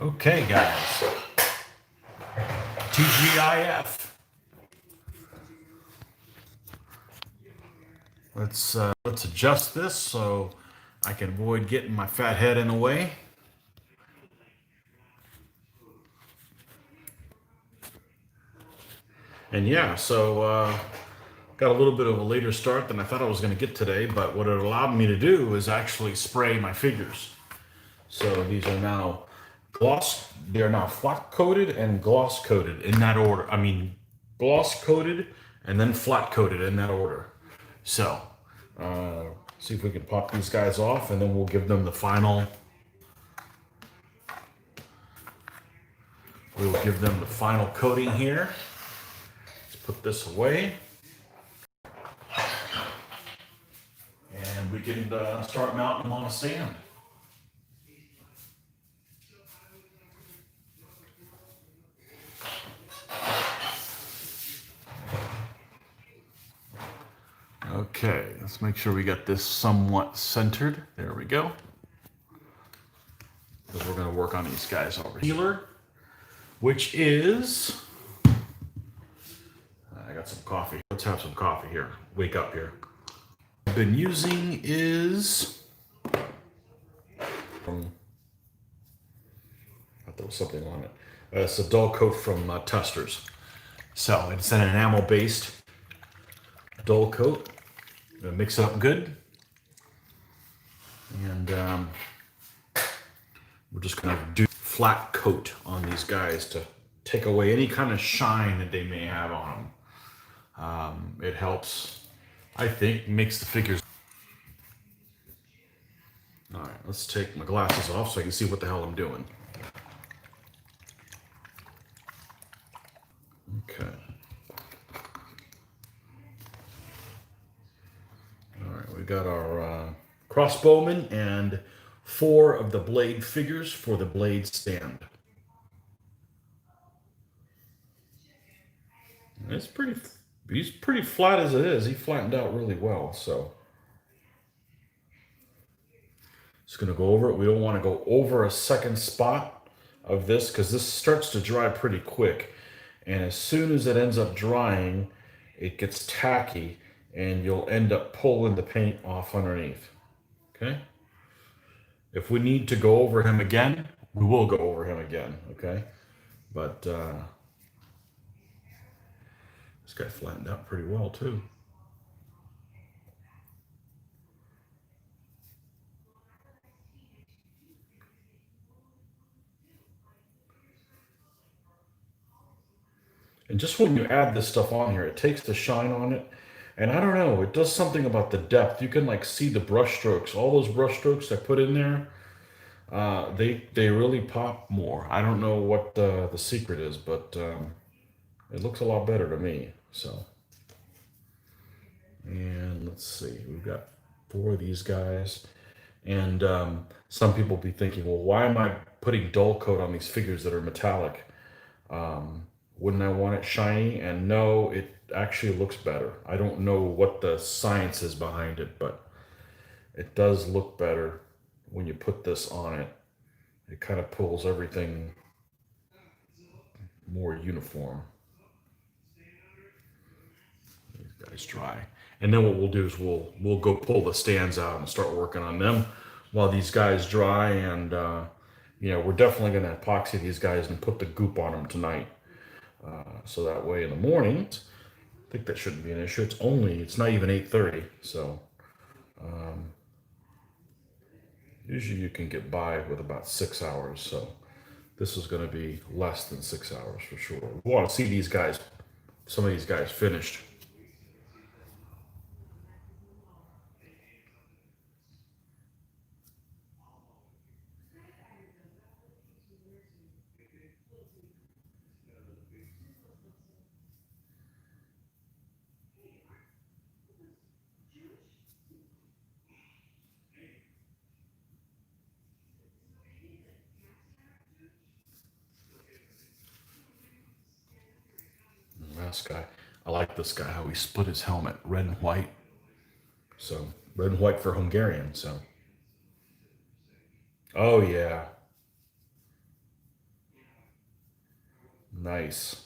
Okay, guys. TGIF. Let's adjust this so I can avoid getting my fat head in the way. And yeah, so got a little bit of a later start than I thought I was going to get today, but what it allowed me to do is actually spray my figures. So these are now they're now flat coated and gloss coated in that order. I mean, gloss coated and then flat coated in that order. So, see if we can pop these guys off and then we'll give them the final. We will give them the final coating here. Let's put this away. And we can start mounting them on a stand. Okay, let's make sure we got this somewhat centered. There we go. Because we're going to work on these guys over here, which is... I got some coffee. Let's have some coffee here. Wake up here. I've been using is... I thought there was something on it. It's a dull coat from Testers. So it's an enamel-based dull coat. Mix it up good. And we're just going to do flat coat on these guys to take away any kind of shine that they may have on them. It helps, I think, makes the figures. All right, let's take my glasses off so I can see what the hell I'm doing. Okay. All right, we got our crossbowmen and 4 of the blade figures for the blade stand. He's pretty flat as it is. He flattened out really well, so. Just gonna go over it. We don't want to go over a second spot of this because this starts to dry pretty quick. And as soon as it ends up drying, it gets tacky and you'll end up pulling the paint off underneath. Okay? If we need to go over him again, we will go over him again. Okay? But this guy flattened out pretty well too. And just when you add this stuff on here, it takes the shine on it. And I don't know, it does something about the depth. You can like see the brush strokes. All those brush strokes I put in there, they really pop more. I don't know what the secret is, but it looks a lot better to me. So, and let's see, we've got 4 of these guys. And some people be thinking, well, why am I putting dull coat on these figures that are metallic? Wouldn't I want it shiny? And no, it actually looks better. I don't know what the science is behind it, but it does look better when you put this on it. It kind of pulls everything more uniform. These guys dry. And then what we'll do is we'll go pull the stands out and start working on them while these guys dry. And we're definitely going to epoxy these guys and put the goop on them tonight. So that way in the mornings, I think that shouldn't be an issue. It's not even 8:30, so usually you can get by with about 6 hours. So this is going to be less than 6 hours for sure. We want to see these guys, some of these guys finished. Last guy, I like this guy, how he split his helmet, red and white. So red and white for Hungarian, so. Oh yeah. Nice.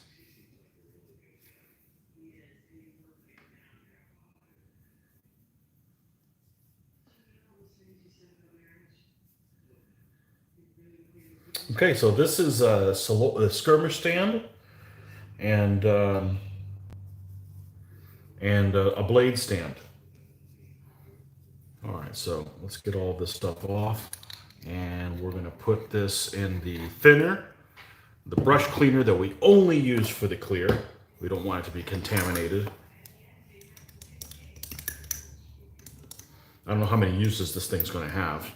Okay, so this is a skirmish stand and a blade stand. All right, so let's get all this stuff off, and we're going to put this in the thinner, the brush cleaner that we only use for the clear. We don't want it to be contaminated. I don't know how many uses this thing's going to have.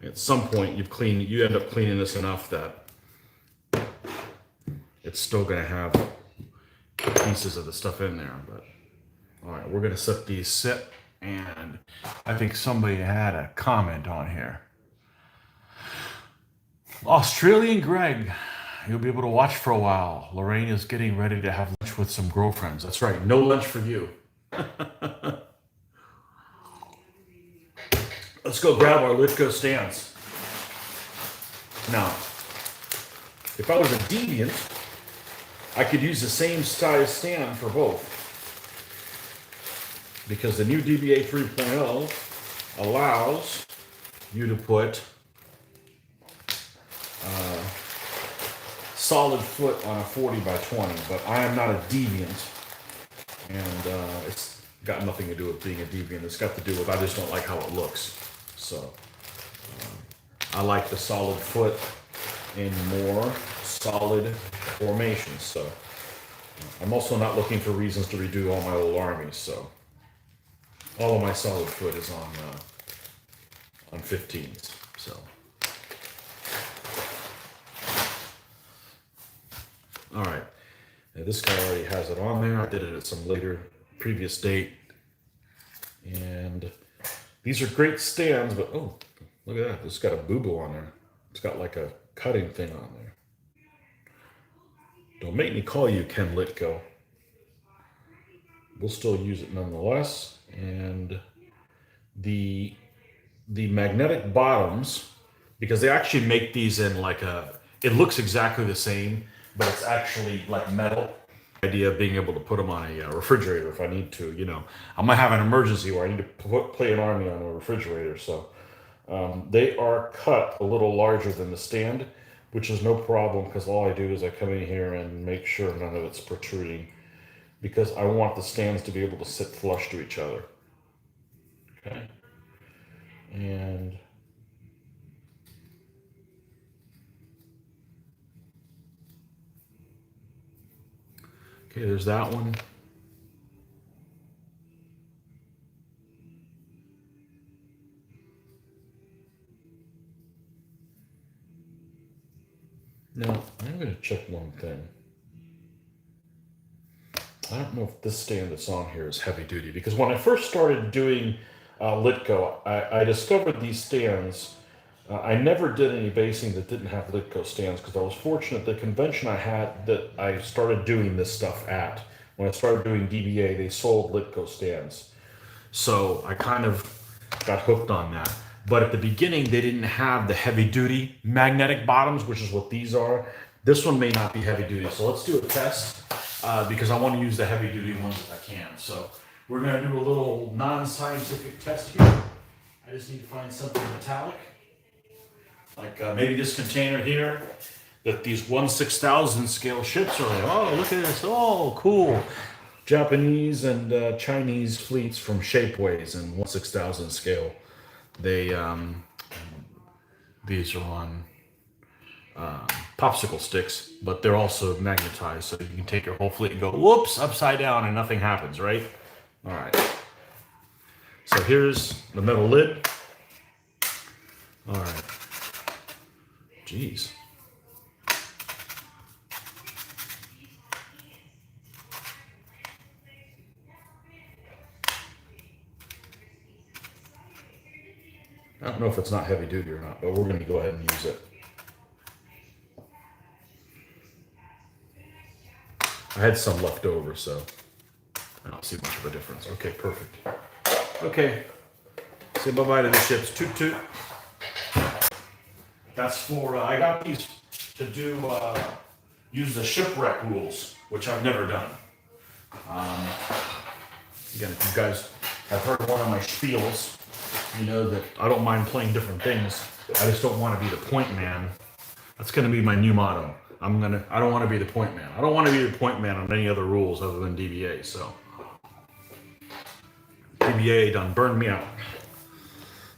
At some point, you end up cleaning this enough that it's still going to have pieces of the stuff in there. But all right, we're going to set these sit, and I think somebody had a comment on here. Australian Greg, you'll be able to watch for a while. Lorraine is getting ready to have lunch with some girlfriends. That's right, no lunch for you. Let's go grab our Litko stands. Now, if I was a deviant, I could use the same size stand for both. Because the new DBA 3.0 allows you to put solid foot on a 40 by 20, but I am not a deviant, and it's got nothing to do with being a deviant. It's got to do with I just don't like how it looks. So I like the solid foot in more solid formations. So I'm also not looking for reasons to redo all my old armies. So all of my solid foot is on 15s. So all right, now, this guy already has it on there. I did it at some previous date, and these are great stands. But oh, look at that! It's got a boo-boo on there. It's got like a cutting thing on there. Don't make me call you Ken Litko. We'll still use it nonetheless. And the magnetic bottoms, because they actually make these in like it looks exactly the same, but it's actually like metal. The idea of being able to put them on a refrigerator if I need to, I might have an emergency where I need to play an army on a refrigerator. So they are cut a little larger than the stand, which is no problem, because all I do is I come in here and make sure none of it's protruding, because I want the stands to be able to sit flush to each other. Okay. And okay, there's that one. Now, I'm going to check one thing. I don't know if this stand that's on here is heavy duty, because when I first started doing Litko, I discovered these stands. I never did any basing that didn't have Litko stands, because I was fortunate the convention I had that I started doing this stuff at, when I started doing DBA, they sold Litko stands. So I kind of got hooked on that. But at the beginning, they didn't have the heavy duty magnetic bottoms, which is what these are. This one may not be heavy duty. So let's do a test, because I want to use the heavy duty ones if I can. So we're going to do a little non-scientific test here. I just need to find something metallic. Like maybe this container here, that these 1/6000 scale ships are like, oh, look at this. Oh, cool. Japanese and Chinese fleets from Shapeways and 1/6000 scale. These are on popsicle sticks, but they're also magnetized, so you can take your whole fleet and go, whoops, upside down, and nothing happens, right? All right. So here's the metal lid. All right. Jeez. I don't know if it's not heavy duty or not, but we're going to go ahead and use it. I had some left over, so I don't see much of a difference. Okay, perfect. Okay, say bye-bye to the ships. Toot toot. That's for, I got these to do use the shipwreck rules, which I've never done. Again, if you guys have heard one of my spiels, you know that I don't mind playing different things. I just don't want to be the point man. That's going to be my new motto. I don't want to be the point man. I don't want to be the point man on any other rules other than DBA. So DBA done burned me out.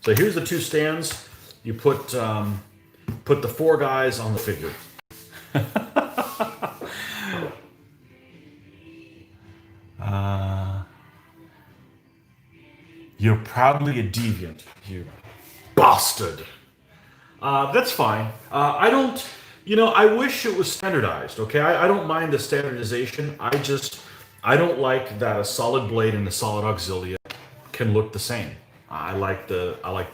So here's the two stands. You put the four guys on the figure. You're proudly a deviant, you bastard. That's fine. I don't, I wish it was standardized, okay? I don't mind the standardization. I don't like that a solid blade and a solid auxilia can look the same. I like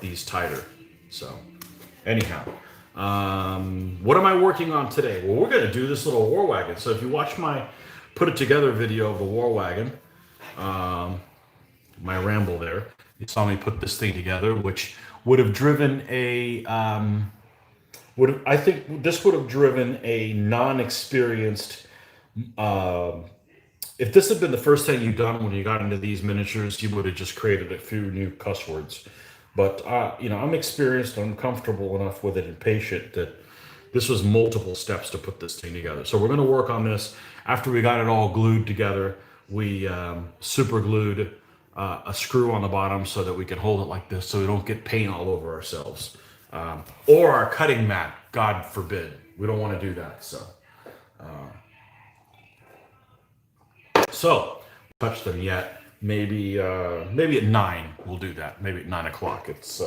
these tighter. So, anyhow, what am I working on today? Well, we're gonna do this little war wagon. So if you watch my put it together video of the war wagon, my ramble there, you saw me put this thing together, which would have driven I think this would have driven a non-experienced, if this had been the first thing you'd done when you got into these miniatures, you would have just created a few new cuss words. But, I'm experienced, I'm comfortable enough with it and patient that this was multiple steps to put this thing together. So we're going to work on this. After we got it all glued together, we super glued a screw on the bottom so that we can hold it like this so we don't get paint all over ourselves. Or our cutting mat, God forbid. We don't want to do that. So, touch them yet. Maybe at 9 we'll do that. Maybe at 9 o'clock. It's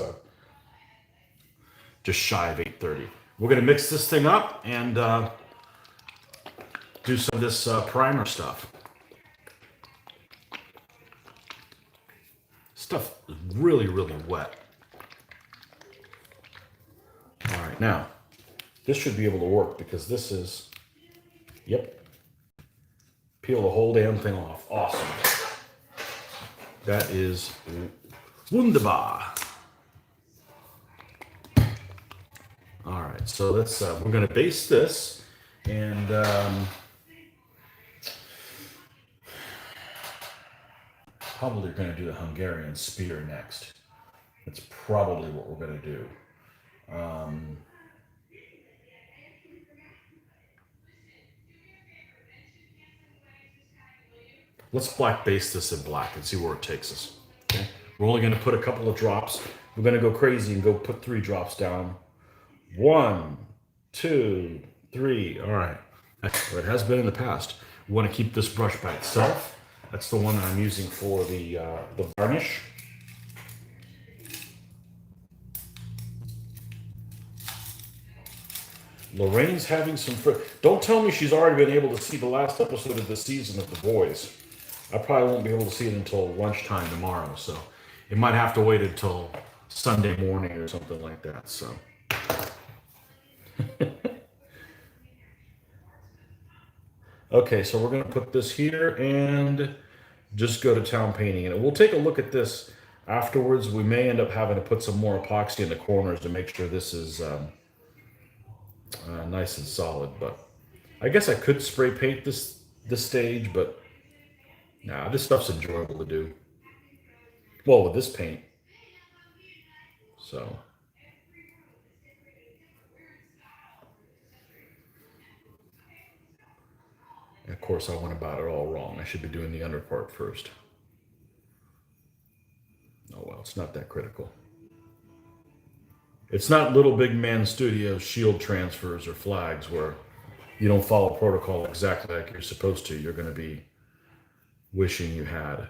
just shy of 8:30. We're going to mix this thing up and do some of this primer stuff. Stuff is really, really wet. All right, now, this should be able to work because this is, yep, peel the whole damn thing off. Awesome. That is wunderbar. All right, so let's, we're gonna base this and probably gonna do the Hungarian spear next. That's probably what we're gonna do. Let's black base this in black and see where it takes us. Okay, we're only going to put a couple of drops. We're going to go crazy and go put 3 drops down. 1, 2, 3. All right, that's what it has been in the past. We want to keep this brush by itself. That's the one that I'm using for the varnish. Lorraine's having some don't tell me she's already been able to see the last episode of the season of The Boys. I probably won't be able to see it until lunchtime tomorrow, so it might have to wait until Sunday morning or something like that. So, okay, so we're gonna put this here and just go to town painting, and we'll take a look at this afterwards. We may end up having to put some more epoxy in the corners to make sure this is nice and solid. But I guess I could spray paint this stage, but nah, this stuff's enjoyable to do. Well, with this paint. So. And of course, I went about it all wrong. I should be doing the under part first. Oh well, it's not that critical. It's not Little Big Man Studios shield transfers or flags where you don't follow protocol exactly like you're supposed to. You're going to be wishing you had.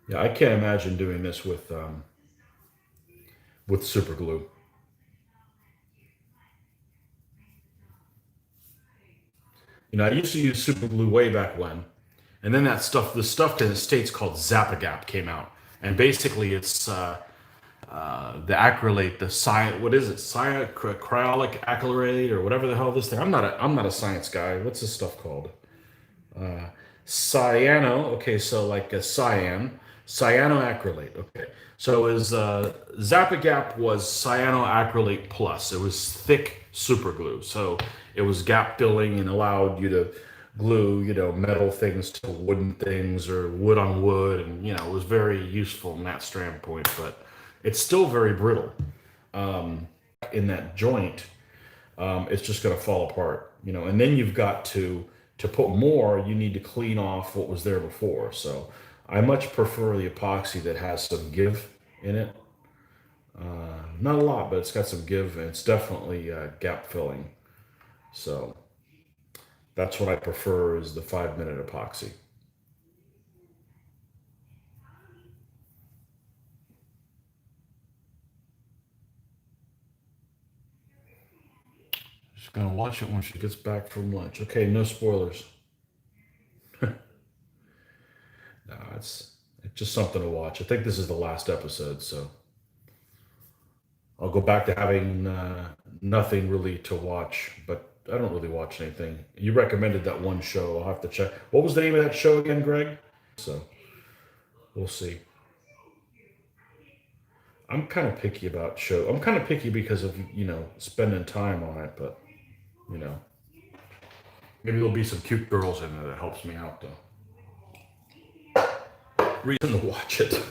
Yeah, I can't imagine doing this with super glue. I used to use super glue way back when, and then the stuff in the States called Zap-A-Gap came out, and basically it's the acrylate, what is it? Cryolic acrylate or whatever the hell this thing. I'm not a science guy. What's this stuff called? Cyano. Okay, so like a cyanoacrylate. Okay, so it was Zap-A-Gap was cyanoacrylate plus. It was thick super glue, so it was gap filling and allowed you to glue, metal things to wooden things or wood on wood, and it was very useful in that standpoint. But it's still very brittle in that joint. It's just going to fall apart, and then you've got to put more, you need to clean off what was there before. So I much prefer the epoxy that has some give in it. Not a lot, but it's got some give, and it's definitely gap filling. So that's what I prefer is the 5-minute epoxy. She's gonna watch it when she gets back from lunch. Okay, no spoilers. No, it's just something to watch. I think this is the last episode, so I'll go back to having nothing really to watch. But I don't really watch anything. You recommended that one show. I'll have to check. What was the name of that show again, Greg? So we'll see. I'm kind of picky about show. I'm kind of picky because of spending time on it, but you know maybe there'll be some cute girls in there that helps me out though. Reason to watch it.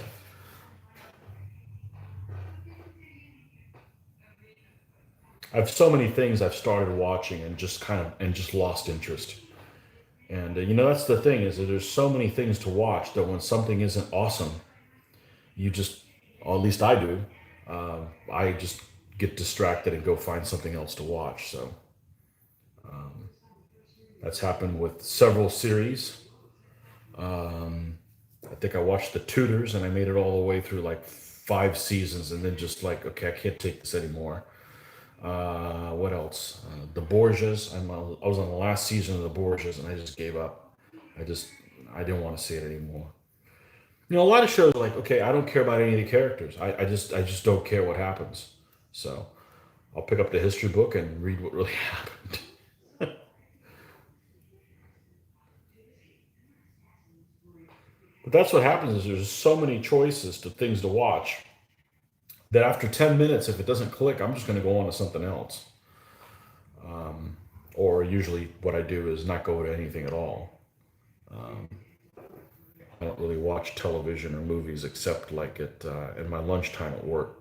I have so many things I've started watching and just lost interest. And that's the thing is that there's so many things to watch that when something isn't awesome, you just, or at least I do, I just get distracted and go find something else to watch. So that's happened with several series. I think I watched The Tudors and I made it all the way through like 5 seasons and then just like, okay, I can't take this anymore. What else? The Borgias. I was on the last season of The Borgias and I just gave up. I just, I didn't want to see it anymore. A lot of shows are like, okay, I don't care about any of the characters. I just don't care what happens. So I'll pick up the history book and read what really happened. But that's what happens is there's so many choices to things to watch that after 10 minutes, if it doesn't click, I'm just going to go on to something else. Or usually what I do is not go to anything at all. I don't really watch television or movies except like in my lunchtime at work.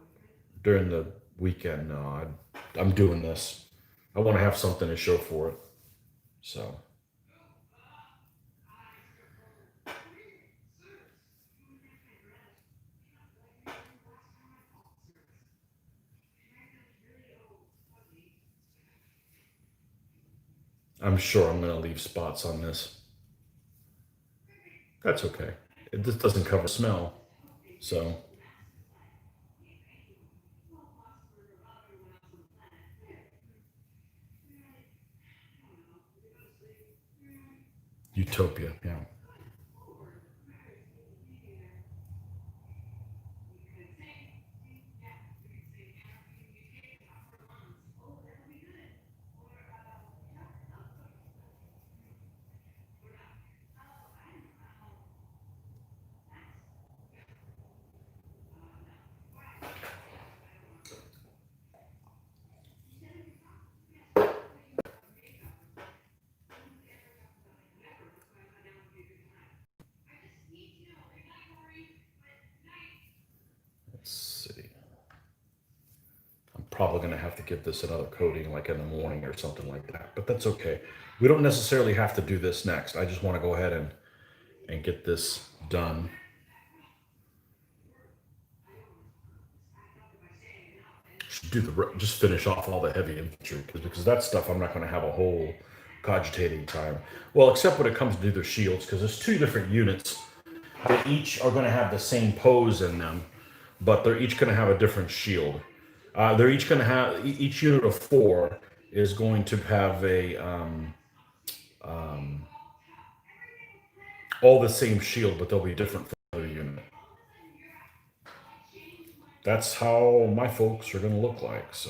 During the weekend, no, I'm doing this. I want to have something to show for it. So I'm sure I'm going to leave spots on this. That's okay. This doesn't cover smell. So utopia, yeah. Let's see. I'm probably going to have to give this another coating like in the morning or something like that, but that's okay. We don't necessarily have to do this next. I just want to go ahead and get this done. Should do just finish off all the heavy infantry because that stuff I'm not going to have a whole cogitating time. Well, except when it comes to their shields because there's 2 different units. They each are going to have the same pose in them, but they're each going to have a different shield. They're each going to have each unit of 4 is going to have a all the same shield, but they'll be different for the unit. that's how my folks are going to look like. So,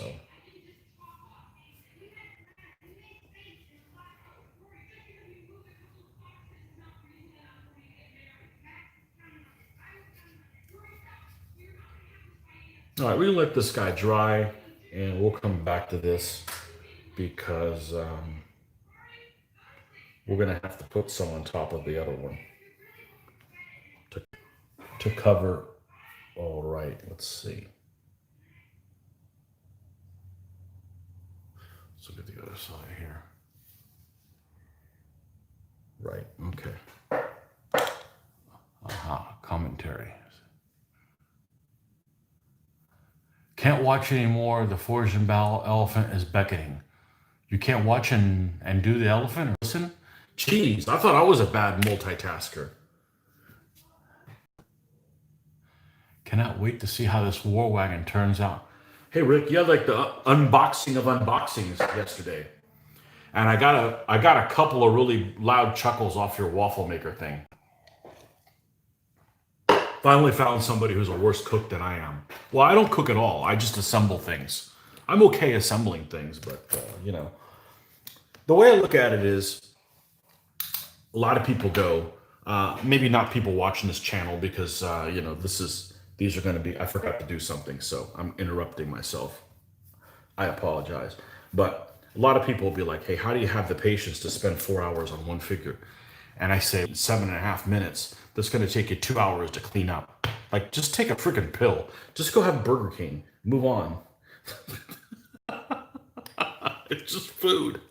all right, we'll let this guy dry, and we'll come back to this because we're going to have to put some on top of the other one to, to cover. All right, let's see. Let's look at the other side here. Right, okay. Aha, commentary. Can't watch anymore. The forged and battle elephant is beckoning. You can't watch and do the elephant or listen? Jeez, I thought I was a bad multitasker. Cannot wait to see how this war wagon turns out. Hey Rick, you had like the unboxing of unboxings yesterday. And I got a couple of really loud chuckles off your waffle maker thing. Finally found somebody who's a worse cook than I am. Well, I don't cook at all. I just assemble things. I'm okay assembling things, but the way I look at it is a lot of people go, maybe not people watching this channel because these are going to be. I forgot to do something, so I'm interrupting myself. I apologize, but a lot of people will be like, "Hey, how do you have the patience to spend 4 hours on one figure?" And I say 7.5 minutes. That's going to take you 2 hours to clean up. Like, just take a freaking pill. Just go have Burger King. Move on. It's just food.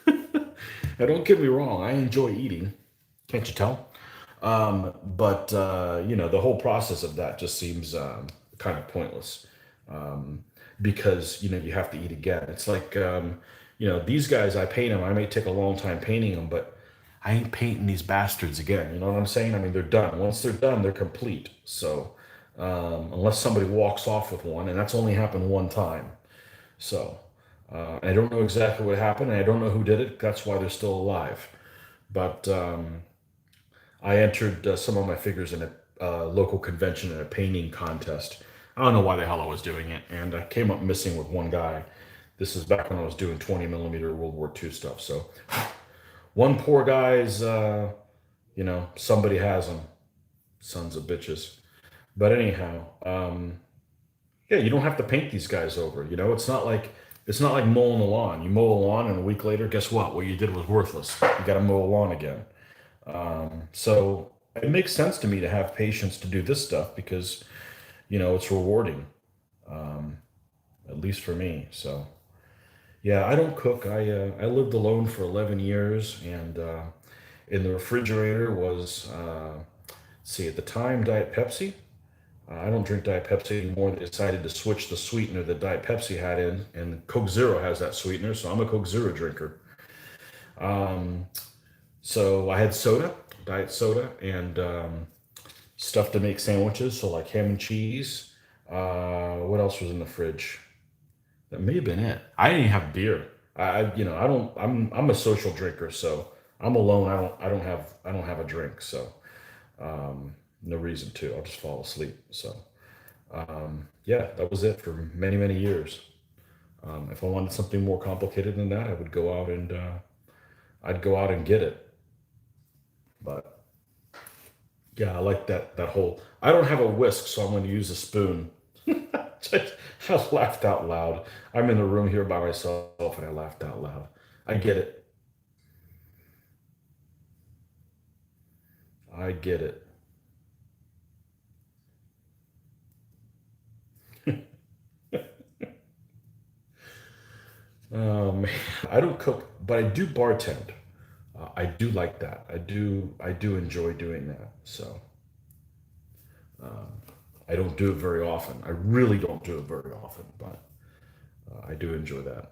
Now, don't get me wrong. I enjoy eating. Can't you tell? But the whole process of that just seems kind of pointless because you have to eat again. It's like these guys. I paint them. I may take a long time painting them, but I ain't painting these bastards again. You know what I'm saying? I mean, they're done. Once they're done, they're complete. So unless somebody walks off with one, and that's only happened one time. So I don't know exactly what happened, and I don't know who did it. That's why they're still alive. But I entered some of my figures in a local convention in a painting contest. I don't know why the hell I was doing it, and I came up missing with one guy. This is back when I was doing 20 millimeter World War II stuff. So one poor guy's, somebody has him. Sons of bitches. But anyhow, yeah, you don't have to paint these guys over. It's not like mowing the lawn. You mow a lawn, and a week later, guess what? What you did was worthless. You got to mow a lawn again. So it makes sense to me to have patience to do this stuff because it's rewarding, at least for me. So yeah, I don't cook. I lived alone for 11 years, and in the refrigerator was see, at the time, Diet Pepsi. I don't drink Diet Pepsi anymore. They decided to switch the sweetener that Diet Pepsi had in, and Coke Zero has that sweetener, so I'm a Coke Zero drinker. So I had soda, diet soda, and stuff to make sandwiches, so like ham and cheese. What else was in the fridge? That may have been it. I didn't even have beer. I don't. I'm a social drinker, so I'm alone. I don't have a drink, so no reason to. I'll just fall asleep. So yeah, that was it for many many years. If I wanted something more complicated than that, I would go out and I'd go out and get it. But yeah, I like that whole. I don't have a whisk, so I'm going to use a spoon. I laughed out loud. I'm in the room here by myself, and I laughed out loud. I get it. I get it. Man, I don't cook, but I do bartend. I do like that. I do enjoy doing that. So I don't do it very often. I really don't do it very often, but I do enjoy that.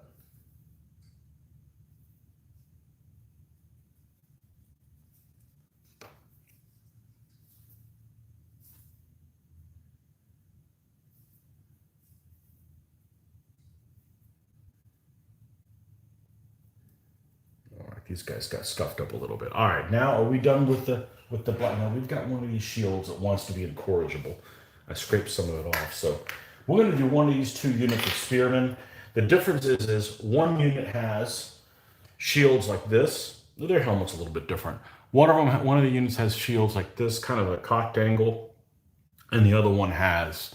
All right, these guys got scuffed up a little bit. All right, now are we done with the black? Now we've got one of these shields that wants to be incorrigible. I scraped some of it off. So we're going to do one of these 2 units of spearmen. The difference is one unit has shields like this. Their helmet's a little bit different. One of the units has shields like this, kind of a cocked angle, and the other one has,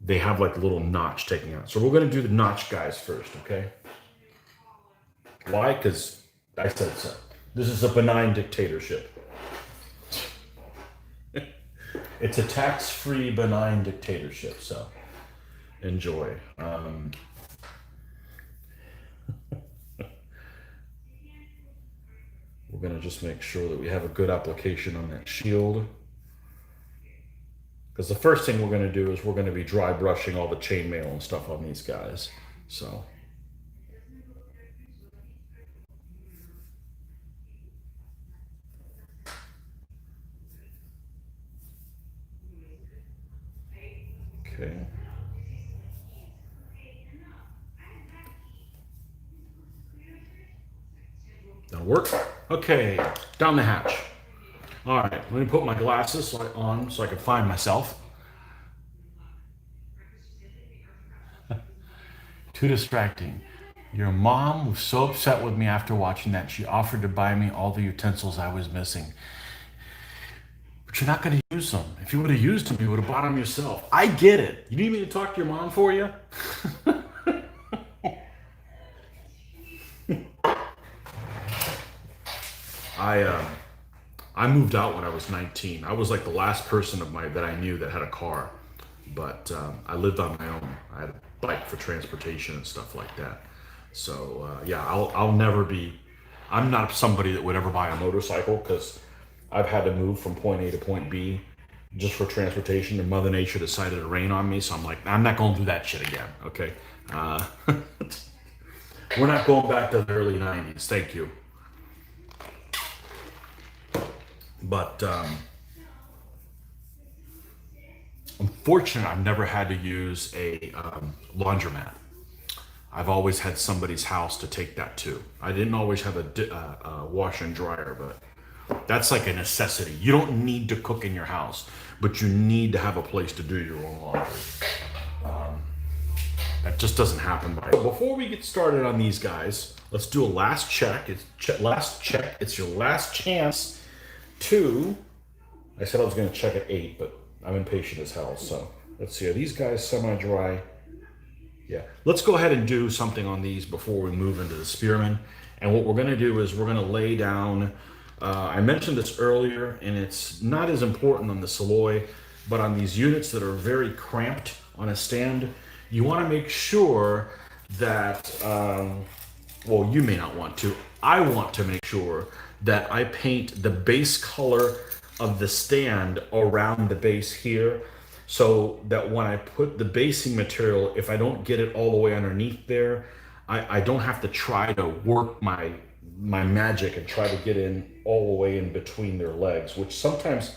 they have like a little notch taking out. So we're going to do the notch guys first, okay? Why? Because I said so. This is a benign dictatorship. It's a tax-free, benign dictatorship, so enjoy. We're going to just make sure that we have a good application on that shield. Because the first thing we're going to do is we're going to be dry brushing all the chainmail and stuff on these guys. So. Okay. That'll work. Okay, down the hatch. All right, let me put my glasses on so I can find myself. Too distracting. Your mom was so upset with me after watching that she offered to buy me all the utensils I was missing. But you're not going to use them. If you would have used them, you would have bought them yourself. I get it. You need me to talk to your mom for you? I moved out when I was 19. I was like the last person that I knew that had a car, but I lived on my own. I had a bike for transportation and stuff like that. So yeah, I'll never be. I'm not somebody that would ever buy a motorcycle because I've had to move from point A to point B just for transportation. And Mother Nature decided to rain on me, so I'm like, I'm not going to do that shit again. Okay, we're not going back to the early '90s. Thank you. But I'm fortunate I've never had to use a laundromat. I've always had somebody's house to take that to. I didn't always have a washer and dryer, but that's like a necessity. You don't need to cook in your house, but you need to have a place to do your own laundry. That just doesn't happen by. Before we get started on these guys, let's do a last check. Last check. It's your last chance to. I said I was going to check at 8, but I'm impatient as hell. So let's see. Are these guys semi-dry? Yeah. Let's go ahead and do something on these before we move into the spearmen. And what we're going to do is we're going to lay down. I mentioned this earlier, and it's not as important on the Saloy, but on these units that are very cramped on a stand, you want to make sure that, well, you may not want to. I want to make sure that I paint the base color of the stand around the base here, so that when I put the basing material, if I don't get it all the way underneath there, I don't have to try to work my magic and try to get in all the way in between their legs, which sometimes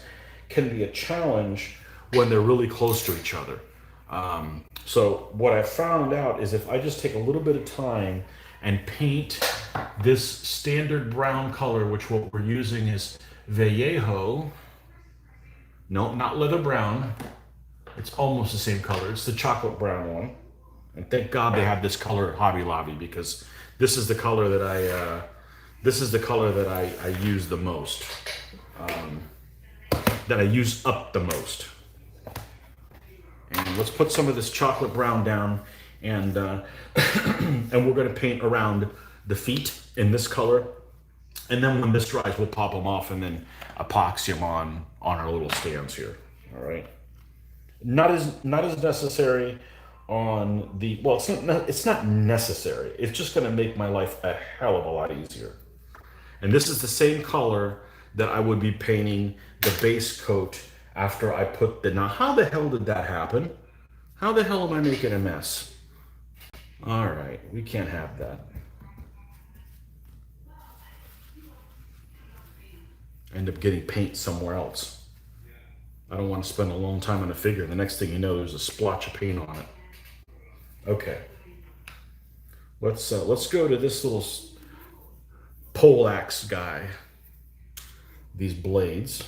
can be a challenge when they're really close to each other. So what I found out is if I just take a little bit of time and paint this standard brown color, which what we're using is Vallejo. No, not leather brown. It's almost the same color. It's the chocolate brown one. And thank God they have this color at Hobby Lobby, because this is the color that I use the most. That I use up the most. And let's put some of this chocolate brown down, and and we're going to paint around the feet in this color. And then when this dries, we'll pop them off and then epoxy them on our little stands here. All right. Not as necessary on the, well, it's not necessary. It's just going to make my life a hell of a lot easier. And this is the same color that I would be painting the base coat after I put the, now how the hell did that happen? How the hell am I making a mess? All right, we can't have that. End up getting paint somewhere else. I don't want to spend a long time on a figure. The next thing you know, there's a splotch of paint on it. Okay. Let's go to this little pole axe guy. These blades.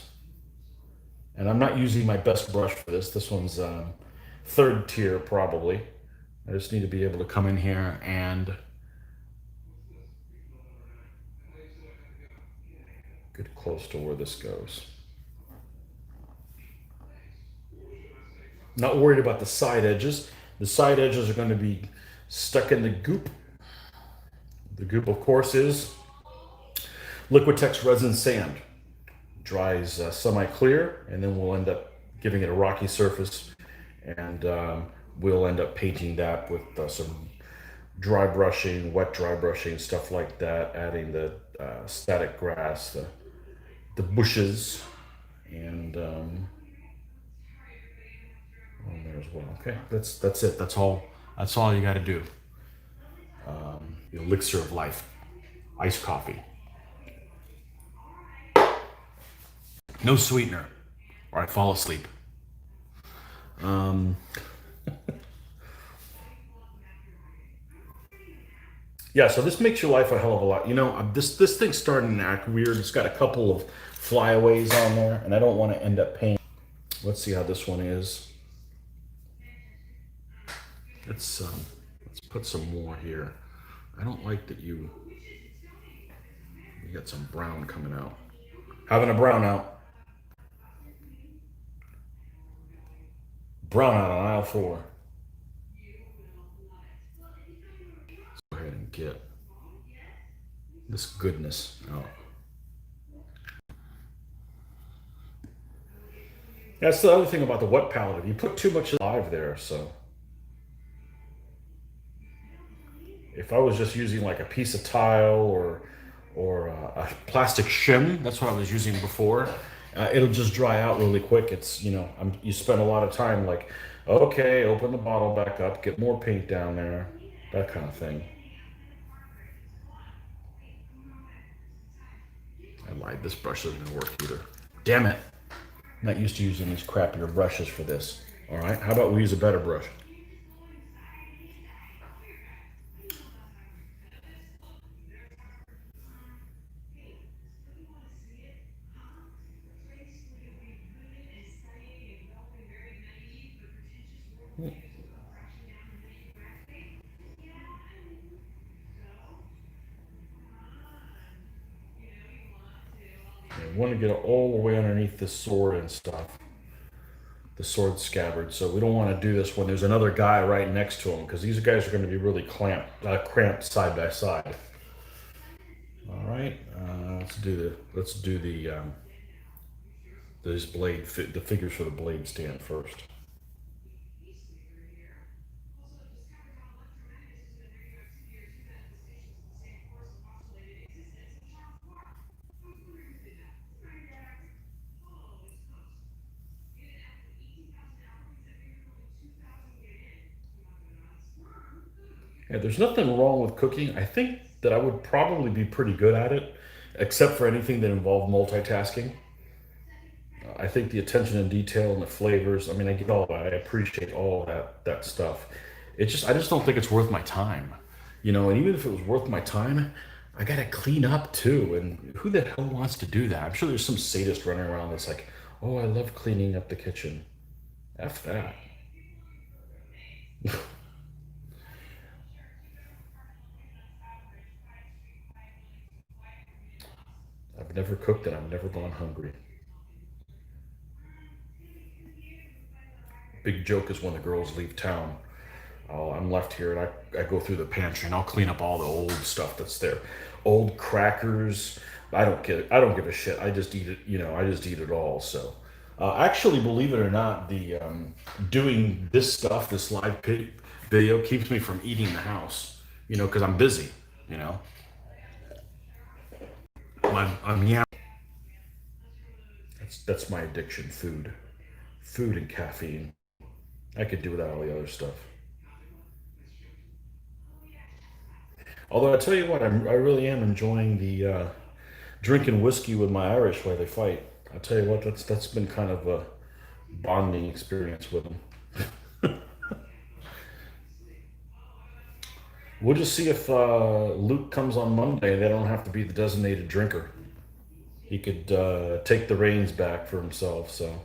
And I'm not using my best brush for this. This one's third tier probably. I just need to be able to come in here and get close to where this goes. Not worried about the side edges. The side edges are going to be stuck in the goop. The goop, of course, is Liquitex resin sand. Dries semi-clear, and then we'll end up giving it a rocky surface, and we'll end up painting that with some dry brushing, wet dry brushing, stuff like that, adding the static grass, the bushes, and on there as well. Okay, that's it. That's all. That's all you got to do. The elixir of life, iced coffee, no sweetener, or I fall asleep. Um, yeah, so this makes your life a hell of a lot. You know, this thing's starting to act weird. It's got a couple of flyaways on there, and I don't want to end up paying. Let's see how this one is. Let's put some more here. I don't like that you got some brown coming out. Having a brown out. Brown out on aisle 4. Let's go ahead and get this goodness out. That's the other thing about the wet palette. If you put too much live there, so if I was just using like a piece of tile or a plastic shim, that's what I was using before. It'll just dry out really quick. It's, you know, you spend a lot of time like, okay, open the bottle back up, get more paint down there, that kind of thing. I lied, this brush isn't gonna work either. Damn it. I'm not used to using these crappier brushes for this. All right, how about we use a better brush? I want to get it all the way underneath the sword and stuff, the sword scabbard. So we don't want to do this when there's another guy right next to him, because these guys are going to be really cramped side by side. All right, let's do these the figures for the blade stand first. Yeah, there's nothing wrong with cooking. I think that I would probably be pretty good at it, except for anything that involved multitasking. I think the attention and detail and the flavors. I mean, I get all that. I appreciate all that stuff. I just don't think it's worth my time. You know, and even if it was worth my time, I gotta clean up too. And who the hell wants to do that? I'm sure there's some sadist running around that's like, oh, I love cleaning up the kitchen. F that. I've never cooked and I've never gone hungry. Big joke is when the girls leave town. I'm left here and I go through the pantry and I'll clean up all the old stuff that's there. Old crackers. I don't give a shit. I just eat it. You know, I just eat it all. So, actually, believe it or not, the doing this stuff, this video, keeps me from eating the house. You know, because I'm busy. You know, I'm yeah. That's my addiction. Food and caffeine. I could do without all the other stuff. Although I tell you what, I really am enjoying the drinking whiskey with my Irish while they fight. I tell you what, that's been kind of a bonding experience with them. We'll just see if Luke comes on Monday. They don't have to be the designated drinker. He could take the reins back for himself. So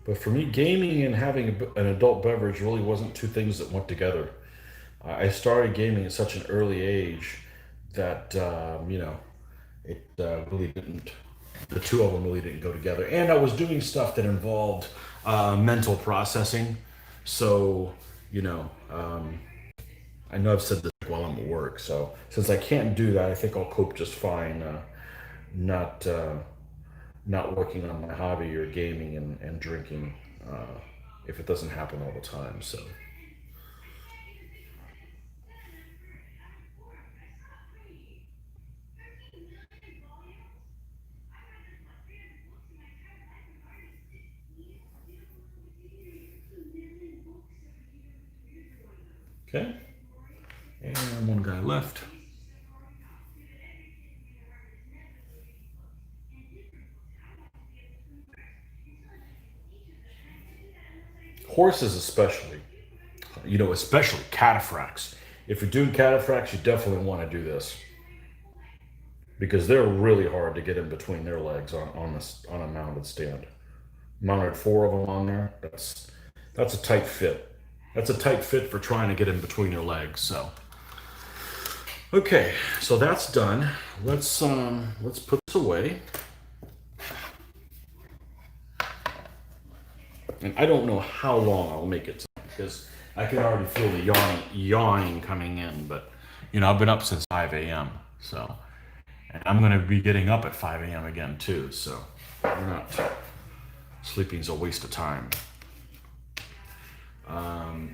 But for me, gaming and having an adult beverage really wasn't two things that went together. I started gaming at such an early age that, it really didn't, the two of them really didn't go together. And I was doing stuff that involved mental processing. So, you know, I know I've said this while I'm at work. So since I can't do that, I think I'll cope just fine. Not not working on my hobby or gaming and drinking if it doesn't happen all the time. So okay, and one guy left. Horses especially, especially cataphracts. If you're doing cataphracts, you definitely want to do this because they're really hard to get in between their legs on a mounted stand. Mounted four of them on there. That's a tight fit. That's a tight fit for trying to get in between your legs. So okay, so that's done. Let's put this away. And I don't know how long I'll make it because I can already feel the yawning coming in. But I've been up since 5 a.m. So, and I'm going to be getting up at 5 a.m. again too. So, we're not sleeping's a waste of time.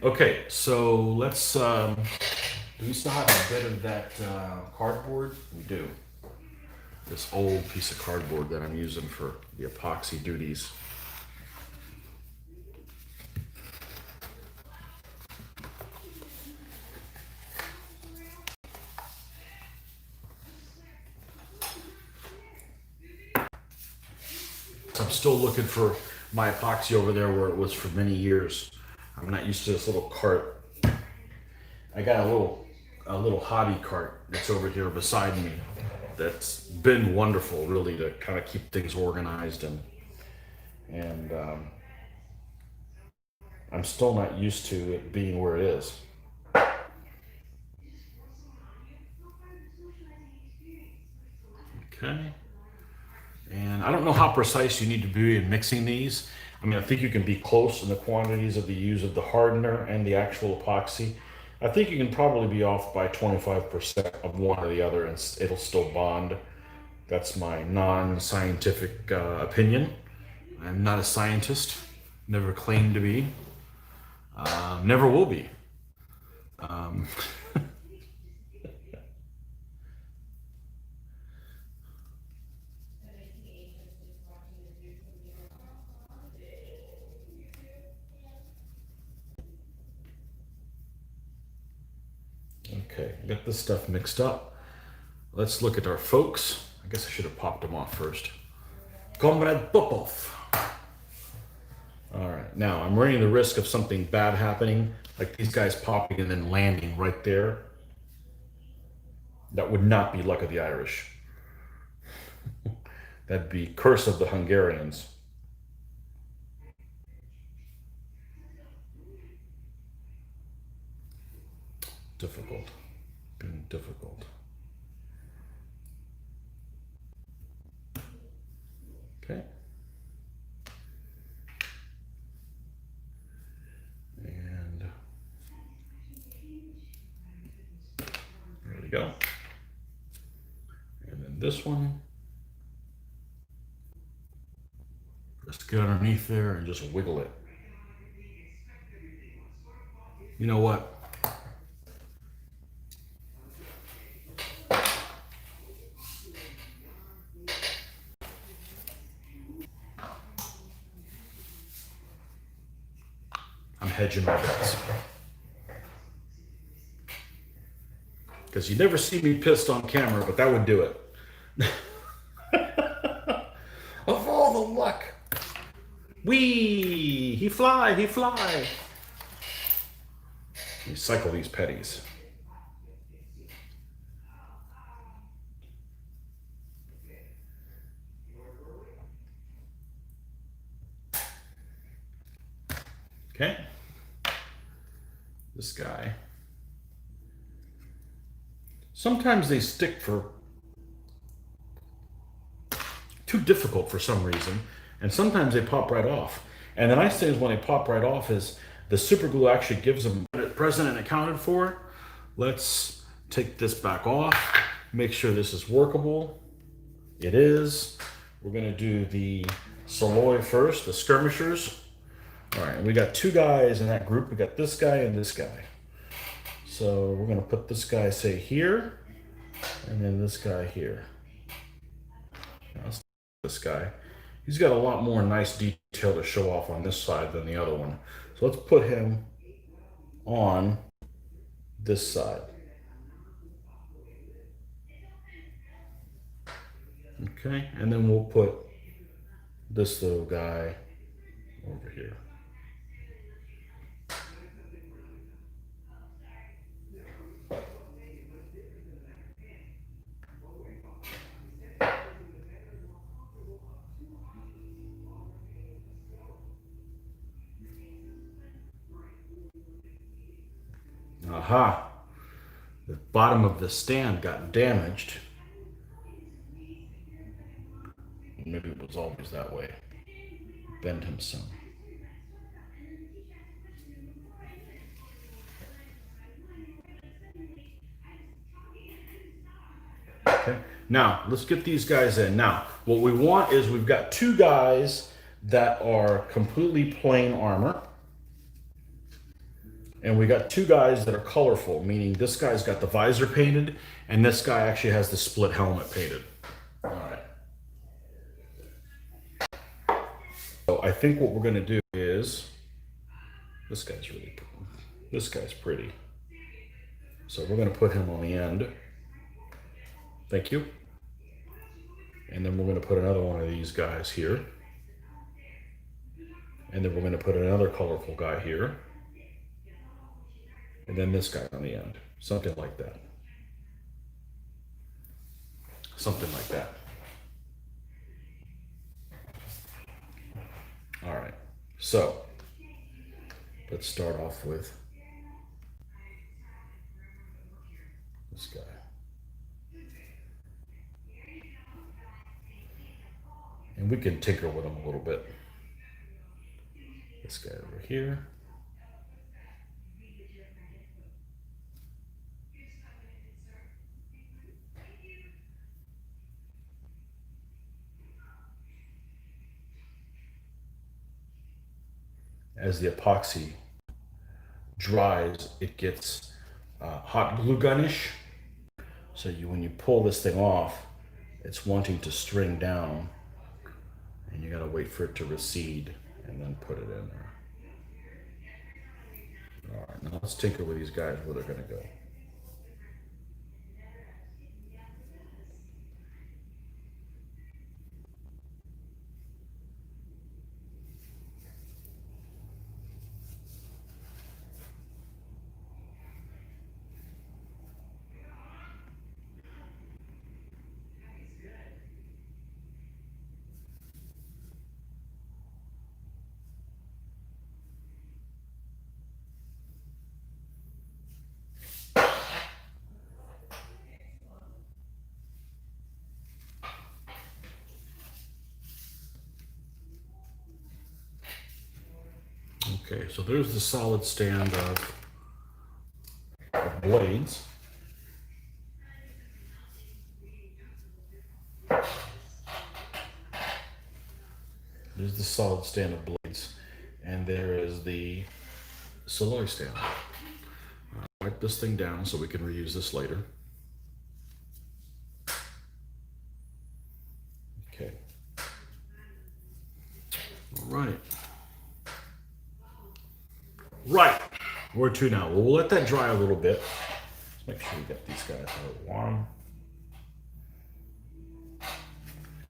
Okay, so let's. Do we still have a bit of that cardboard? We do. This old piece of cardboard that I'm using for the epoxy duties. I'm still looking for my epoxy over there where it was for many years. I'm not used to this little cart. I got a little hobby cart that's over here beside me that's been wonderful really to kind of keep things organized and I'm still not used to it being where it is. Okay. And I don't know how precise you need to be in mixing these. I mean, I think you can be close in the quantities of the use of the hardener and the actual epoxy. I think you can probably be off by 25% of one or the other and it'll still bond. That's my non-scientific opinion. I'm not a scientist, never claimed to be, never will be. Um, okay, got this stuff mixed up. Let's look at our folks. I guess I should have popped them off first. Comrade Popov. All right, now I'm running the risk of something bad happening, like these guys popping and then landing right there. That would not be luck of the Irish. That'd be curse of the Hungarians. Difficult, being difficult. Okay. And there we go. And then this one. Just get underneath there and just wiggle it. You know what? I'm hedging my bets. Because you never see me pissed on camera, but that would do it. Of all the luck. Wee! He fly, he fly. You cycle these petties. Okay. This guy. Sometimes they stick for too difficult for some reason, and sometimes they pop right off. And the nice thing is when they pop right off is the super glue actually gives them present and accounted for. Let's take this back off, make sure this is workable. It is. We're gonna do the Saloy first, the Skirmishers. All right, we got two guys in that group. We got this guy and this guy. So we're gonna put this guy, say, here, and then this guy here. Now, let's this guy. He's got a lot more nice detail to show off on this side than the other one. So let's put him on this side. Okay, and then we'll put this little guy over here. Aha! The bottom of the stand got damaged. Maybe it was always that way. Bend him some. Okay. Now, let's get these guys in. Now, what we want is we've got two guys that are completely plain armor. And we got two guys that are colorful, meaning this guy's got the visor painted, and this guy actually has the split helmet painted. All right. So I think what we're going to do is, this guy's pretty. So we're going to put him on the end. Thank you. And then we're going to put another one of these guys here. And then we're going to put another colorful guy here. And then this guy on the end. Something like that. Something like that. All right. So let's start off with this guy. And we can tinker with him a little bit. This guy over here. As the epoxy dries, it gets hot glue gunish. So when you pull this thing off, it's wanting to string down, and you gotta wait for it to recede and then put it in there. All right, now let's tinker with these guys where they're gonna go. Okay, so there's the solid stand of blades. There's the solid stand of blades, and there is the Saloy stand. Wipe this thing down so we can reuse this later. Okay. All right. Right. Where to now? Well, we'll let that dry a little bit. Let's make sure we get these guys a little warm.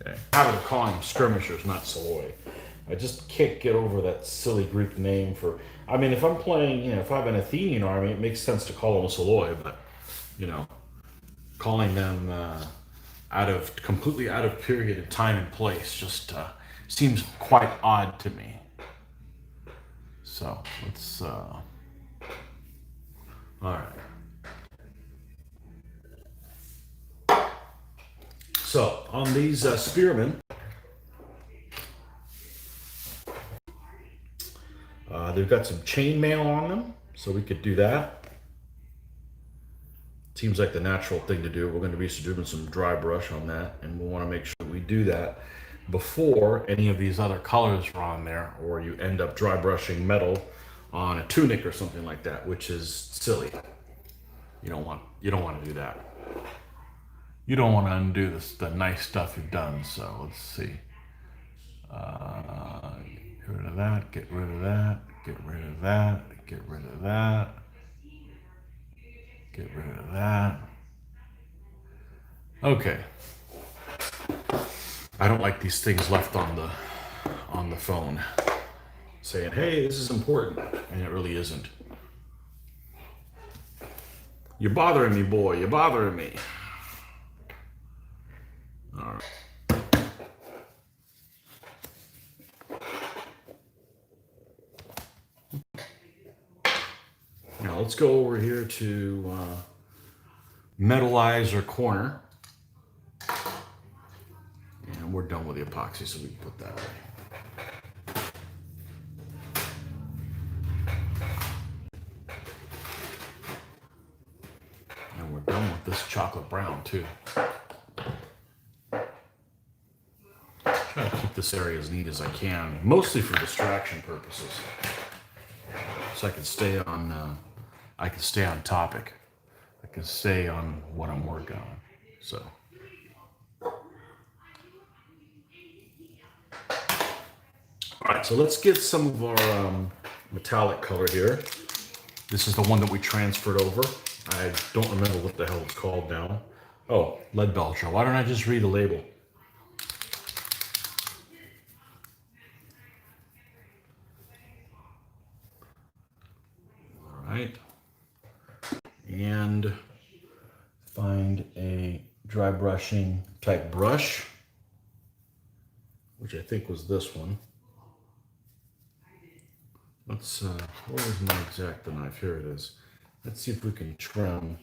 Okay. I have it calling them Skirmishers, not Saloy. I just can't get over that silly Greek name for. I mean, if I'm playing, if I have an Athenian army, it makes sense to call them a Saloy, but calling them completely out of period of time and place just seems quite odd to me. So let's, all right. So on these spearmen, they've got some chainmail on them, so we could do that. Seems like the natural thing to do. We're going to be doing some dry brush on that, and we want to make sure we do that before any of these other colors are on there, or you end up dry brushing metal on a tunic or something like that, which is silly. You don't want to do that. You don't want to undo the nice stuff you've done. So let's see. Get rid of that. Get rid of that. Get rid of that. Get rid of that. Get rid of that. Okay. I don't like these things left on the phone saying, "Hey, this is important," and it really isn't. You're bothering me, boy. You're bothering me. All right. Now let's go over here to metalize our corner. And we're done with the epoxy, so we can put that away. And we're done with this chocolate brown too. Try to keep this area as neat as I can, mostly for distraction purposes. So I can stay on topic. I can stay on what I'm working on. So. All right, so let's get some of our metallic color here. This is the one that we transferred over. I don't remember what the hell it's called now. Oh, lead belcher. Why don't I just read the label? All right. And find a dry brushing type brush, which I think was this one. Let's, where's my X-Acto knife? Here it is. Let's see if we can trim.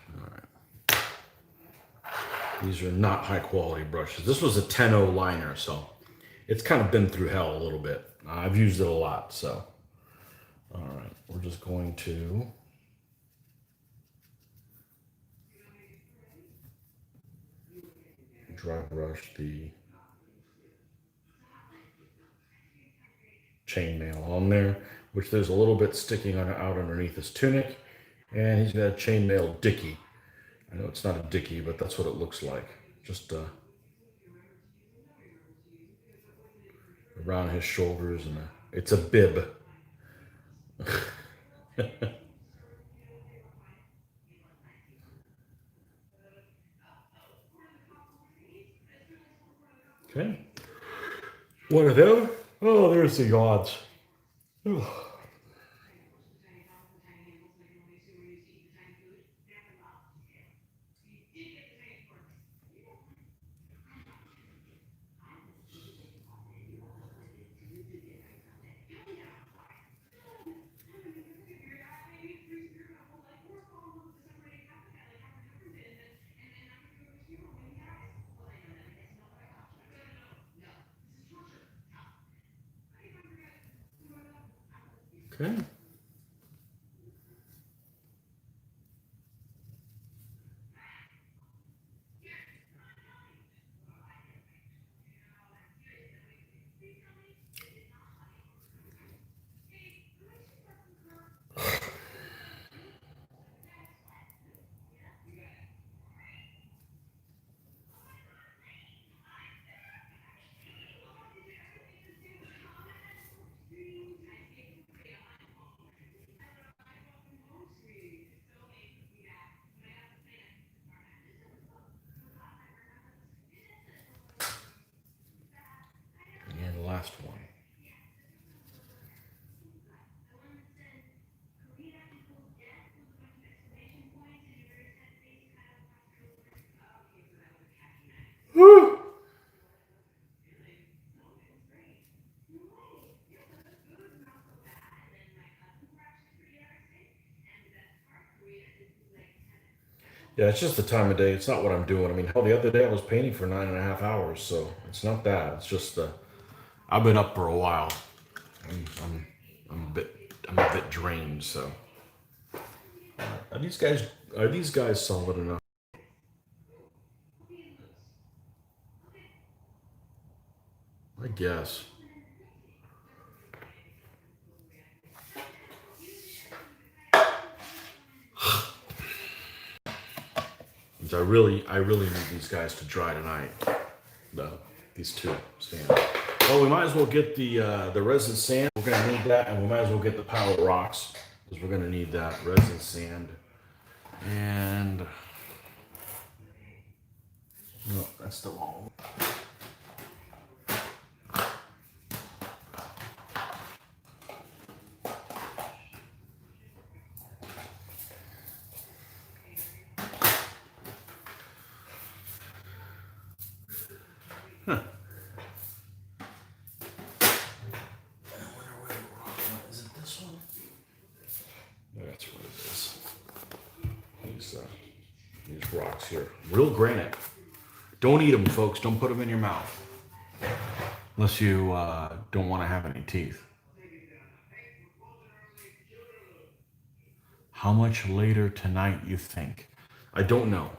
All right. These are not high quality brushes. This was a 10-0 liner, so it's kind of been through hell a little bit. I've used it a lot, so. All right, we're just going to dry brush the chainmail on there, which there's a little bit sticking out underneath his tunic, and he's got a chainmail dicky. I know it's not a dicky, but that's what it looks like. Just around his shoulders, and it's a bib. Okay. One of them. Oh, there's the odds. Okay. Yeah, it's just the time of day. It's not what I'm doing. I mean, hell, the other day I was painting for 9.5 hours, so it's not that. It's just I've been up for a while. I'm, I'm, I'm a bit drained. So are these guys solid enough? I guess. I really need these guys to dry tonight. The these two stand. Well, we might as well get the resin sand. We're gonna need that, and we might as well get the palette rocks because we're gonna need that resin sand. And no, that's the wrong one. Huh. Is it this one? That's what it is. These rocks here, real granite. Don't eat them, folks. Don't put them in your mouth unless you don't want to have any teeth. How much later tonight you think? I don't know.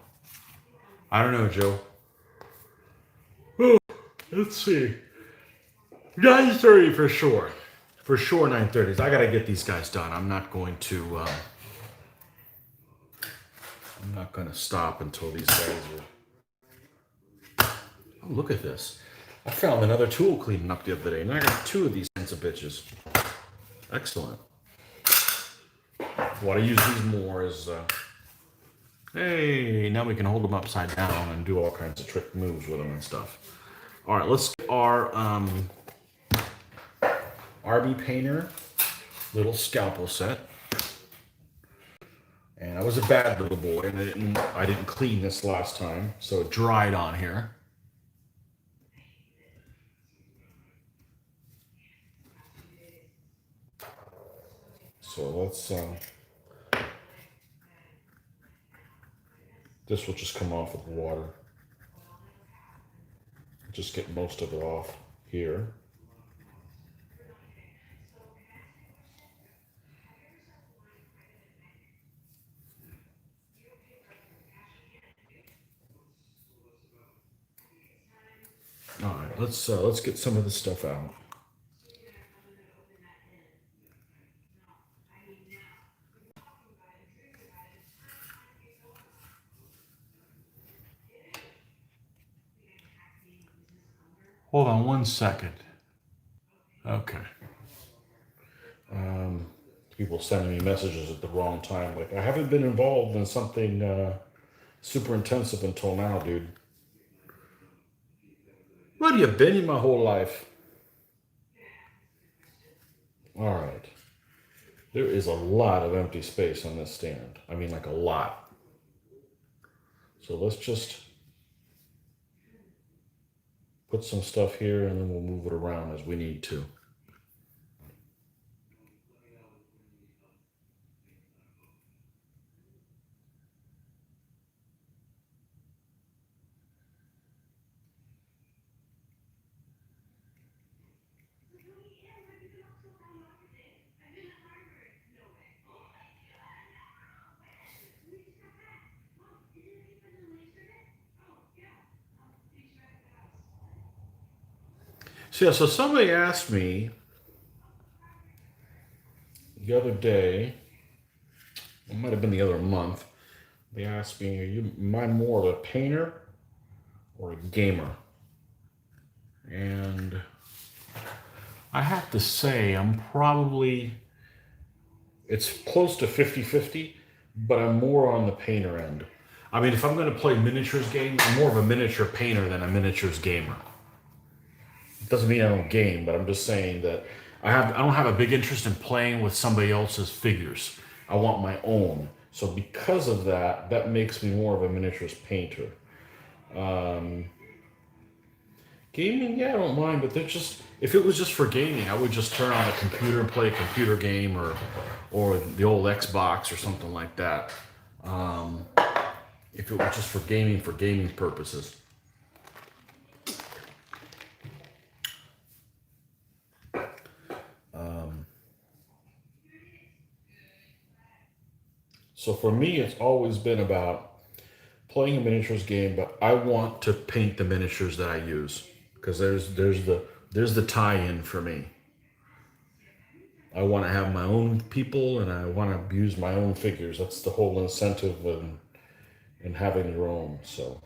I don't know, Joe. Oh, let's see. 9:30 for sure. For sure, 9:30. I gotta get these guys done. I'm not going to. I'm not gonna stop until these guys are. Oh, look at this. I found another tool cleaning up the other day, and I got two of these kinds of bitches. Excellent. What I use these more is. Hey, now we can hold them upside down and do all kinds of trick moves with them and stuff. All right, let's get our RB Painter little scalpel set. And I was a bad little boy, and I didn't clean this last time, so it dried on here. So let's. This will just come off with water. Just get most of it off here. All right, let's get some of this stuff out. Hold on one second. Okay. People sending me messages at the wrong time. Like, I haven't been involved in something super intensive until now, dude. Where have you been in my whole life? All right. There is a lot of empty space on this stand. I mean, like a lot. So let's just put some stuff here and then we'll move it around as we need to. So, yeah, so somebody asked me the other day, it might have been the other month, they asked me, am I more of a painter or a gamer? And I have to say, it's close to 50-50, but I'm more on the painter end. I mean, if I'm going to play miniatures games, I'm more of a miniature painter than a miniatures gamer. It doesn't mean I don't game, but I'm just saying that I don't have a big interest in playing with somebody else's figures. I want my own. So because of that, that makes me more of a miniatures painter. Gaming, yeah, I don't mind, but they're just if it was just for gaming, I would just turn on the computer and play a computer game or the old Xbox or something like that. Um, if it was just for gaming purposes. So for me, it's always been about playing a miniatures game, but I want to paint the miniatures that I use because there's the tie-in for me. I want to have my own people and I want to use my own figures. That's the whole incentive in having your own. So,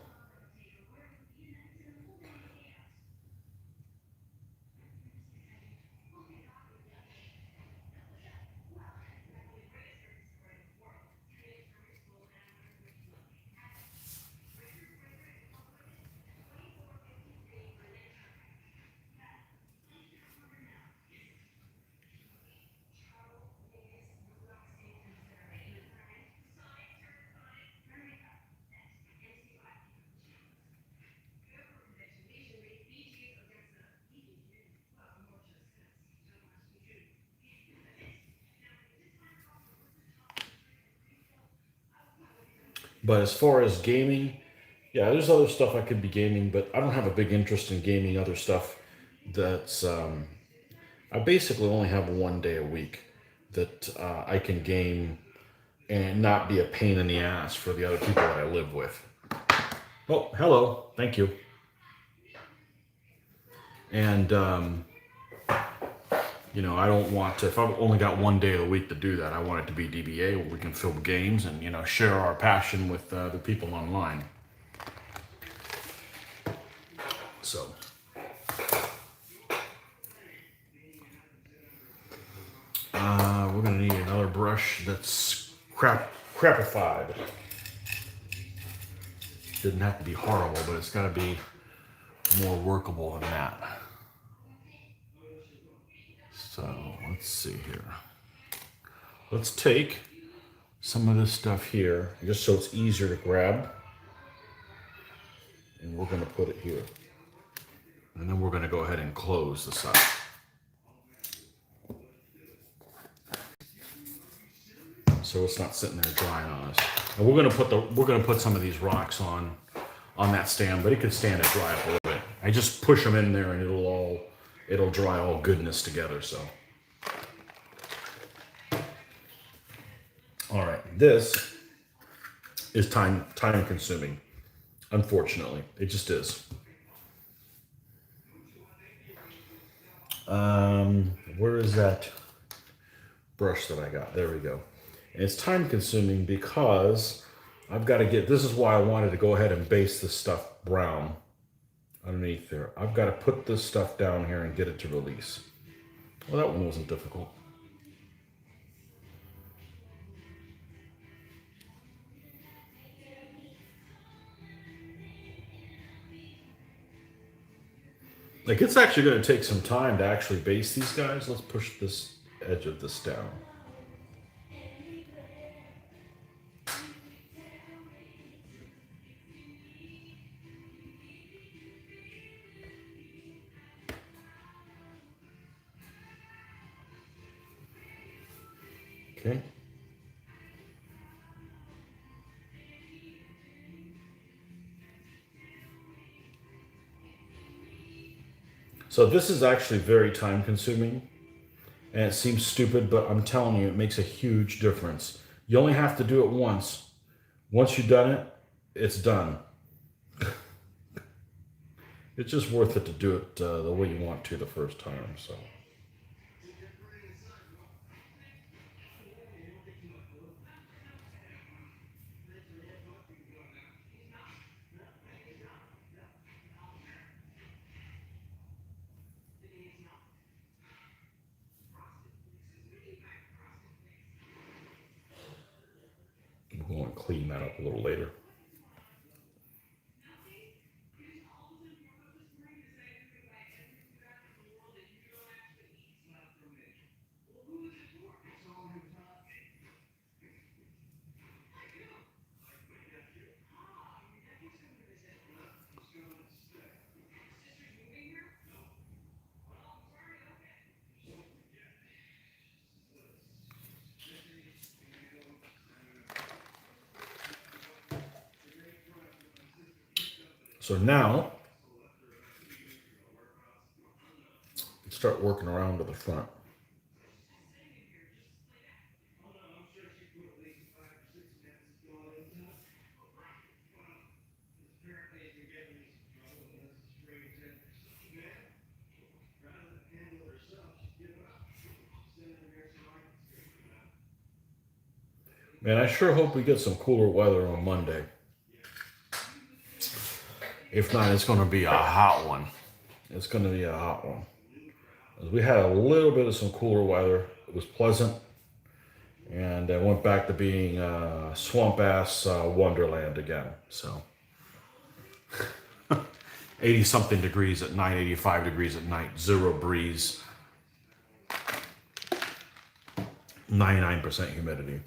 but as far as gaming, yeah, there's other stuff I could be gaming, but I don't have a big interest in gaming other stuff. That's I basically only have one day a week that I can game and not be a pain in the ass for the other people that I live with. Oh, hello, thank you. And I don't want to. If I've only got one day of the week to do that, I want it to be DBA where we can film games and share our passion with the people online. So. We're gonna need another brush that's crapified. Didn't have to be horrible, but it's gotta be more workable than that. So let's see here. Let's take some of this stuff here, just so it's easier to grab. And we're gonna put it here. And then we're gonna go ahead and close this up. So it's not sitting there drying on us. And we're gonna put some of these rocks on that stand, but it could stand to dry up a little bit. I just push them in there and it'll dry all goodness together. So, all right, this is time consuming. Unfortunately, it just is. Where is that brush that I got? There we go. And it's time consuming because I've got to this is why I wanted to go ahead and base this stuff brown underneath there. I've got to put this stuff down here and get it to release. Well, that one wasn't difficult. Like, it's actually going to take some time to actually base these guys. Let's push this edge of this down. Okay. So this is actually very time consuming and it seems stupid, but I'm telling you, it makes a huge difference. You only have to do it once. Once you've done it, it's done. It's just worth it to do it the way you want to the first time. So. We'll go and clean that up a little later. So now, let's start working around to the front. Man, I sure hope we get some cooler weather on Monday. If not, it's going to be a hot one. It's going to be a hot one. We had a little bit of some cooler weather. It was pleasant. And it went back to being swamp-ass wonderland again. So 80-something degrees at night, 85 degrees at night, zero breeze, 99% humidity.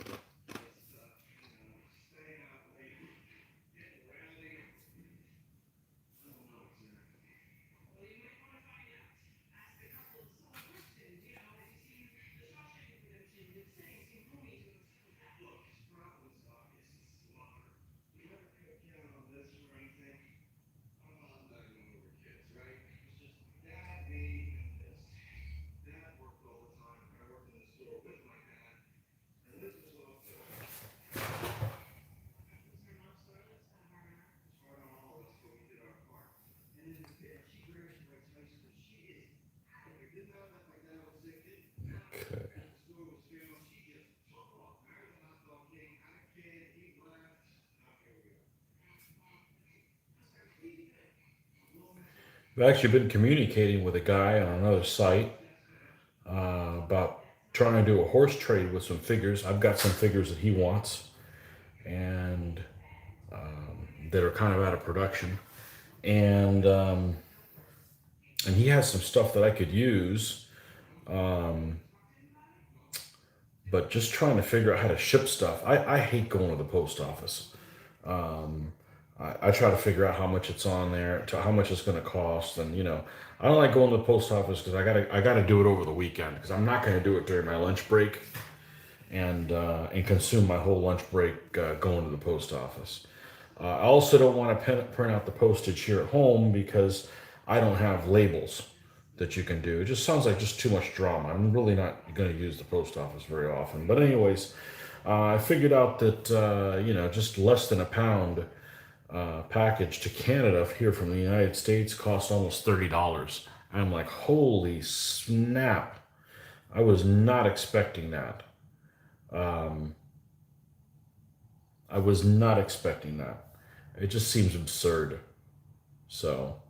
Okay. I've actually been communicating with a guy on another site about trying to do a horse trade with some figures. I've got some figures that he wants, and that are kind of out of production, and he has some stuff that I could use, but just trying to figure out how to ship stuff. I hate going to the post office. I try to figure out how much it's on there, to how much it's going to cost, and I don't like going to the post office because I gotta do it over the weekend because I'm not going to do it during my lunch break and consume my whole lunch break going to the post office. I also don't want to print out the postage here at home because I don't have labels that you can do. It just sounds like just too much drama. I'm really not going to use the post office very often. But anyways, I figured out that just less than a pound package to Canada here from the United States cost almost $30. I'm like, holy snap! I was not expecting that. I was not expecting that. It just seems absurd. So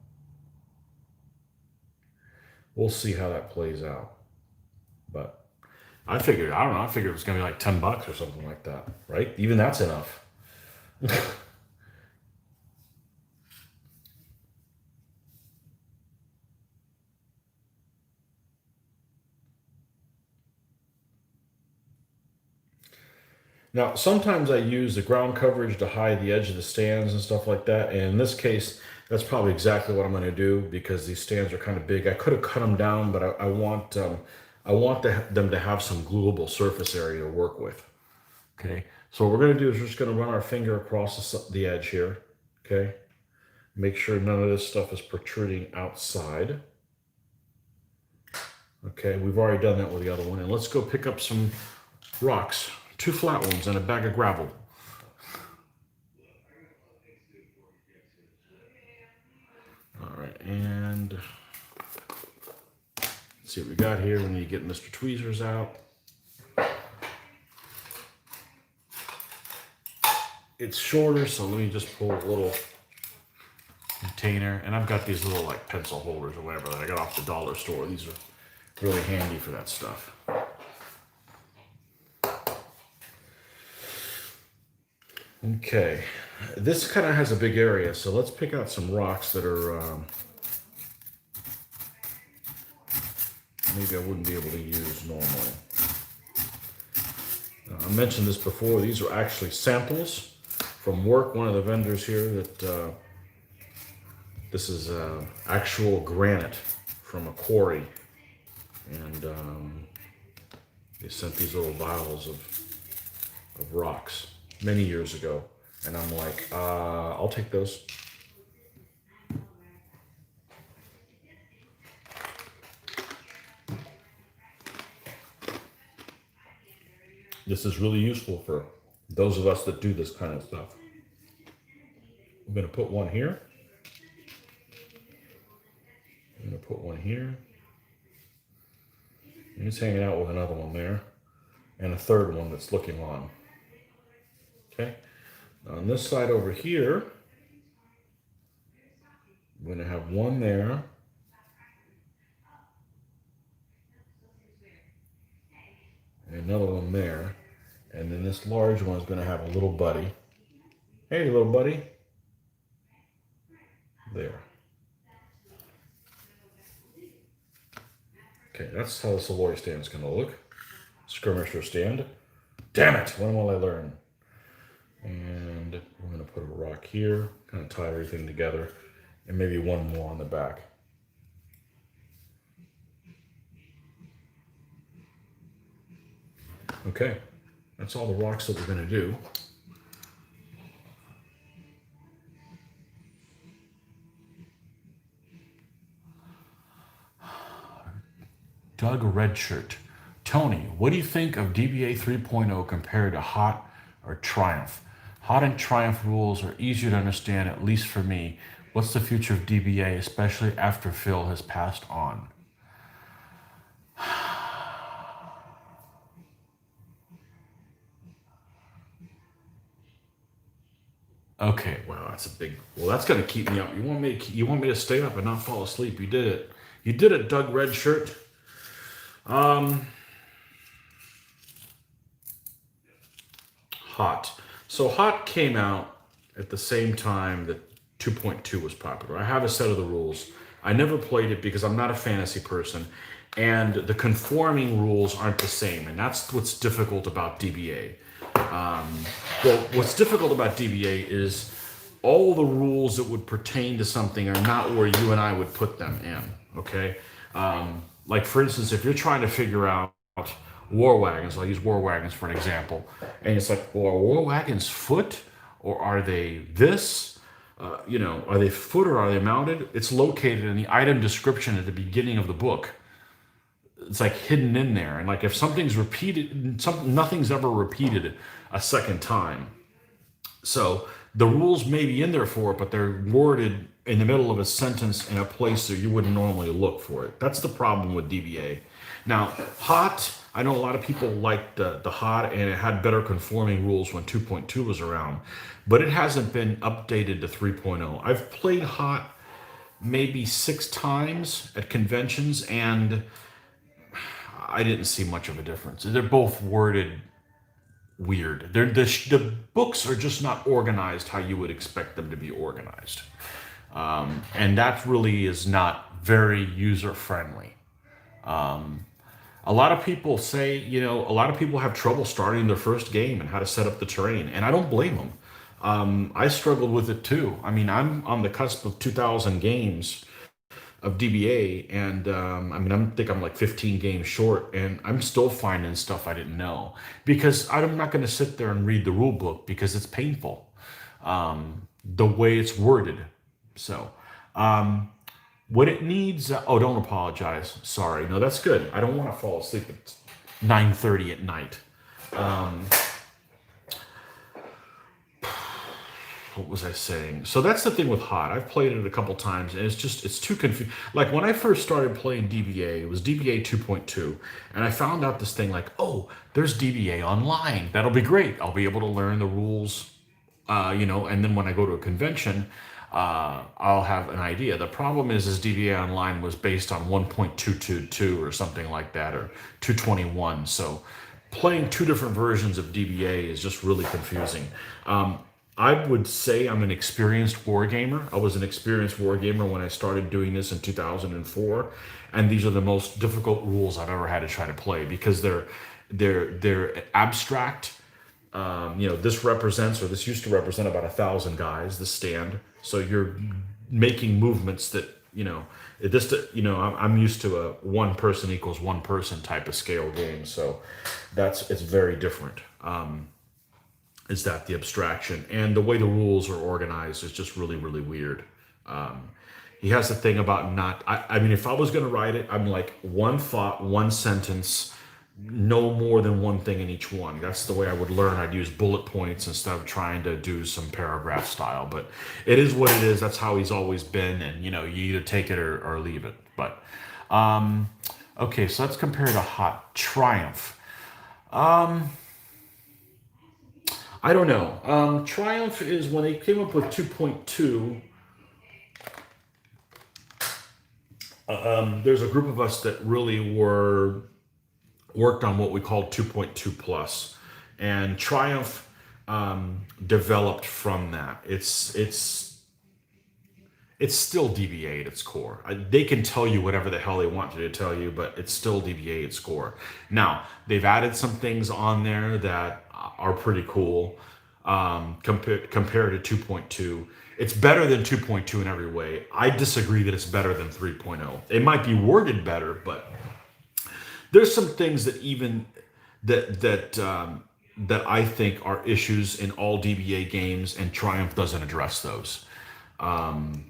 we'll see how that plays out. But I figured it was gonna be like $10 or something like that, right? Even that's enough. Now, sometimes I use the ground coverage to hide the edge of the stands and stuff like that. And in this case, that's probably exactly what I'm going to do because these stands are kind of big. I could have cut them down, but I want them to have some gluable surface area to work with. Okay. So what we're going to do is we're just going to run our finger across the edge here. Okay. Make sure none of this stuff is protruding outside. Okay. We've already done that with the other one. And let's go pick up some rocks. 2 flat ones and a bag of gravel. All right, and let's see what we got here. We need to get Mr. Tweezers out. It's shorter, so let me just pull a little container. And I've got these little like pencil holders or whatever that I got off the dollar store. These are really handy for that stuff. Okay, this kind of has a big area, so let's pick out some rocks that are maybe I wouldn't be able to use normally. I mentioned this before. These are actually samples from work. One of the vendors here that this is actual granite from a quarry, and they sent these little vials of rocks many years ago, and I'm like, I'll take those. This is really useful for those of us that do this kind of stuff. I'm going to put one here. I'm going to put one here. And it's hanging out with another one there. And a third one that's looking on. Okay. On this side over here, I'm going to have one there. And another one there. And then this large one is going to have a little buddy. Hey, little buddy. There. Okay, that's how the Savoy stand is going to look. Skirmisher stand. Damn it! When will I learn? And we're going to put a rock here, kind of tie everything together, and maybe one more on the back. Okay, that's all the rocks that we're going to do. Doug Redshirt. Tony, what do you think of DBA 3.0 compared to Hot or Triumph? Hot and Triumph rules are easier to understand, at least for me. What's the future of DBA, especially after Phil has passed on? Okay, wow, that's a big. Well, that's gonna keep me up. You want me to stay up and not fall asleep? You did it. You did it, Doug Redshirt. Hot. So Hot came out at the same time that 2.2 was popular. I have a set of the rules. I never played it because I'm not a fantasy person, and the conforming rules aren't the same, and that's what's difficult about DBA. Well, what's difficult about DBA is all the rules that would pertain to something are not where you and I would put them in, okay? Like, for instance, if you're trying to figure out war wagons, I'll use war wagons for an example, and it's like, well, are war wagons foot, or are they this? Are they foot or are they mounted? It's located in the item description at the beginning of the book. It's like hidden in there, and like if something's repeated, nothing's ever repeated a second time. So the rules may be in there for it, but they're worded in the middle of a sentence in a place that you wouldn't normally look for it. That's the problem with DBA. Now, Hot, I know a lot of people liked the Hot, and it had better conforming rules when 2.2 was around, but it hasn't been updated to 3.0. I've played Hot maybe 6 times at conventions, and I didn't see much of a difference. They're both worded weird. The books are just not organized how you would expect them to be organized. And that really is not very user-friendly. A lot of people say, a lot of people have trouble starting their first game and how to set up the terrain, and I don't blame them. I struggled with it too. I mean, I'm on the cusp of 2,000 games of DBA, and I think I'm like 15 games short, and I'm still finding stuff I didn't know because I'm not going to sit there and read the rule book because it's painful, the way it's worded. So, what it needs. Don't apologize. Sorry. No, that's good. I don't want to fall asleep at 9:30 at night. What was I saying? So that's the thing with Hot. I've played it a couple times, and it's too confusing. Like when I first started playing DBA, it was DBA 2.2, and I found out this thing like, oh, there's DBA online. That'll be great. I'll be able to learn the rules, and then when I go to a convention, I'll have an idea. The problem is DBA online was based on 1.222 or something like that, or 221. So playing 2 different versions of DBA is just really confusing. I would say I'm an experienced wargamer. I was an experienced wargamer when I started doing this in 2004, and these are the most difficult rules I've ever had to try to play because they're abstract. This used to represent about 1,000 guys. This stand, so you're making movements that I'm used to a 1 person equals 1 person type of scale game. So it's very different. Is that the abstraction, and the way the rules are organized is just really, really weird. He has a thing about if I was going to write it, I'm like 1 thought, 1 sentence, no more than one thing in each one. That's the way I would learn. I'd use bullet points instead of trying to do some paragraph style. But it is what it is. That's how he's always been, and you either take it or leave it. But okay, so let's compare to Hot Triumph. I don't know. Triumph is when they came up with 2.2. There's a group of us that really worked on what we call 2.2 plus, and Triumph developed from that. It's still DBA at its core. They can tell you whatever the hell they want you to tell you, but it's still DBA at its core. Now, they've added some things on there that are pretty cool compared to 2.2. It's better than 2.2 in every way. I disagree that it's better than 3.0. It might be worded better, but there's some things that even that I think are issues in all DBA games, and Triumph doesn't address those. And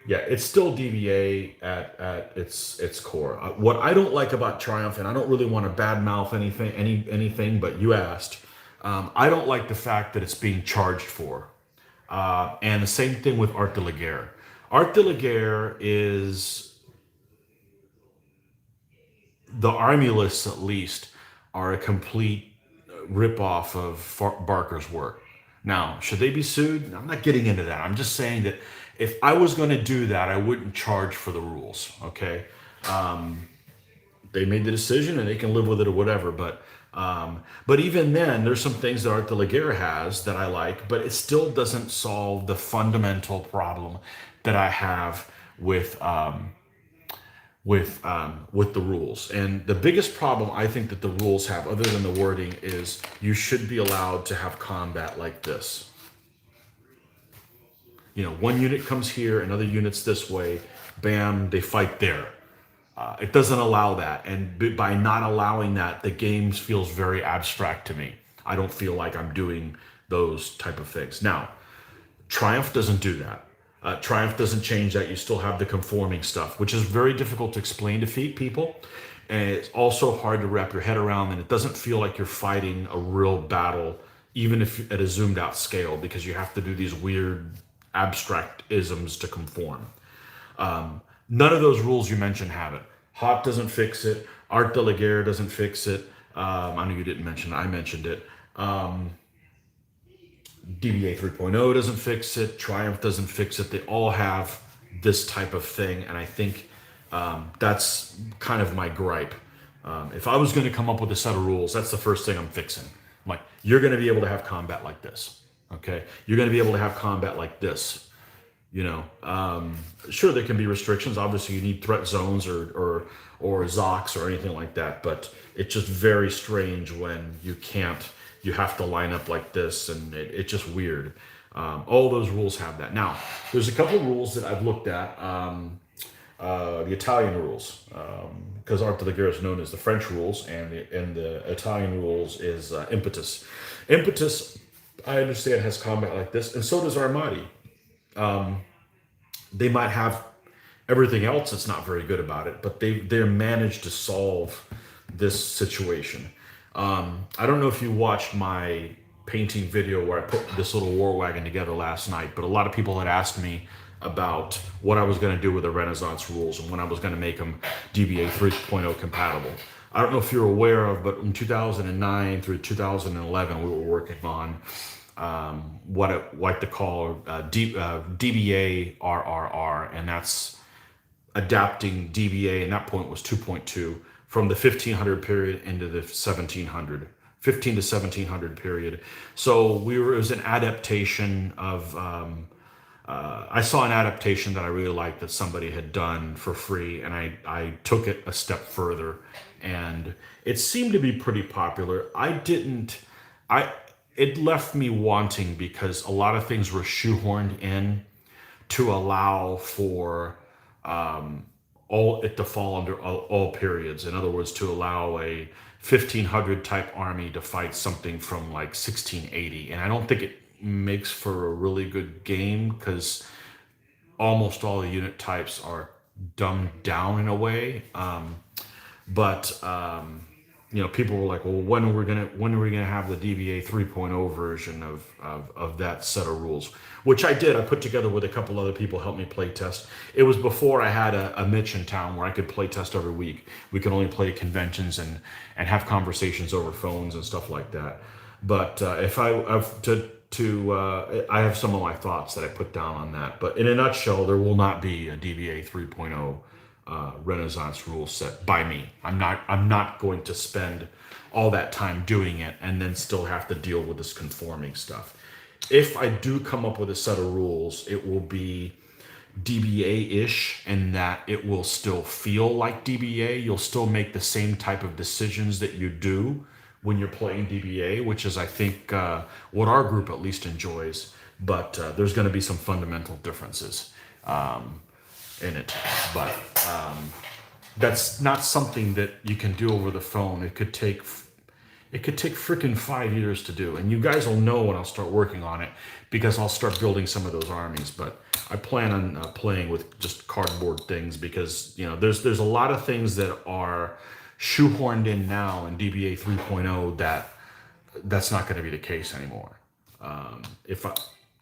yeah, it's still DBA at its core. What I don't like about Triumph, and I don't really want to badmouth anything, but you asked. I don't like the fact that it's being charged for, and the same thing with Art de la Guerre. Art de la Guerre is the army lists, at least, are a complete ripoff of Barker's work. Now, should they be sued? I'm not getting into that. I'm just saying that if I was going to do that, I wouldn't charge for the rules. Okay, they made the decision and they can live with it or whatever. But even then, there's some things that Art de la Guerre has that I like, but it still doesn't solve the fundamental problem that I have with the rules. And the biggest problem I think that the rules have, other than the wording, is you should be allowed to have combat like this. One unit comes here, another unit's this way, bam, they fight there. It doesn't allow that, and by not allowing that, the game feels very abstract to me. I don't feel like I'm doing those type of things. Now, Triumph doesn't do that. Triumph doesn't change that. You still have the conforming stuff, which is very difficult to explain to people. And it's also hard to wrap your head around, and it doesn't feel like you're fighting a real battle, even if at a zoomed out scale, because you have to do these weird abstract isms to conform. None of those rules you mentioned have it. Hot doesn't fix it. Art de la Guerre doesn't fix it. I know you didn't mention it. I mentioned it. DBA 3.0 doesn't fix it. Triumph doesn't fix it. They all have this type of thing, and I think that's kind of my gripe. If I was going to come up with a set of rules, that's the first thing I'm fixing. I'm like, you're going to be able to have combat like this. Okay? You're going to be able to have combat like this. Sure, there can be restrictions. Obviously, you need threat zones or Zocs or anything like that, but it's just very strange when you can't. You have to line up like this, and it's just weird. All those rules have that. Now, there's a couple of rules that I've looked at. The Italian rules, because Art de la Guerre is known as the French rules, and the Italian rules is Impetus. Impetus, I understand, has combat like this, and so does Armati. They might have everything else that's not very good about it, but they're managed to solve this situation. I don't know if you watched my painting video where I put this little war wagon together last night, but a lot of people had asked me about what I was going to do with the Renaissance rules and when I was going to make them DBA 3.0 compatible. I don't know if you're aware of, but in 2009 through 2011, we were working on what I like to call DBA RRR, and that's adapting DBA, and that point was 2.2, from the 1500 period into the 1700, 15 to 1700 period. So it was an adaptation of, I saw an adaptation that I really liked that somebody had done for free, and I took it a step further, and it seemed to be pretty popular. It left me wanting because a lot of things were shoehorned in to allow for it to fall under all periods. In other words, to allow a 1500 type army to fight something from like 1680. And I don't think it makes for a really good game because almost all the unit types are dumbed down in a way. But people were like, well, when are we gonna have the DBA 3.0 version of that set of rules? Which I did. I put together with a couple other people, helped me play test. It was before I had a Mitch in town where I could play test every week. We could only play conventions and have conversations over phones and stuff like that. But if I have I have some of my thoughts that I put down on that. But in a nutshell, there will not be a DBA 3.0 Renaissance rule set by me. I'm not going to spend all that time doing it and then still have to deal with this conforming stuff. If I do come up with a set of rules, it will be DBA-ish in that it will still feel like DBA. You'll still make the same type of decisions that you do when you're playing DBA, which is, I think, what our group at least enjoys. But there's going to be some fundamental differences in it. But that's not something that you can do over the phone. It could take freaking 5 years to do, and you guys will know when I'll start working on it because I'll start building some of those armies. But I plan on playing with just cardboard things because there's a lot of things that are shoehorned in now in DBA 3.0 that's not going to be the case anymore.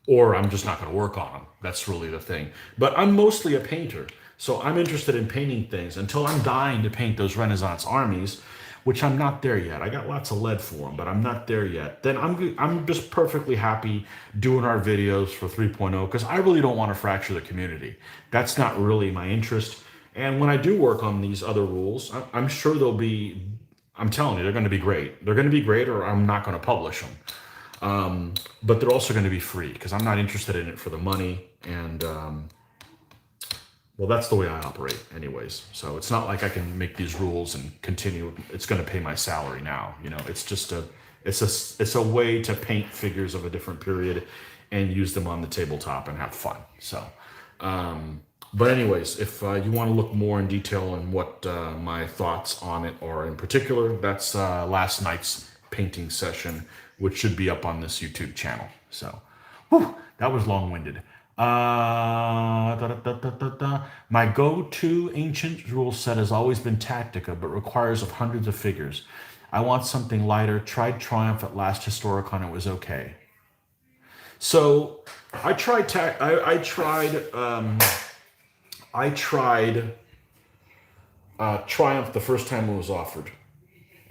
Or I'm just not going to work on them. That's really the thing. But I'm mostly a painter, so I'm interested in painting things until I'm dying to paint those Renaissance armies, which I'm not there yet. I got lots of lead for them, but I'm not there yet. Then I'm just perfectly happy doing our videos for 3.0 because I really don't want to fracture the community. That's not really my interest. And when I do work on these other rules, I'm sure they'll be, I'm telling you, they're going to be great. They're going to be great or I'm not going to publish them. But they're also going to be free because I'm not interested in it for the money. And well, that's the way I operate anyways. So it's not like I can make these rules and continue. It's going to pay my salary now. It's just it's a way to paint figures of a different period and use them on the tabletop and have fun. So, but anyways, if you want to look more in detail on what my thoughts on it are in particular, that's last night's painting session, which should be up on this YouTube channel. So, that was long-winded. My go-to ancient rule set has always been Tactica, but requires of hundreds of figures. I want something lighter. Tried Triumph at last Historicon. It was okay. So I tried Triumph the first time it was offered.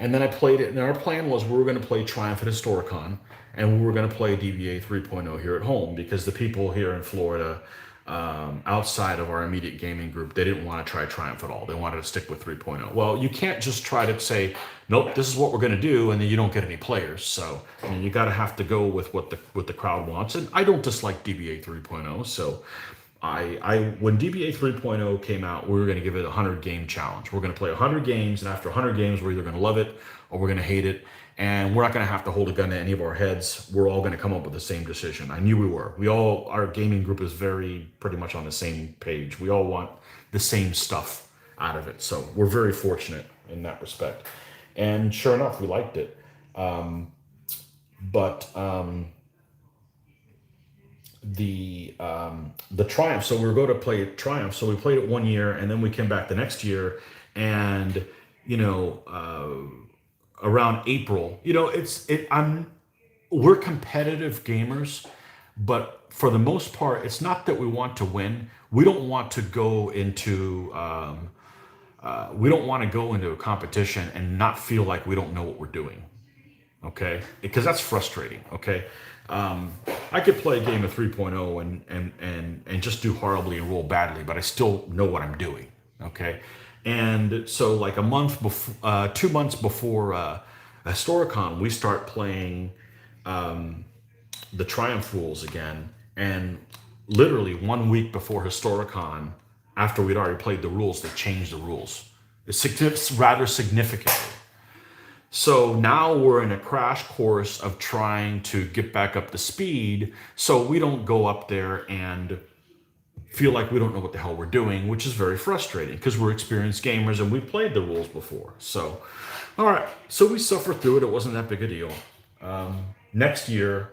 And then I played it, and our plan was we were going to play Triumph at Historicon, and we were going to play DBA 3.0 here at home because the people here in Florida, outside of our immediate gaming group, they didn't want to try Triumph at all. They wanted to stick with 3.0. Well, you can't just try to say, nope, this is what we're going to do, and then you don't get any players. So you got to have to go with what the crowd wants. And I don't dislike DBA 3.0, so when DBA 3.0 came out, we were going to give it a 100 game challenge. We're going to play 100 games, and after 100 games, we're either going to love it or we're going to hate it. And we're not going to have to hold a gun to any of our heads. We're all going to come up with the same decision. I knew we were. Our gaming group is pretty much on the same page. We all want the same stuff out of it. So we're very fortunate in that respect. And sure enough, we liked it. The Triumph, so we were going to play Triumph, so we played it 1 year, and then we came back the next year, and around April, we're competitive gamers, but for the most part, it's not that we want to win. We don't want to go into a competition and not feel like we don't know what we're doing. Okay, because that's frustrating. Okay, I could play a game of 3.0 and just do horribly and roll badly, but I still know what I'm doing. Okay, and so like 2 months before Historicon, we start playing the Triumph rules again, and literally 1 week before Historicon, after we'd already played the rules, they changed the rules. It's rather significantly. So now we're in a crash course of trying to get back up to speed so we don't go up there and feel like we don't know what the hell we're doing, which is very frustrating because we're experienced gamers and we've played the rules before. So, all right, so we suffered through it. It wasn't that big a deal. Next year,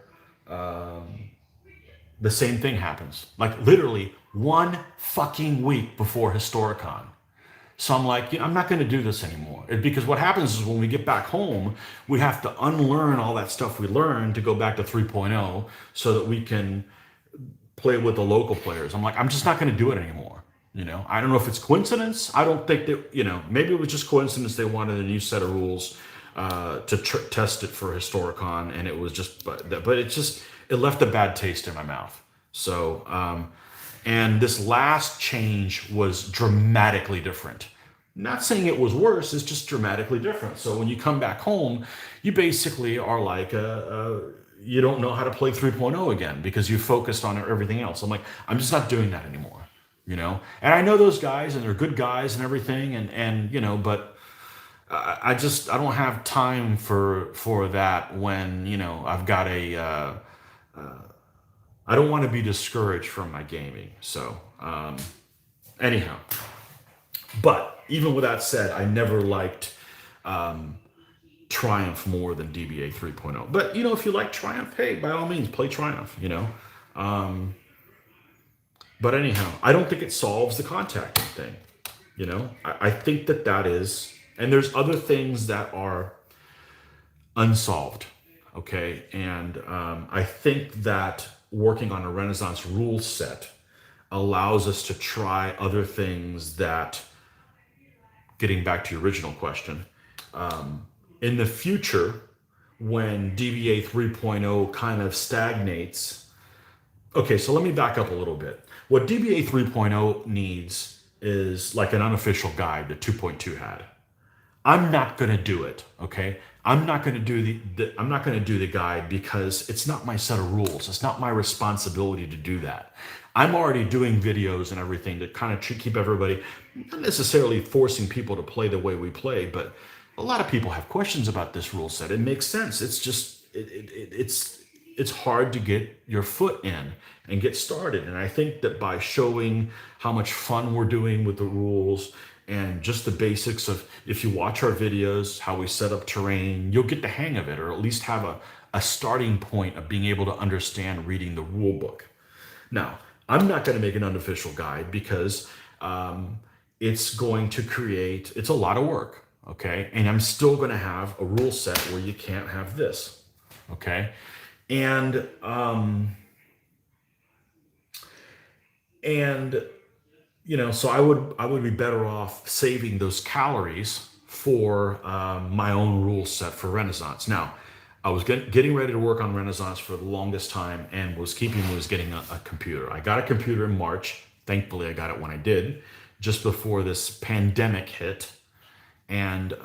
the same thing happens. Like literally 1 fucking week before Historicon. So I'm like, I'm not going to do this anymore. Because what happens is when we get back home, we have to unlearn all that stuff we learned to go back to 3.0 so that we can play with the local players. I'm like, I'm just not going to do it anymore. I don't know if it's coincidence. I don't think that, maybe it was just coincidence they wanted a new set of rules to test it for Historicon. And it was just, but it left a bad taste in my mouth. So, and this last change was dramatically different. Not saying it was worse, it's just dramatically different. So when you come back home, you basically are like, you don't know how to play 3.0 again because you focused on everything else. I'm like, I'm just not doing that anymore, And I know those guys and they're good guys and everything, but I don't have time for that when, I've got I don't want to be discouraged from my gaming. So, anyhow, but even with that said, I never liked Triumph more than DBA 3.0. But, if you like Triumph, hey, by all means, play Triumph, But anyhow, I don't think it solves the contacting thing. I think that is, and there's other things that are unsolved. Okay. And I think that working on a Renaissance rule set allows us to try other things that, getting back to your original question, in the future, when DBA 3.0 kind of stagnates. Okay, so let me back up a little bit. What DBA 3.0 needs is like an unofficial guide that 2.2 had. I'm not going to do it, okay? I'm not going to do I'm not going to do the guide because it's not my set of rules. It's not my responsibility to do that. I'm already doing videos and everything to kind of keep everybody, not necessarily forcing people to play the way we play, but a lot of people have questions about this rule set. It makes sense. It's just it's hard to get your foot in and get started. And I think that by showing how much fun we're doing with the rules and just the basics of, if you watch our videos, how we set up terrain, you'll get the hang of it, or at least have a starting point of being able to understand reading the rule book. Now, I'm not going to make an unofficial guide because it's going to create, it's a lot of work, okay? And I'm still going to have a rule set where you can't have this, okay? And so I would be better off saving those calories for my own rule set for Renaissance. Now, I was getting ready to work on Renaissance for the longest time and was getting a computer. I got a computer in March. Thankfully, I got it when I did, just before this pandemic hit. And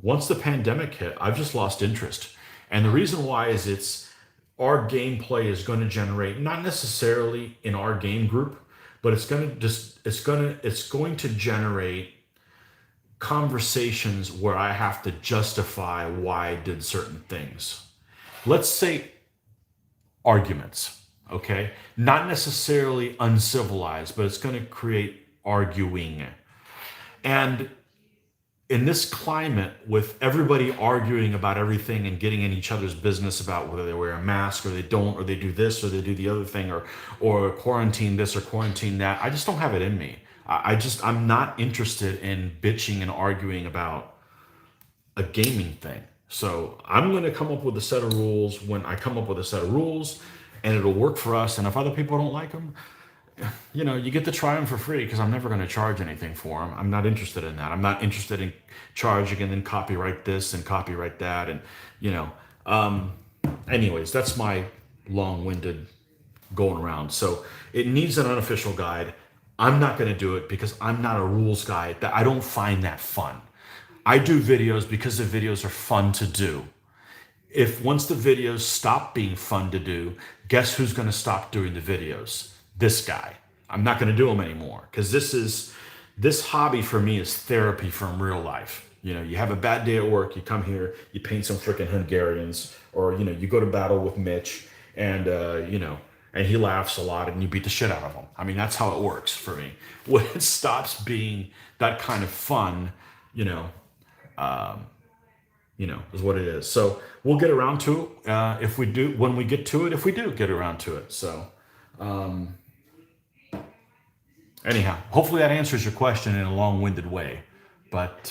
once the pandemic hit, I've just lost interest. And the reason why is our gameplay is going to generate, not necessarily in our game group, but it's going to generate conversations where I have to justify why I did certain things. Let's say arguments, okay? Not necessarily uncivilized, but it's going to create arguing. And in this climate, with everybody arguing about everything and getting in each other's business about whether they wear a mask or they don't, or they do this or they do the other thing, or quarantine this or quarantine that, I just don't have it in me. I'm not interested in bitching and arguing about a gaming thing. So I'm going to come up with a set of rules when I come up with a set of rules, and it'll work for us. And if other people don't like them, you get to try them for free, because I'm never going to charge anything for them. I'm not interested in that. I'm not interested in charging and then copyright this and copyright that. And, anyways, that's my long-winded going around. So it needs an unofficial guide. I'm not going to do it because I'm not a rules guy. I don't find that fun. I do videos because the videos are fun to do. If once the videos stop being fun to do, guess who's going to stop doing the videos? This guy. I'm not going to do them anymore, because this hobby for me is therapy from real life. You have a bad day at work, you come here, you paint some freaking Hungarians, or you go to battle with Mitch, and and he laughs a lot, and you beat the shit out of him. I mean, that's how it works for me. When it stops being that kind of fun, is what it is. So we'll get around to it when we get to it, if we do get around to it. So, Anyhow, hopefully that answers your question in a long-winded way. But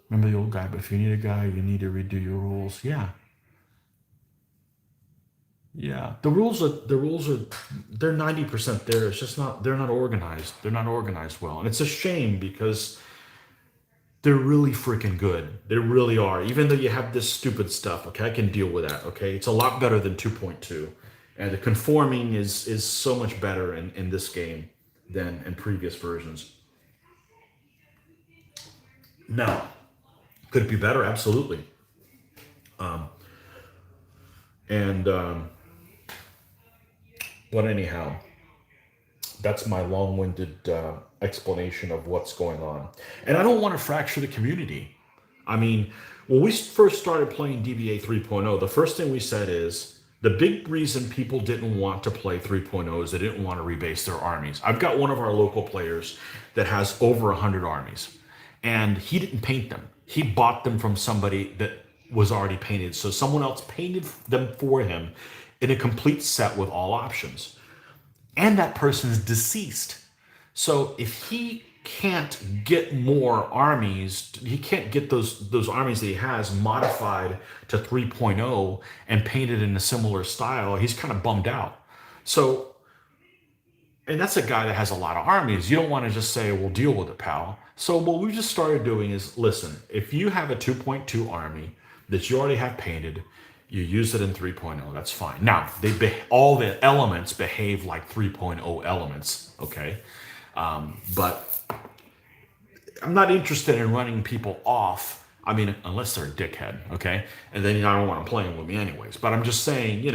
remember the old guy, but if you need a guy, you need to redo your rules. Yeah. Yeah. The rules are they're 90% there. It's just not they're not organized. They're not organized well. And it's a shame because they're really freaking good. They really are. Even though you have this stupid stuff, okay, I can deal with that. Okay. It's a lot better than 2.2. And the conforming is so much better in this game than in previous versions. Now, could it be better? Absolutely. And but anyhow, that's my long-winded explanation of what's going on. And I don't want to fracture the community. I mean, when we first started playing DBA 3.0, the first thing we said is the big reason people didn't want to play 3.0 is they didn't want to rebase their armies. I've got one of our local players that has over 100 armies, and he didn't paint them. He bought them from somebody that was already painted. So someone else painted them for him in a complete set with all options. And that person's deceased. So if he can't get more armies, he can't get those armies that he has modified to 3.0 and painted in a similar style, he's kind of bummed out. So, and that's a guy that has a lot of armies. You don't want to just say, well, deal with it, pal. So what we just started doing is, listen, if you have a 2.2 army that you already have painted, you use it in 3.0, that's fine. Now, all the elements behave like 3.0 elements, okay? But I'm not interested in running people off. I mean, unless they're a dickhead, okay? And then I don't want them playing with me anyways. But I'm just saying,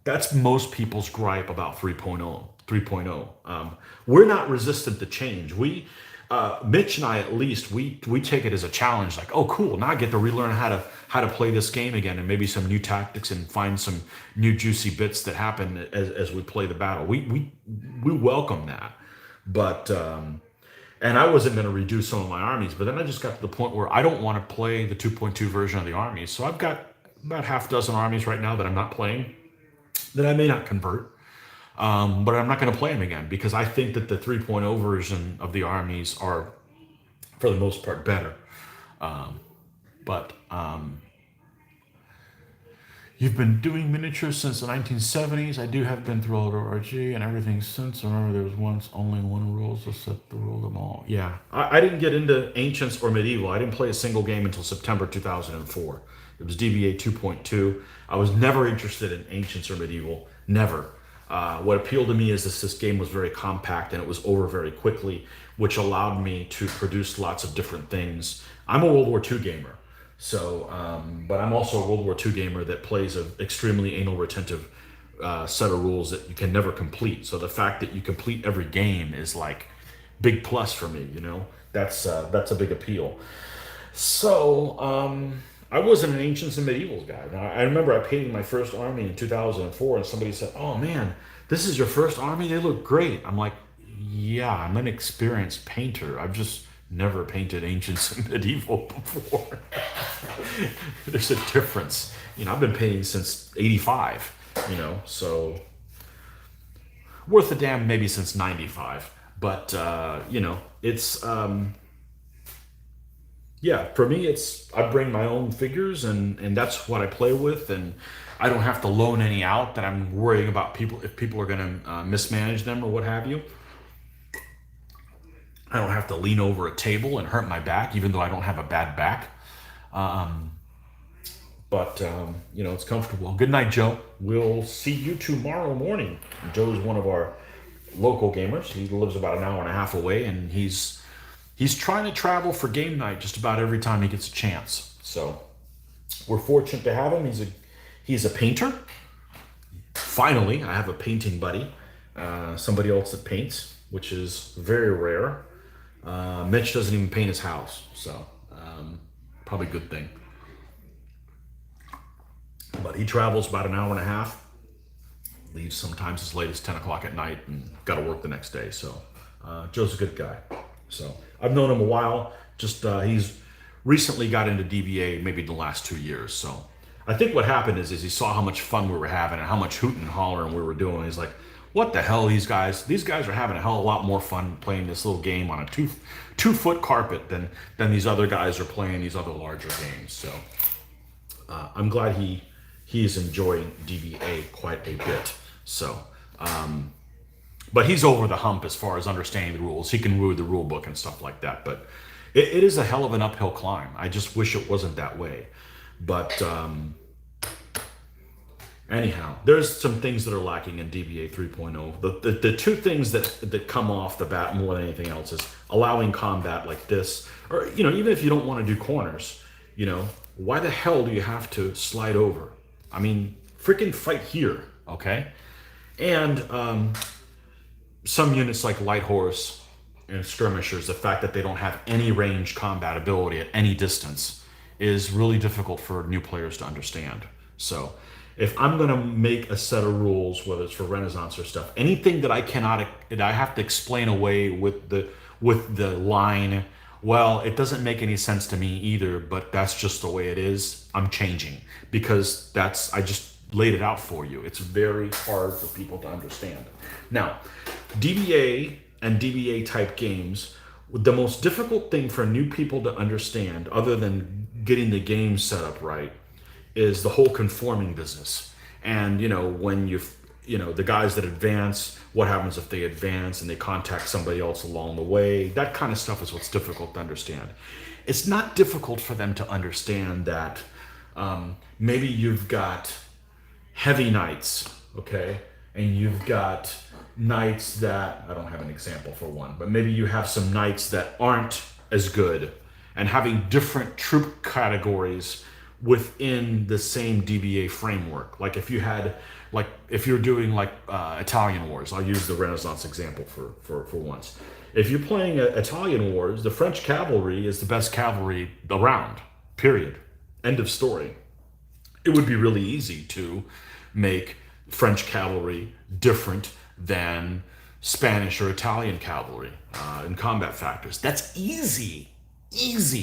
that's most people's gripe about 3.0. 3.0. We're not resistant to change. Mitch and I, at least, we take it as a challenge. Like, oh, cool! Now I get to relearn how to play this game again, and maybe some new tactics, and find some new juicy bits that happen as we play the battle. We welcome that, but and I wasn't going to redo some of my armies, but then I just got to the point where I don't want to play the 2.2 version of the armies. So I've got about half dozen armies right now that I'm not playing, that I may not convert. But I'm not going to play them again because I think that the 3.0 version of the armies are, for the most part, better. But you've been doing miniatures since the 1970s. I do have been through ORG and everything since. I remember there was once only one rule to set the rule of them all. Yeah, I didn't get into Ancients or Medieval. I didn't play a single game until September 2004. It was DBA 2.2. I was never interested in Ancients or Medieval. Never. What appealed to me is this game was very compact and it was over very quickly, which allowed me to produce lots of different things. I'm a World War II gamer, so but I'm also a World War II gamer that plays an extremely anal retentive set of rules that you can never complete. So the fact that you complete every game is like big plus for me. That's a big appeal. So I wasn't an Ancients and Medievals guy. Now, I remember I painted my first army in 2004, and somebody said, "Oh man, this is your first army? They look great." I'm like, "Yeah, I'm an experienced painter. I've just never painted Ancients and Medieval before." There's a difference. I've been painting since '85. So worth a damn maybe since '95. But it's. Yeah, for me, I bring my own figures, and that's what I play with, and I don't have to loan any out that I'm worrying about if people are going to mismanage them or what have you. I don't have to lean over a table and hurt my back, even though I don't have a bad back. But it's comfortable. Good night, Joe. We'll see you tomorrow morning. Joe's one of our local gamers. He lives about an hour and a half away, and he's trying to travel for game night just about every time he gets a chance. So we're fortunate to have him. He's a painter. Finally, I have a painting buddy, somebody else that paints, which is very rare. Mitch doesn't even paint his house, so probably a good thing. But he travels about an hour and a half, leaves sometimes as late as 10 o'clock at night, and got to work the next day. So Joe's a good guy. So I've known him a while. Just he's recently got into DBA, maybe the last 2 years. So I think what happened is he saw how much fun we were having and how much hooting and hollering we were doing. He's like, what the hell, these guys? These guys are having a hell of a lot more fun playing this little game on a two-foot carpet than these other guys are playing these other larger games. So I'm glad he is enjoying DBA quite a bit. So, but he's over the hump as far as understanding the rules. He can read the rule book and stuff like that. But it is a hell of an uphill climb. I just wish it wasn't that way. But anyhow, there's some things that are lacking in DBA 3.0. The two things that come off the bat more than anything else is allowing combat like this, or even if you don't want to do corners, why the hell do you have to slide over? I mean, freaking fight here, okay? And some units like Light Horse and Skirmishers, the fact that they don't have any range combat ability at any distance is really difficult for new players to understand. So if I'm going to make a set of rules, whether it's for Renaissance or stuff, anything that I have to explain away with the line, well, it doesn't make any sense to me either, but that's just the way it is. I'm changing because I just laid it out for you. It's very hard for people to understand. Now, DBA and DBA type games, the most difficult thing for new people to understand, other than getting the game set up right, is the whole conforming business. And when the guys that advance, what happens if they advance and they contact somebody else along the way? That kind of stuff is what's difficult to understand. It's not difficult for them to understand that maybe you've got heavy knights, okay, and you've got knights that, I don't have an example for one, but maybe you have some knights that aren't as good, and having different troop categories within the same DBA framework. Like if you're doing Italian wars, I'll use the Renaissance example for once. If you're playing Italian wars, the French cavalry is the best cavalry around, period. End of story. It would be really easy to make French cavalry different than Spanish or Italian cavalry in combat factors. That's easy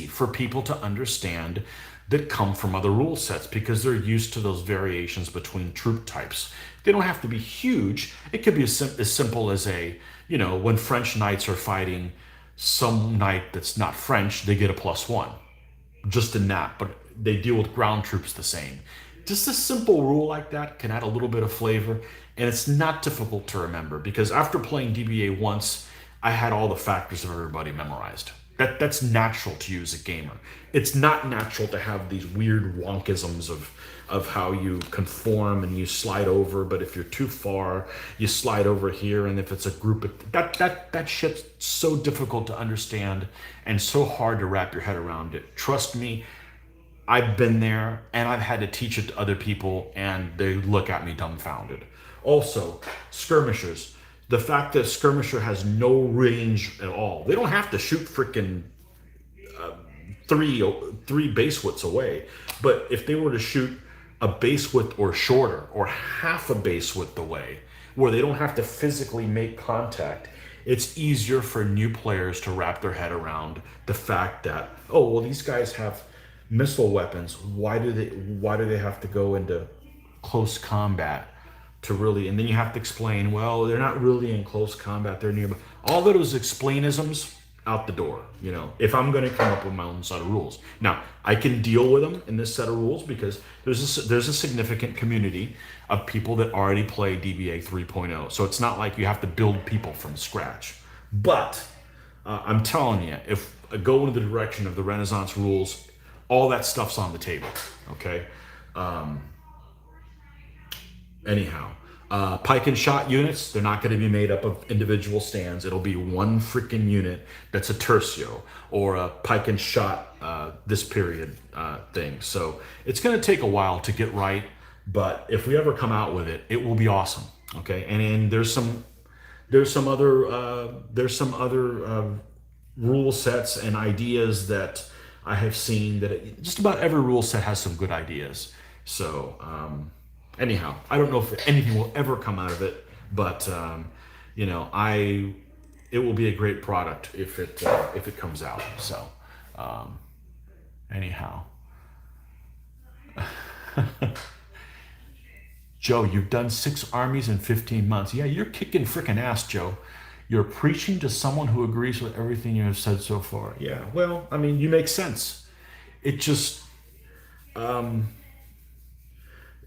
for people to understand that come from other rule sets because they're used to those variations between troop types. They don't have to be huge. It could be as simple as when French knights are fighting some knight that's not French, they get a +1. Just in that, but they deal with ground troops the same. Just a simple rule like that can add a little bit of flavor, and it's not difficult to remember because after playing DBA once, I had all the factors of everybody memorized. That's natural to you as a gamer. It's not natural to have these weird wonkisms of how you conform and you slide over, but if you're too far, you slide over here, and if it's a group of that shit's so difficult to understand and so hard to wrap your head around it. Trust me, I've been there and I've had to teach it to other people and they look at me dumbfounded. Also, Skirmishers. The fact that Skirmisher has no range at all. They don't have to shoot freaking three base widths away. But if they were to shoot a base width or shorter or half a base width away, where they don't have to physically make contact, it's easier for new players to wrap their head around the fact that, oh, well, these guys have missile weapons. Why do they have to go into close combat to really? And then you have to explain, well, they're not really in close combat, they're nearby. All those explainisms out the door, if I'm going to come up with my own set of rules. Now, I can deal with them in this set of rules because there's a significant community of people that already play DBA 3.0. So it's not like you have to build people from scratch. But I'm telling you, if I go in the direction of the Renaissance rules, all that stuff's on the table, okay? Anyhow, pike and shot units, they're not going to be made up of individual stands. It'll be one freaking unit that's a tercio or a pike and shot this period thing. So it's going to take a while to get right, but if we ever come out with it, it will be awesome, okay? And there's some other rule sets and ideas that I have seen that just about every rule set has some good ideas. So anyhow, I don't know if anything will ever come out of it, but it will be a great product if it comes out. So anyhow, Joe, you've done 6 armies in 15 months. Yeah, you're kicking freaking ass, Joe. You're preaching to someone who agrees with everything you have said so far. Yeah, well, I mean, you make sense. It just,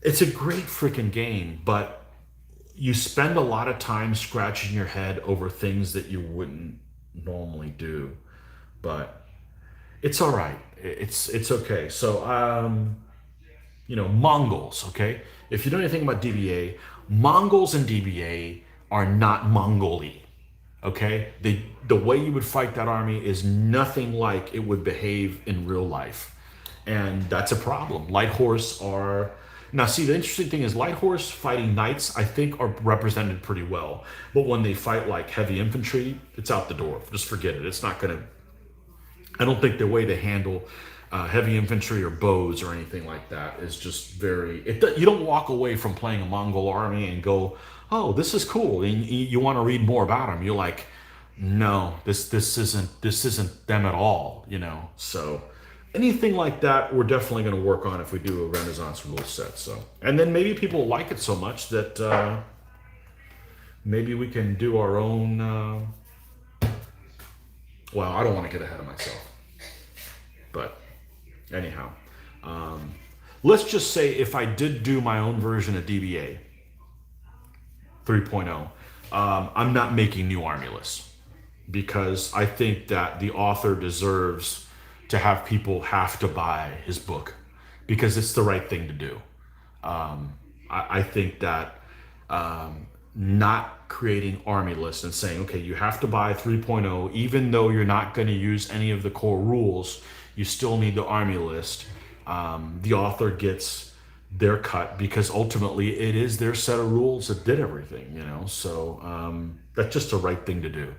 it's a great freaking game, but you spend a lot of time scratching your head over things that you wouldn't normally do. But it's all right. It's okay. So, Mongols, okay? If you know anything about DBA, Mongols and DBA are not Mongol-y, okay? The way you would fight that army is nothing like it would behave in real life. And that's a problem. Light horse are now see the interesting thing is light horse fighting knights I think are represented pretty well. But when they fight like heavy infantry, it's out the door. Just forget it. It's not gonna I don't think the way they handle heavy infantry or bows or anything like that is just very. You don't walk away from playing a Mongol army and go, "Oh, this is cool," and you want to read more about them. You're like, "No, this isn't them at all," So anything like that, we're definitely going to work on if we do a Renaissance rule set. So, and then maybe people like it so much that maybe we can do our own. Well, I don't want to get ahead of myself, but anyhow, let's just say if I did do my own version of DBA 3.0, I'm not making new army lists because I think that the author deserves to have people have to buy his book because it's the right thing to do. I think that not creating army lists and saying, okay, you have to buy 3.0, even though you're not going to use any of the core rules, you still need the army list. The author gets their cut because ultimately it is their set of rules that did everything. So that's just the right thing to do.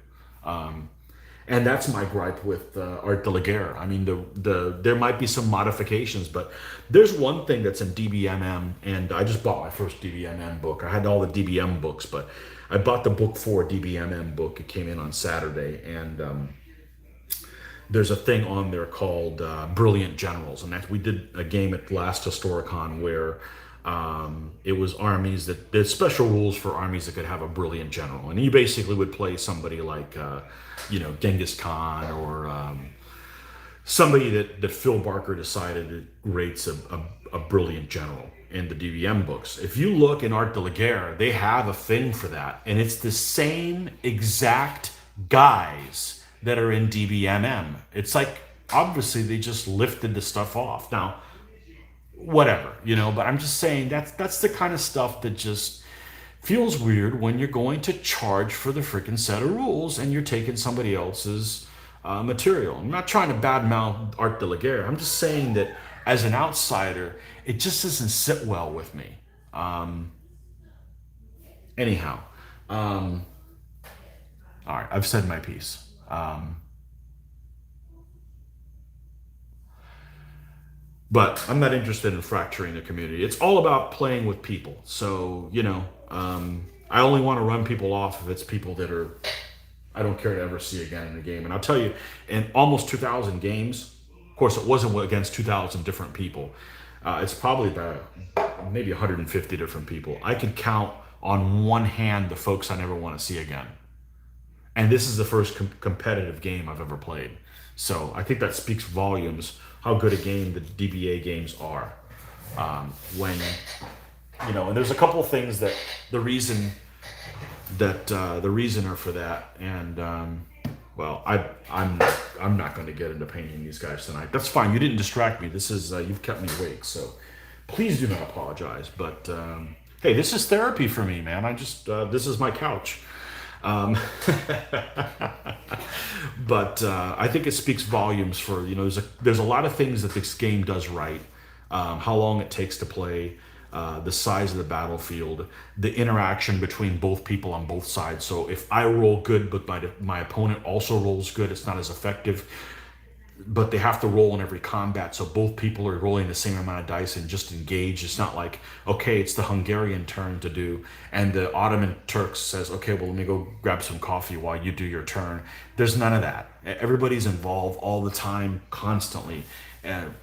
And that's my gripe with Art de la Guerre. I mean, there might be some modifications, but there's one thing that's in DBMM, and I just bought my first DBMM book. I had all the DBM books, but I bought the book 4 DBMM book. It came in on Saturday, and there's a thing on there called Brilliant Generals, and we did a game at last Historicon where it was armies that there's special rules for armies that could have a brilliant general, and you basically would play somebody like Genghis Khan or somebody that Phil Barker decided rates a brilliant general in the DBM books. If you look in Art de la Guerre, they have a thing for that, and it's the same exact guys that are in DBMM. It's like obviously they just lifted the stuff off. Now, whatever, but I'm just saying that's the kind of stuff that just feels weird when you're going to charge for the freaking set of rules and you're taking somebody else's material. I'm not trying to badmouth Art de la Guerre. I'm just saying that as an outsider, it just doesn't sit well with me. Anyhow, all right, I've said my piece. But I'm not interested in fracturing the community. It's all about playing with people. So, I only want to run people off if it's people that I don't care to ever see again in the game. And I'll tell you, in almost 2,000 games, of course, it wasn't against 2,000 different people. It's probably about maybe 150 different people. I could count on one hand the folks I never want to see again. And this is the first competitive game I've ever played. So I think that speaks volumes how good a game the DBA games are. And there's a couple of things that the reason are for that. And well, I'm not going to get into painting these guys tonight. That's fine. You didn't distract me. This is you've kept me awake. So please do not apologize. But hey, this is therapy for me, man. I just this is my couch. But I think it speaks volumes for there's a lot of things that this game does right. How long it takes to play, the size of the battlefield, the interaction between both people on both sides. So if I roll good, but my opponent also rolls good, it's not as effective. But they have to roll in every combat, so both people are rolling the same amount of dice and just engage. It's not like, okay, it's the Hungarian turn to do, and the Ottoman Turks says, okay, well, let me go grab some coffee while you do your turn. There's none of that. Everybody's involved all the time, constantly, and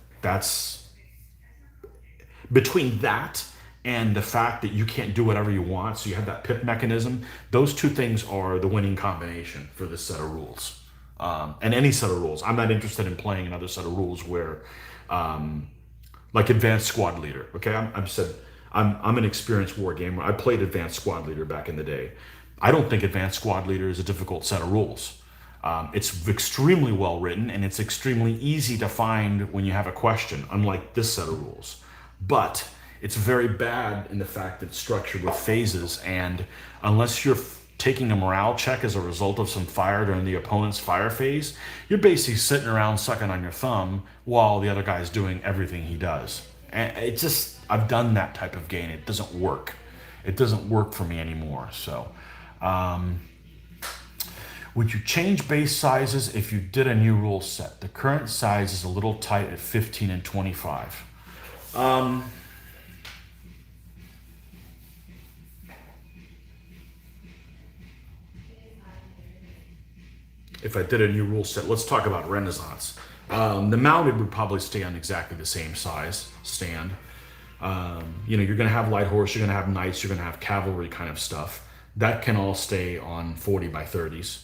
between that and the fact that you can't do whatever you want, so you have that pip mechanism, those two things are the winning combination for this set of rules. And any set of rules. I'm not interested in playing another set of rules where, like Advanced Squad Leader. Okay, I'm an experienced war gamer. I played Advanced Squad Leader back in the day. I don't think Advanced Squad Leader is a difficult set of rules. It's extremely well written and it's extremely easy to find when you have a question, unlike this set of rules. But it's very bad in the fact that it's structured with phases, and unless you're taking a morale check as a result of some fire during the opponent's fire phase, you're basically sitting around sucking on your thumb while the other guy's doing everything he does. And it just, I've done that type of game. It doesn't work. It doesn't work for me anymore. So, would you change base sizes if you did a new rule set? The current size is a little tight at 15 and 25. If I did a new rule set, let's talk about Renaissance. The mounted would probably stay on exactly the same size stand. You're going to have light horse, you're going to have knights, you're going to have cavalry kind of stuff. That can all stay on 40 by 30s.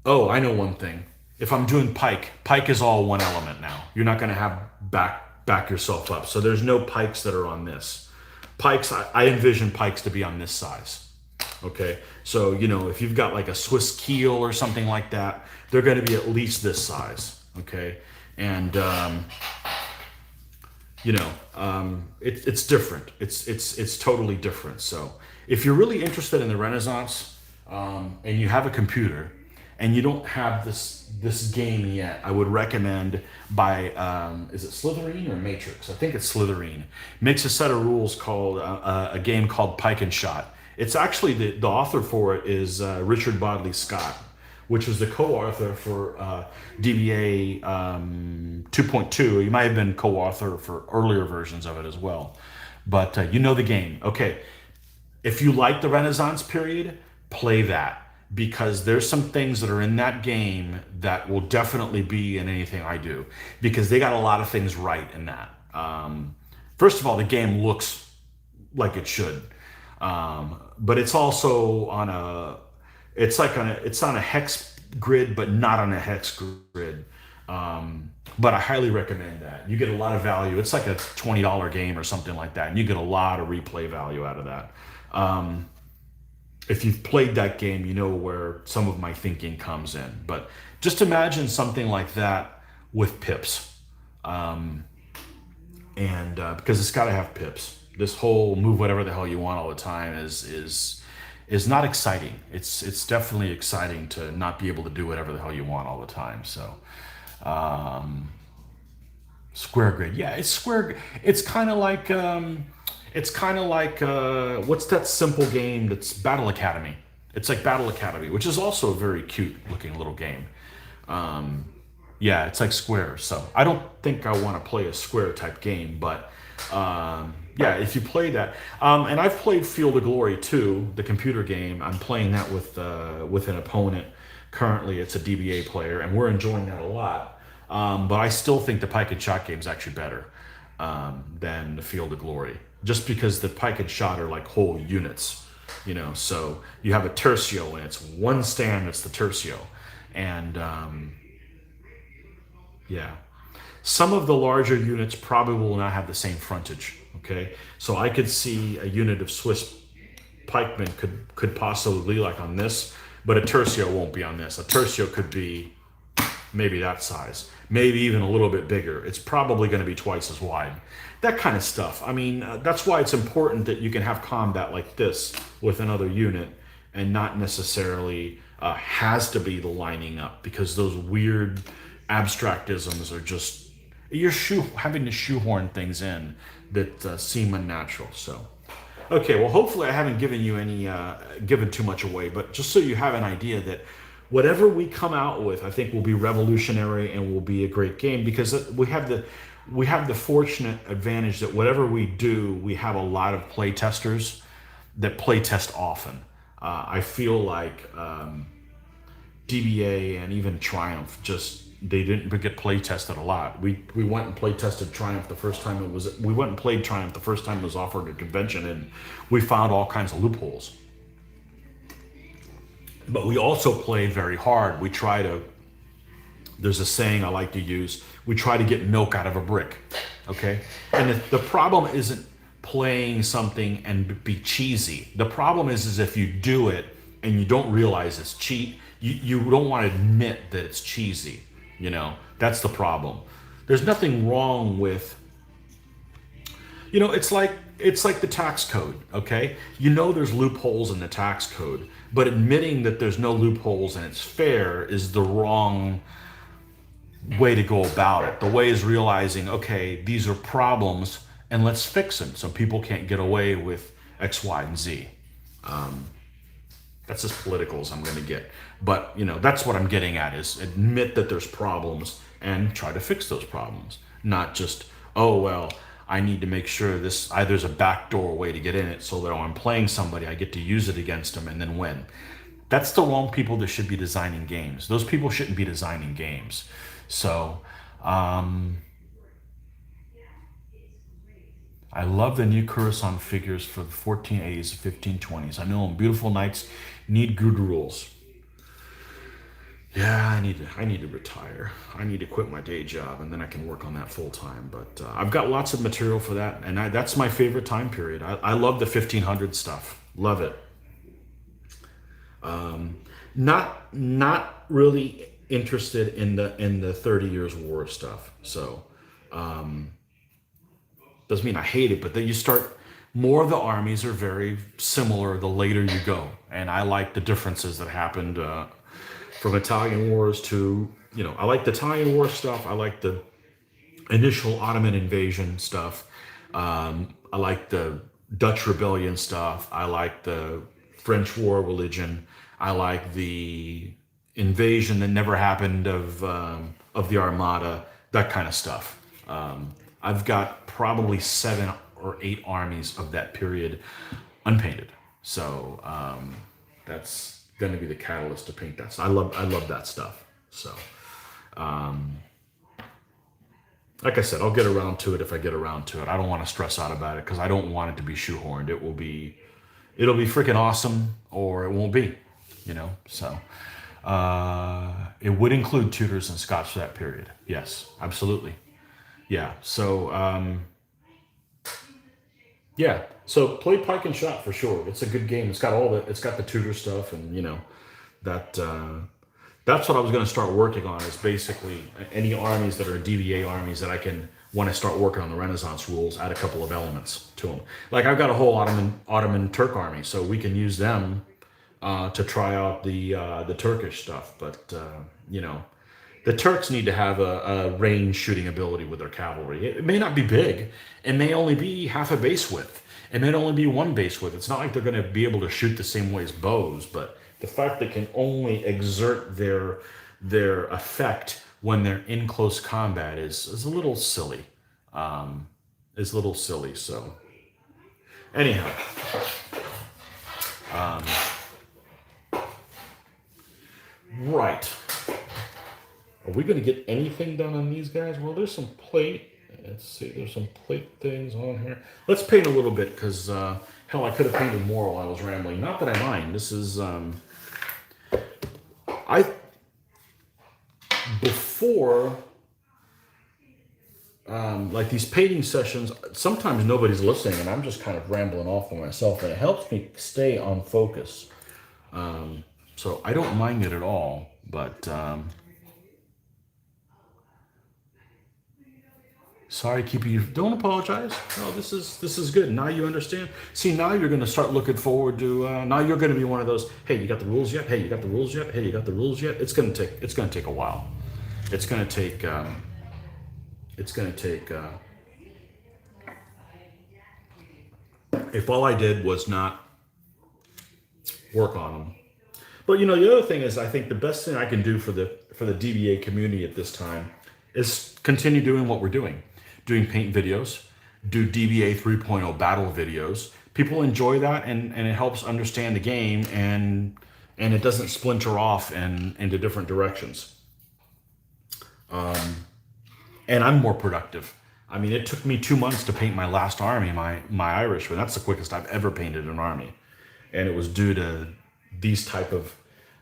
Oh, I know one thing. If I'm doing pike is all one element now. You're not going to have back yourself up. So there's no pikes that are on this. Pikes, I envision pikes to be on this size. Okay, so if you've got like a Swiss keel or something like that, they're going to be at least this size. Okay, and it's different. It's totally different. So if you're really interested in the Renaissance, and you have a computer, and you don't have this game yet, I would recommend is it Slytherin or Matrix? I think it's Slytherin. Makes a set of rules called a game called Pike and Shot. It's actually the author for it is Richard Bodley Scott, which was the co-author for DBA 2.2. He might have been co-author for earlier versions of it as well. But you know the game. Okay, if you like the Renaissance period, play that, because there's some things that are in that game that will definitely be in anything I do, because they got a lot of things right in that. First of all, the game looks like it should. But it's also it's on a hex grid, but not on a hex grid. But I highly recommend that. You get a lot of value. It's like a $20 game or something like that, and you get a lot of replay value out of that. If you've played that game, you know where some of my thinking comes in. But just imagine something like that with pips, because it's got to have pips. This whole move whatever the hell you want all the time is not exciting. It's definitely exciting to not be able to do whatever the hell you want all the time. So, square grid, yeah, it's square. It's kind of like what's that simple game that's Battle Academy? It's like Battle Academy, which is also a very cute looking little game. Yeah, it's like Square. So I don't think I want to play a Square type game, but. Yeah, if you play that, and I've played Field of Glory too, the computer game. I'm playing that with an opponent currently. It's a DBA player, and we're enjoying that a lot. But I still think the Pike and Shot game is actually better than the Field of Glory, just because the Pike and Shot are like whole units, So you have a tercio, and it's one stand that's the tercio, and yeah. Some of the larger units probably will not have the same frontage, okay? So I could see a unit of Swiss pikemen could possibly be like on this, but a tercio won't be on this. A tercio could be maybe that size, maybe even a little bit bigger. It's probably going to be twice as wide. That kind of stuff. I mean, that's why it's important that you can have combat like this with another unit and not necessarily has to be the lining up, because those weird abstractisms are just... You're having to shoehorn things in that seem unnatural. So, okay, well, hopefully I haven't given you given too much away, but just so you have an idea that whatever we come out with, I think will be revolutionary and will be a great game, because we have the fortunate advantage that whatever we do, we have a lot of play testers that play test often. I feel like DBA and even Triumph just get play tested a lot. We went and play tested Triumph the first time it was. We went and played Triumph the first time it was offered at a convention, and we found all kinds of loopholes. But we also played very hard. We try to. There's a saying I like to use. We try to get milk out of a brick. Okay, and the problem isn't playing something and be cheesy. The problem is if you do it and you don't realize it's cheat. You don't want to admit that it's cheesy. You know, that's the problem. There's nothing wrong with, you know, it's like the tax code, okay? You know there's loopholes in the tax code, but admitting that there's no loopholes and it's fair is the wrong way to go about it. The way is realizing, okay, these are problems and let's fix them so people can't get away with X, Y, and Z. That's as political as I'm going to get. But, you know, that's what I'm getting at is admit that there's problems and try to fix those problems. Not just, oh, well, I need to make sure there's a backdoor way to get in it so that when I'm playing somebody, I get to use it against them and then win. That's the wrong people that should be designing games. Those people shouldn't be designing games. So, I love the new Coruscant figures for the 1480s and 1520s. I know beautiful knights need good rules. Yeah, I need to retire. I need to quit my day job, and then I can work on that full time. But I've got lots of material for that, and that's my favorite time period. I love the 1500 stuff. Love it. Not really interested in the 30 Years War stuff. So doesn't mean I hate it, but then you start. More of the armies are very similar the later you go, and I like the differences that happened from Italian wars to, you know, I like the Italian war stuff. I like the initial Ottoman invasion stuff. I like the Dutch rebellion stuff. I like the French war religion. I like the invasion that never happened of the Armada, that kind of stuff. I've got probably 7 or 8 armies of that period unpainted. So that's going to be the catalyst to paint that. So I love that stuff. So like I said, I'll get around to it if I get around to it. I don't want to stress out about it because I don't want it to be shoehorned. It'll be freaking awesome, or it won't be, you know. So it would include Tudors and Scots for that period. Yes, absolutely. Yeah. So yeah. So play Pike and Shot for sure. It's a good game. It's got the Tudor stuff, and you know that. That's what I was going to start working on, is basically any armies that are DBA armies that I can, when I start working on the Renaissance rules, add a couple of elements to them. Like I've got a whole Ottoman Turk army, so we can use them to try out the Turkish stuff. But you know, the Turks need to have a range shooting ability with their cavalry. It may not be big. It may only be half a base width. It may only be one base width. It's not like they're going to be able to shoot the same way as bows, but the fact they can only exert their effect when they're in close combat is a little silly. So anyhow, right. Are we going to get anything done on these guys? Well, there's some plate. Let's see. There's some plate things on here. Let's paint a little bit because hell, I could have painted more while I was rambling. Not that I mind. This is before like these painting sessions. Sometimes nobody's listening, and I'm just kind of rambling off on myself, and it helps me stay on focus. So I don't mind it at all, but. Sorry, keeping you. Don't apologize. No, this is good. Now you understand. See, now you're going to start looking forward to. Now you're going to be one of those. Hey, you got the rules yet? Hey, you got the rules yet? Hey, you got the rules yet? It's going to take a while. It's going to take. If all I did was not work on them. But you know, the other thing is, I think the best thing I can do for the DBA community at this time is continue doing what we're doing. Doing paint videos, do DBA 3.0 battle videos. People enjoy that, and it helps understand the game, and it doesn't splinter off into different directions. and I'm more productive. I mean, it took me 2 months to paint my last army, my Irishman. That's the quickest I've ever painted an army, and it was due to these type of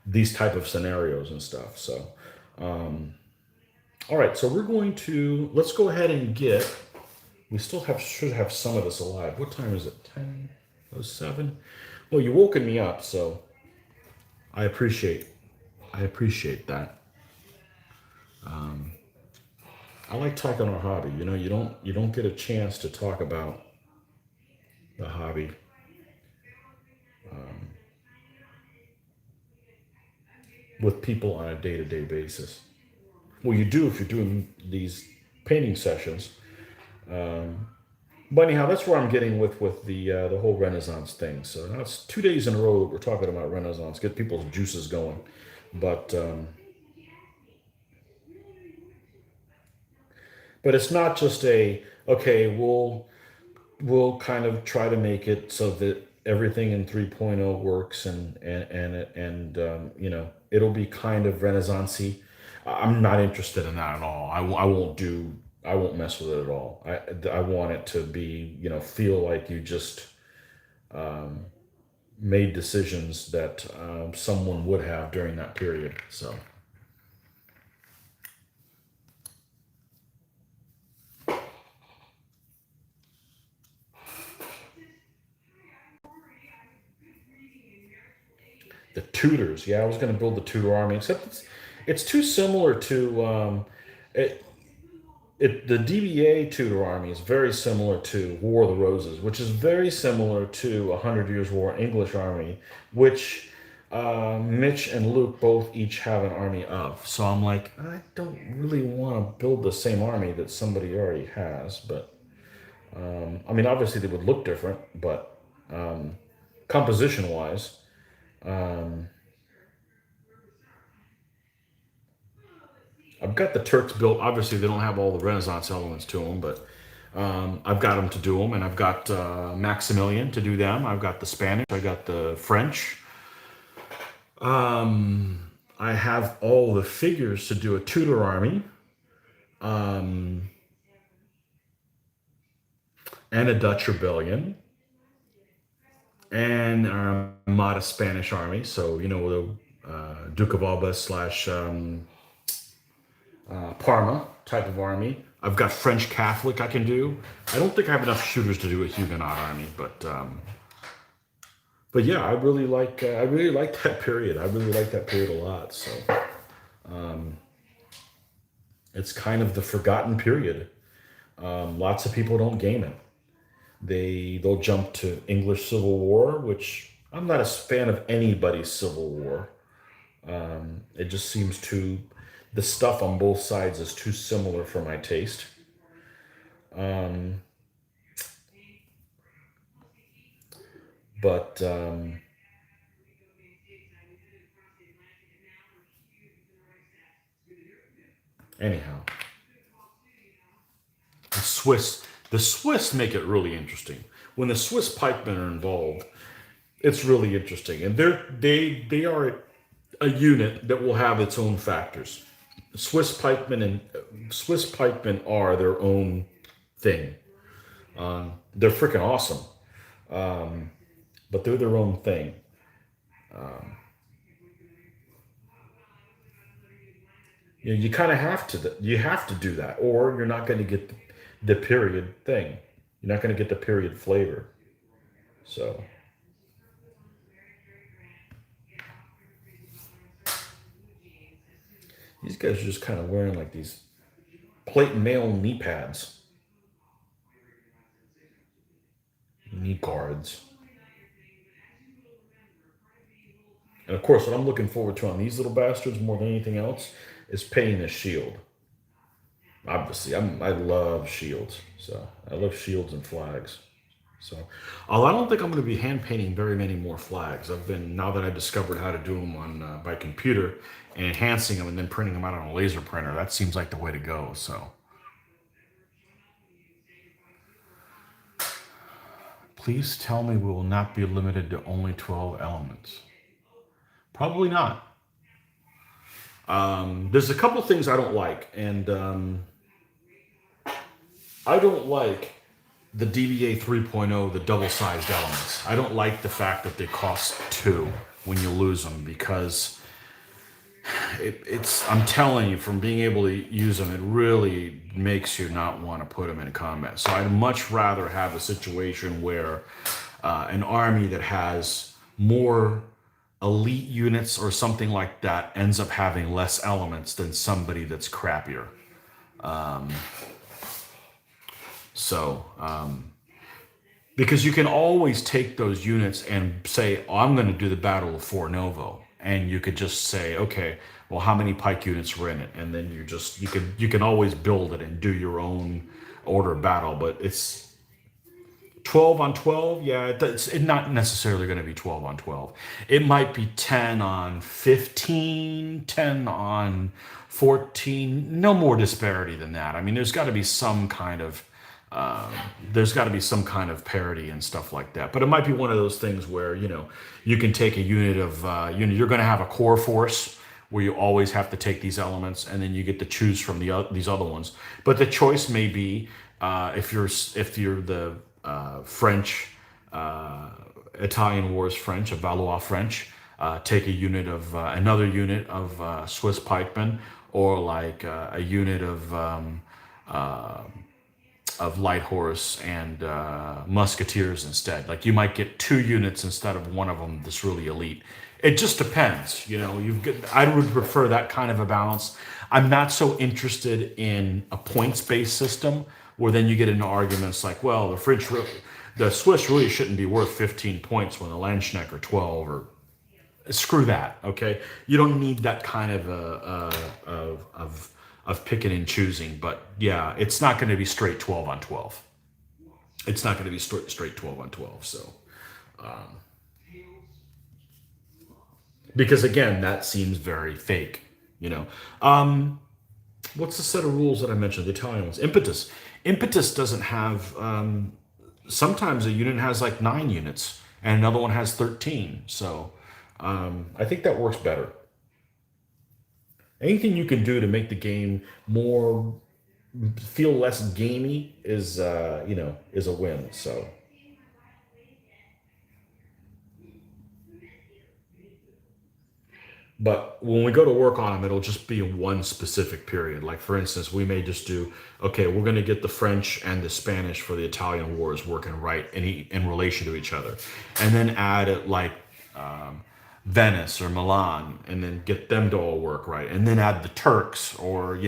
these type of scenarios and stuff. So, all right, so we're going to let's go ahead and get. We still should have some of this alive. What time is it? 10:07. Well, you woken me up, so I appreciate that. I like talking our hobby. You know, you don't get a chance to talk about the hobby with people on a day-to-day basis. Well, you do if you're doing these painting sessions. But anyhow, that's where I'm getting with the whole Renaissance thing. So now it's 2 days in a row that we're talking about Renaissance, get people's juices going. But it's not just a okay. We'll kind of try to make it so that everything in 3.0 works and it'll be kind of Renaissancey. I'm not interested in that at all. I won't mess with it at all. I want it to be feel like you just made decisions that someone would have during that period. So the Tudors, yeah, I was going to build the Tudor army, except it's too similar to it, the DBA Tudor army is very similar to War of the Roses, which is very similar to 100 Years' War English army, which Mitch and Luke both each have an army of. So I'm like, I don't really want to build the same army that somebody already has. But I mean, obviously they would look different, but composition wise, I've got the Turks built. Obviously, they don't have all the Renaissance elements to them, but I've got them to do them, and I've got Maximilian to do them. I've got the Spanish. I got the French. I have all the figures to do a Tudor army, and a Dutch rebellion, and an Armada Spanish army. So the Duke of Alba slash Parma type of army. I've got French Catholic I can do. I don't think I have enough shooters to do a Huguenot army, but yeah, I really like that period. I really like that period a lot. So it's kind of the forgotten period. Lots of people don't game it. They'll jump to English Civil War, which I'm not a fan of anybody's Civil War. It just seems too the stuff on both sides is too similar for my taste. But anyhow, the Swiss make it really interesting. When the Swiss pikemen are involved, it's really interesting, and they are a unit that will have its own factors. Swiss pikemen are their own thing. They're freaking awesome, but they're their own thing. You kind of have to. You have to do that, or you're not going to get the period thing. You're not going to get the period flavor. So these guys are just kind of wearing like these plate mail knee pads, knee guards. And of course, what I'm looking forward to on these little bastards more than anything else is painting a shield. Obviously, I love shields. So I love shields and flags. So, although I don't think I'm going to be hand painting very many more flags. I've been now that I discovered how to do them on by computer and enhancing them and then printing them out on a laser printer. That seems like the way to go. So, please tell me we will not be limited to only 12 elements. Probably not. There's a couple things I don't like, and I don't like the DVA 3.0, the double-sized elements. I don't like the fact that they cost two when you lose them, because it's, I'm telling you, from being able to use them, it really makes you not want to put them in combat. So I'd much rather have a situation where an army that has more elite units or something like that ends up having less elements than somebody that's crappier. Because you can always take those units and say, oh, I'm going to do the Battle of Fort Novo, and you could just say, okay, well, how many pike units were in it, and then you can always build it and do your own order of battle. But it's 12 on 12. Yeah, it's not necessarily going to be 12 on 12. It might be 10 on 15, 10 on 14. No more disparity than that. I mean, there's got to be some kind of parity and stuff like that. But it might be one of those things where, you can take a unit of, you're going to have a core force where you always have to take these elements, and then you get to choose from these other ones. But the choice may be, if you're the French, Italian Wars French, of Valois French, take a unit of another unit of Swiss pikemen, or like a unit of light horse and musketeers instead. Like, you might get two units instead of one of them that's really elite. It just depends. I would prefer that kind of a balance. I'm not so interested in a points-based system where then you get into arguments like, well, the Swiss really shouldn't be worth 15 points when the Landsknecht are 12, or screw that. Okay, you don't need that kind of picking and choosing. But yeah, it's not going to be straight 12 on 12. It's not going to be straight 12 on 12. So, because again, that seems very fake, What's the set of rules that I mentioned? The Italian ones. Impetus. Impetus doesn't have, sometimes a unit has like 9 units and another one has 13. So, I think that works better. Anything you can do to make the game feel less gamey is a win. So, but when we go to work on them, it'll just be in one specific period. Like, for instance, we may just do, okay, we're going to get the French and the Spanish for the Italian wars working right in relation to each other, and then add it like Venice or Milan, and then get them to all work right, and then add the Turks, or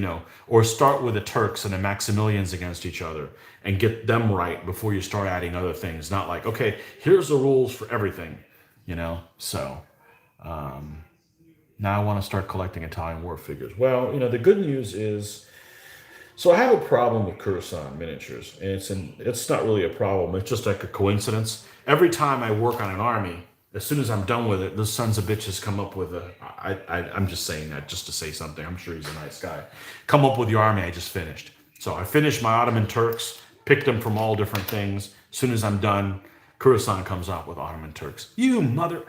start with the Turks and the Maximilians against each other and get them right before you start adding other things. Not like, okay, here's the rules for everything, So now I want to start collecting Italian war figures. Well, the good news is, so I have a problem with Coruscant miniatures, and it's not really a problem. It's just like a coincidence. Every time I work on an army, as soon as I'm done with it, those sons of bitches come up with I'm just saying that just to say something. I'm sure he's a nice guy. Come up with the army I just finished. So I finished my Ottoman Turks, picked them from all different things. As soon as I'm done, Coruscant comes out with Ottoman Turks. You mother,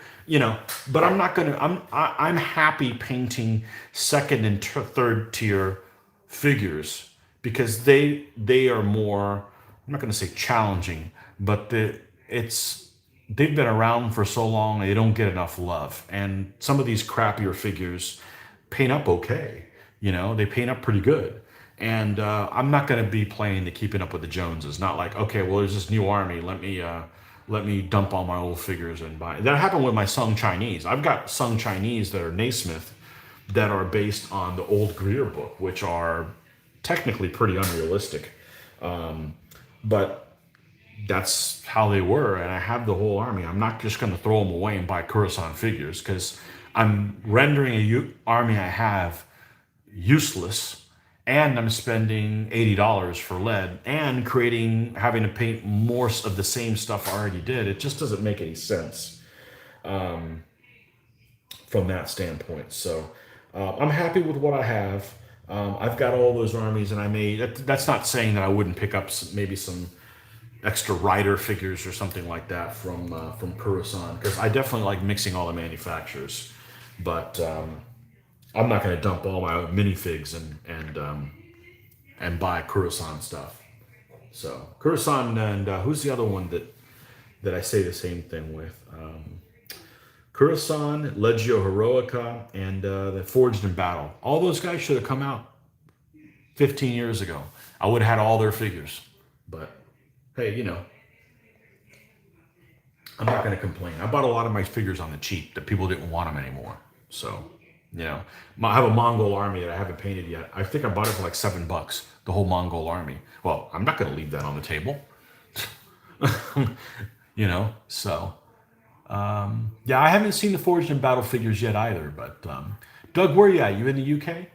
but I'm not going to, I'm happy painting second and third tier figures, because they are more, I'm not going to say challenging, but they've been around for so long, they don't get enough love. And some of these crappier figures paint up okay. They paint up pretty good. And I'm not going to be playing the keeping up with the Joneses. Not like, okay, well, there's this new army. Let me dump all my old figures and buy. That happened with my Sung Chinese. I've got Sung Chinese that are Naismith that are based on the old Greer book, which are technically pretty unrealistic. But that's how they were, and I have the whole army. I'm not just going to throw them away and buy Coruscant figures, because I'm rendering a army I have useless, and I'm spending $80 for lead and having to paint more of the same stuff I already did. It just doesn't make any sense from that standpoint. So I'm happy with what I have. I've got all those armies, and that's not saying that I wouldn't pick up maybe some extra rider figures or something like that from Coruscant, because I definitely like mixing all the manufacturers. But I'm not going to dump all my minifigs and buy Kurosan stuff. So Kurosan and who's the other one that I say the same thing with? Kurosan, Legio Heroica, and the Forged in Battle. All those guys should have come out 15 years ago. I would have had all their figures. But hey, I'm not going to complain. I bought a lot of my figures on the cheap that people didn't want them anymore. So, I have a Mongol army that I haven't painted yet. I think I bought it for like $7, the whole Mongol army. Well, I'm not going to leave that on the table. So, yeah, I haven't seen the Forged in Battle figures yet either. But, Doug, where are you at? You in the UK?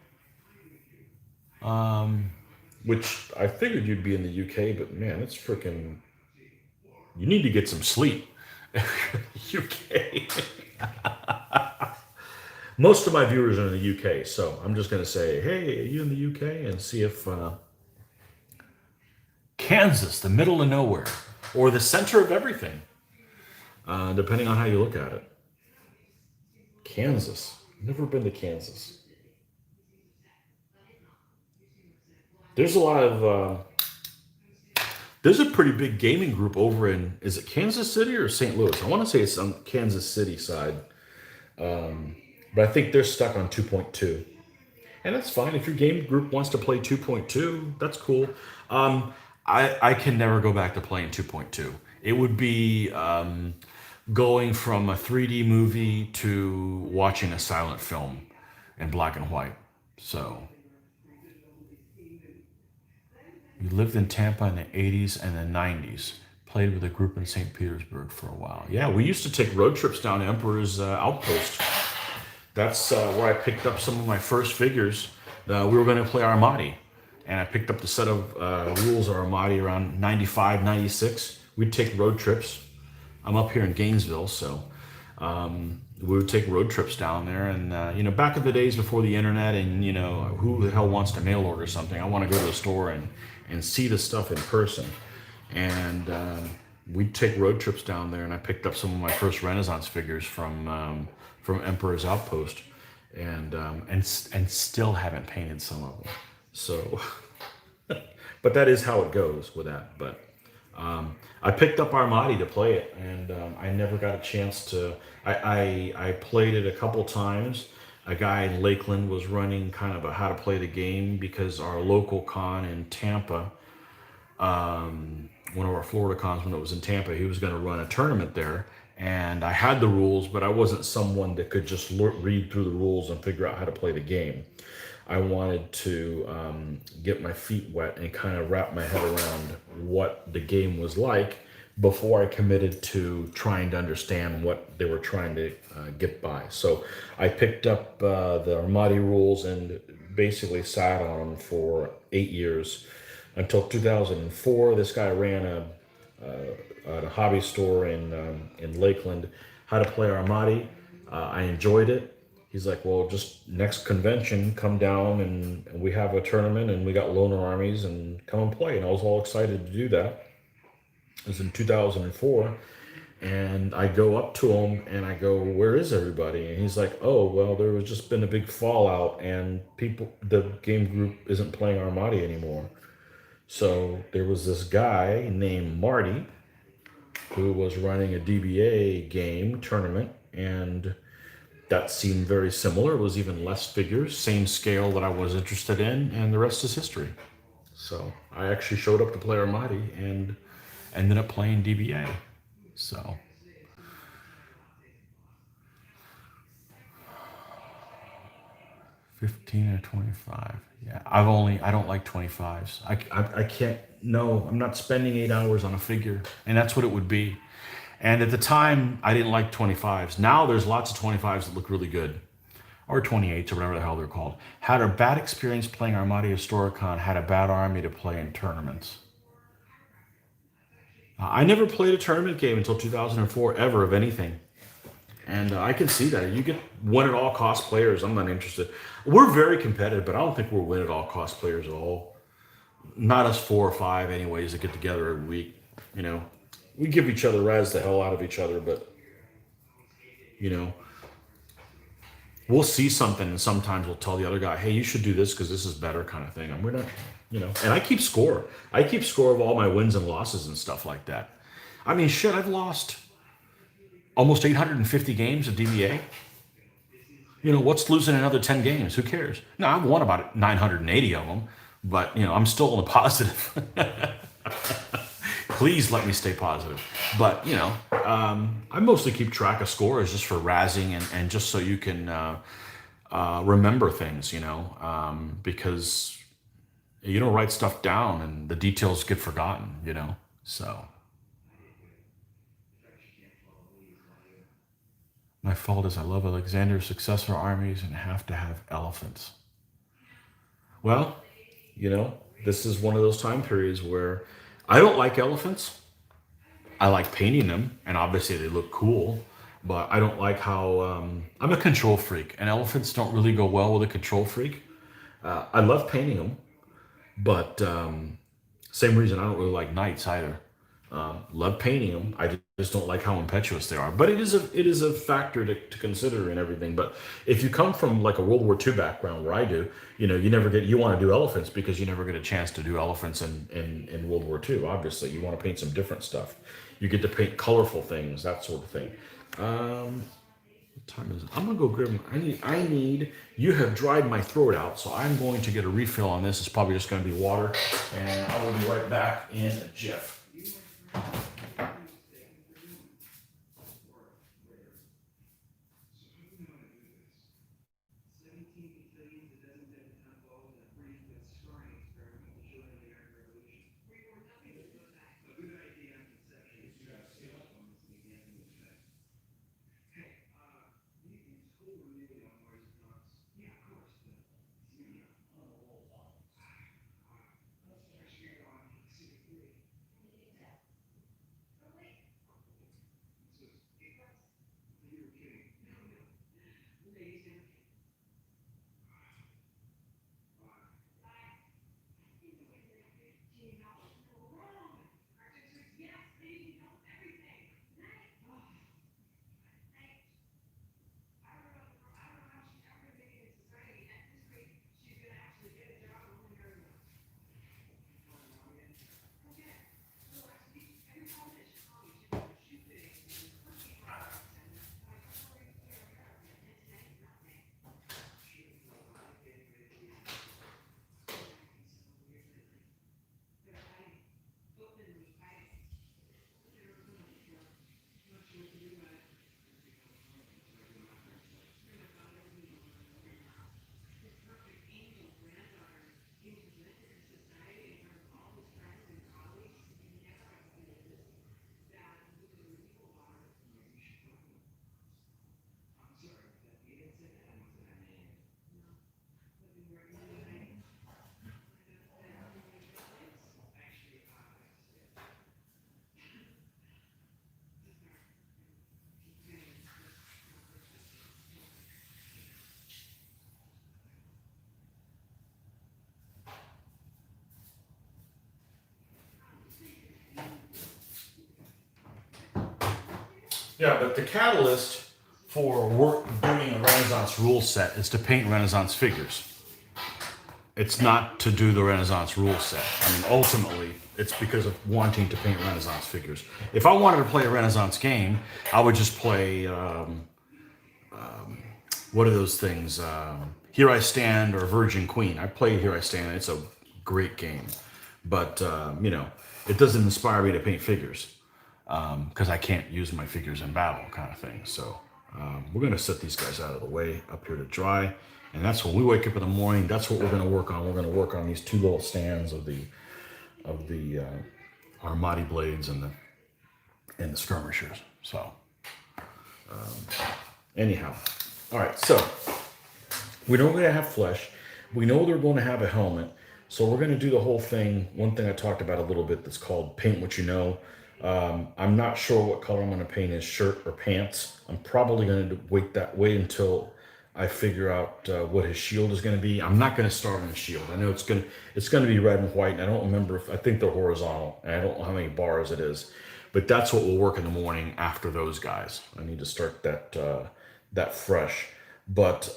Which I figured you'd be in the UK, but man, it's freaking. You need to get some sleep. UK. Most of my viewers are in the UK, so I'm just going to say, hey, are you in the UK? And see if Kansas, the middle of nowhere, or the center of everything, depending on how you look at it. Kansas. Never been to Kansas. There's a lot of. There's a pretty big gaming group over in, is it Kansas City or St. Louis? I want to say it's on Kansas City side. But I think they're stuck on 2.2. And that's fine. If your game group wants to play 2.2, that's cool. I can never go back to playing 2.2. It would be going from a 3D movie to watching a silent film in black and white. So we lived in Tampa in the 80s and the 90s. Played with a group in St. Petersburg for a while. Yeah, we used to take road trips down to Emperor's Outpost. That's where I picked up some of my first figures. We were going to play Armati. And I picked up the set of rules of Armati around 95, 96. We'd take road trips. I'm up here in Gainesville, so we would take road trips down there. And, back in the days before the internet and, who the hell wants to mail order something? I want to go to the store and see the stuff in person. And we'd take road trips down there, and I picked up some of my first Renaissance figures from Emperor's Outpost, and still haven't painted some of them. So, but that is how it goes with that. But I picked up Armati to play it, and I never got a chance to. I played it a couple times. A guy in Lakeland was running kind of a how to play the game because our local con in Tampa, one of our Florida cons when it was in Tampa, he was going to run a tournament there. And I had the rules, but I wasn't someone that could just read through the rules and figure out how to play the game. I wanted to get my feet wet and kind of wrap my head around what the game was like before I committed to trying to understand what they were trying to get by. So I picked up the Armati rules and basically sat on them for 8 years until 2004. This guy ran a hobby store in Lakeland, how to play Armati. I enjoyed it. He's like, well, just next convention, come down and we have a tournament and we got loaner armies and come and play. And I was all excited to do that. It was in 2004. And I go up to him and I go, where is everybody? And he's like, oh, well, there was just been a big fallout and the game group isn't playing Armati anymore. So there was this guy named Marty who was running a DBA game tournament, and that seemed very similar. It was even less figures, same scale that I was interested in, and the rest is history. So I actually showed up to play Armati and ended up playing DBA. So 15 or 25. Yeah, I don't like 25s. I can't, no, I'm not spending 8 hours on a figure. And that's what it would be. And at the time, I didn't like 25s. Now there's lots of 25s that look really good. Or 28s or whatever the hell they're called. Had a bad experience playing Armati Historicon, had a bad army to play in tournaments. I never played a tournament game until 2004, ever, of anything. And I can see that. You get win-at-all-cost players. I'm not interested. We're very competitive, but I don't think we're win-at-all-cost players at all. Not us 4 or 5 anyways that get together every week. You know, we give each other res the hell out of each other, but, you know, we'll see something and sometimes we'll tell the other guy, hey, you should do this because this is better kind of thing. And we're not, and I keep score. I keep score of all my wins and losses and stuff like that. I mean, shit, I've lost almost 850 games of DBA. What's losing another 10 games? Who cares? No, I've won about 980 of them, but, I'm still in the positive. Please let me stay positive. But, I mostly keep track of scores just for razzing and just so you can remember things, because you don't write stuff down and the details get forgotten, so. My fault is I love Alexander's successful armies and have to have elephants. Well, this is one of those time periods where I don't like elephants. I like painting them, and obviously they look cool, but I don't like how I'm a control freak, and elephants don't really go well with a control freak. I love painting them, but same reason I don't really like knights either. Love painting them. I just don't like how impetuous they are. But it is a factor to consider and everything. But if you come from like a World War II background, where I do, you want to do elephants because you never get a chance to do elephants in World War II. Obviously, you want to paint some different stuff. You get to paint colorful things, that sort of thing. What time is it? I'm gonna go grab. I need. You have dried my throat out, so I'm going to get a refill on this. It's probably just going to be water, and I will be right back in a jiff. Yeah, but the catalyst for doing a Renaissance rule set is to paint Renaissance figures. It's not to do the Renaissance rule set. I mean, ultimately, it's because of wanting to paint Renaissance figures. If I wanted to play a Renaissance game, I would just play, what are those things? Here I Stand or Virgin Queen. I played Here I Stand. It's a great game. But, it doesn't inspire me to paint figures because I can't use my figures in battle kind of thing. So we're going to set these guys out of the way up here to dry. And that's when we wake up in the morning. That's what we're going to work on. We're going to work on these two little stands of the Armati blades and the skirmishers. So anyhow, all right. So we know we're going to have flesh. We know they're going to have a helmet. So we're going to do the whole thing. One thing I talked about a little bit that's called paint what you know. I'm not sure what color I'm going to paint his shirt or pants. I'm probably going to wait until I figure out what his shield is going to be. I'm not going to start on his shield. I know it's going to be red and white, and I don't remember I think they're horizontal, and I don't know how many bars it is. But that's what will work in the morning after those guys. I need to start that fresh. But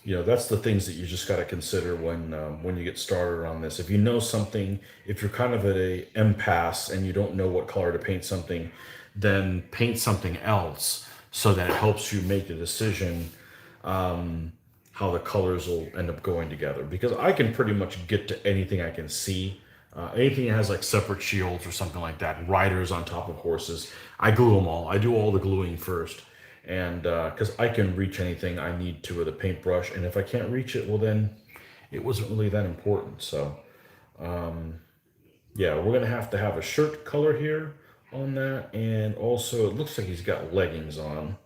that's the things that you just got to consider when you get started on this. If you know something, if you're kind of at a impasse and you don't know what color to paint something, then paint something else so that it helps you make a decision how the colors will end up going together. Because I can pretty much get to anything I can see. Anything that has like separate shields or something like that, riders on top of horses, I glue them all. I do all the gluing first, and because I can reach anything I need to with a paintbrush, and if I can't reach it, well then it wasn't really that important. So yeah, we're gonna have to have a shirt color here on that, and also it looks like he's got leggings on,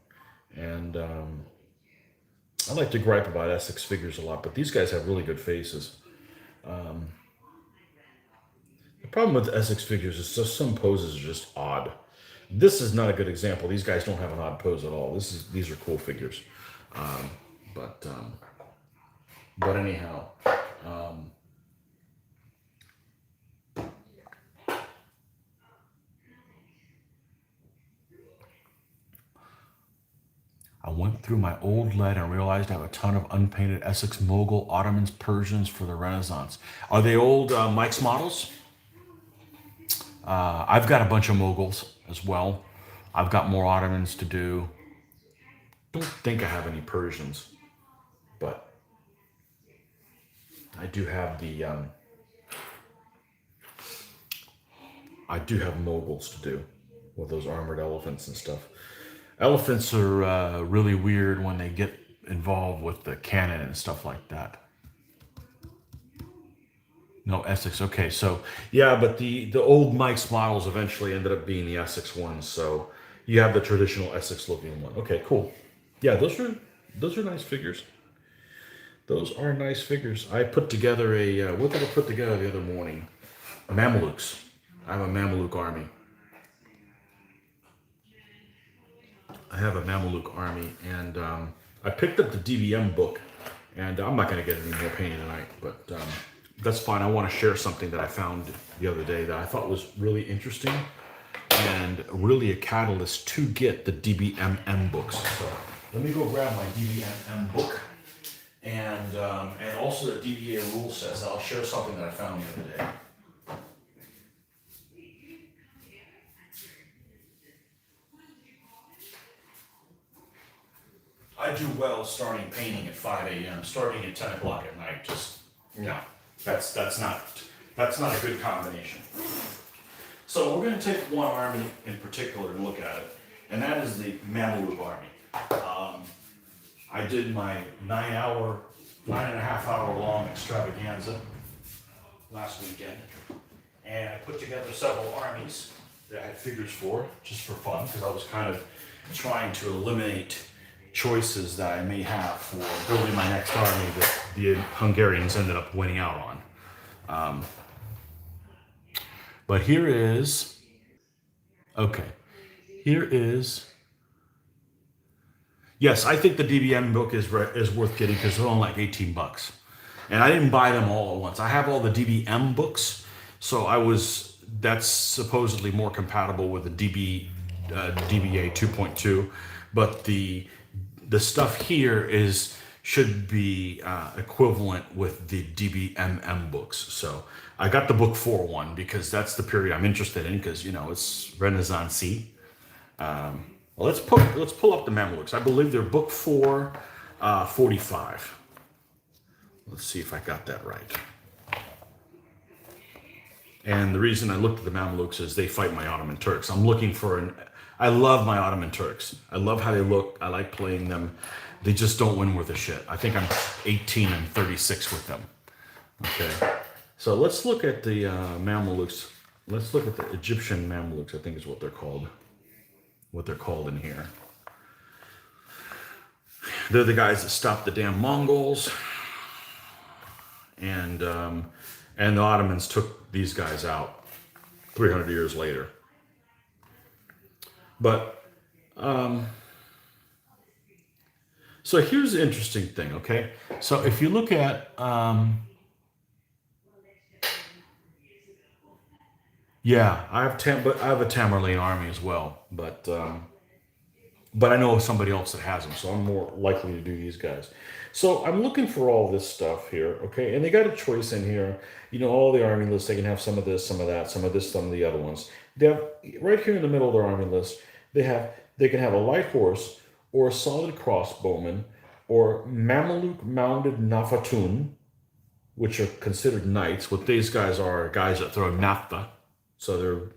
and I like to gripe about Essex figures a lot, but these guys have really good faces. The problem with Essex figures is just some poses are just odd. This is not a good example. These guys don't have an odd pose at all. These are cool figures, um, but um, but anyhow, I went through my old lead and realized I have a ton of unpainted Essex Mogul, Ottomans, Persians for the Renaissance. Are they old Mike's models? I've got a bunch of Moguls as well. I've got more Ottomans to do. Don't think I have any Persians, but I do have I do have Moguls to do with those armored elephants and stuff. Elephants are really weird when they get involved with the cannon and stuff like that. No Essex. Okay, so yeah, but the old Mike's models eventually ended up being the Essex ones. So you have the traditional Essex looking one. Okay, cool. Yeah, those are nice figures. Those are nice figures. I put together a what did I put together the other morning? Mamluks. I have a Mamluk army. I have a Mamluk army, and I picked up the DBM book, and I'm not going to get any more painting tonight, but that's fine. I want to share something that I found the other day that I thought was really interesting and really a catalyst to get the DBMM books. So let me go grab my DBMM book and also the DBA rule sets. I'll share something that I found the other day. I do well starting painting at 5 a.m. Starting at 10 o'clock at night. Just no, that's not a good combination. So we're going to take one army in particular and look at it, and that is the Mamluk army. I did my 9.5 hour long extravaganza last weekend, and I put together several armies that I had figures for, just for fun, because I was kind of trying to eliminate choices that I may have for building my next army that the Hungarians ended up winning out on. But here is, okay, here is, yes, I think the DBM book is worth getting because they're only like 18 bucks. And I didn't buy them all at once. I have all the DBM books, so that's supposedly more compatible with the DBA 2.2, but the stuff here should be equivalent with the DBMM books. So I got the book 4 because that's the period I'm interested in because it's Renaissance-y. Well, let's pull up the Mamluks. I believe they're book 4, 45. Let's see if I got that right. And the reason I looked at the Mamluks is they fight my Ottoman Turks. I'm looking for I love my Ottoman Turks. I love how they look. I like playing them. They just don't win worth a shit. I think I'm 18-36 with them. Okay. So let's look at the Mamluks. Let's look at the Egyptian Mamluks, I think is what they're called. What they're called in here. They're the guys that stopped the damn Mongols. And the Ottomans took these guys out 300 years later. But so here's the interesting thing, okay? So if you look at yeah, I have a Tamerlane army as well, but but I know somebody else that has them, so I'm more likely to do these guys. So I'm looking for all this stuff here, okay? And they got a choice in here. You know, all the army lists, they can have some of this, some of that, some of this, some of the other ones. They have right here in the middle of their army list, they can have a light horse or a solid crossbowman or Mamluk mounted Nafatun, which are considered knights. What these guys are guys that throw naphtha. So they're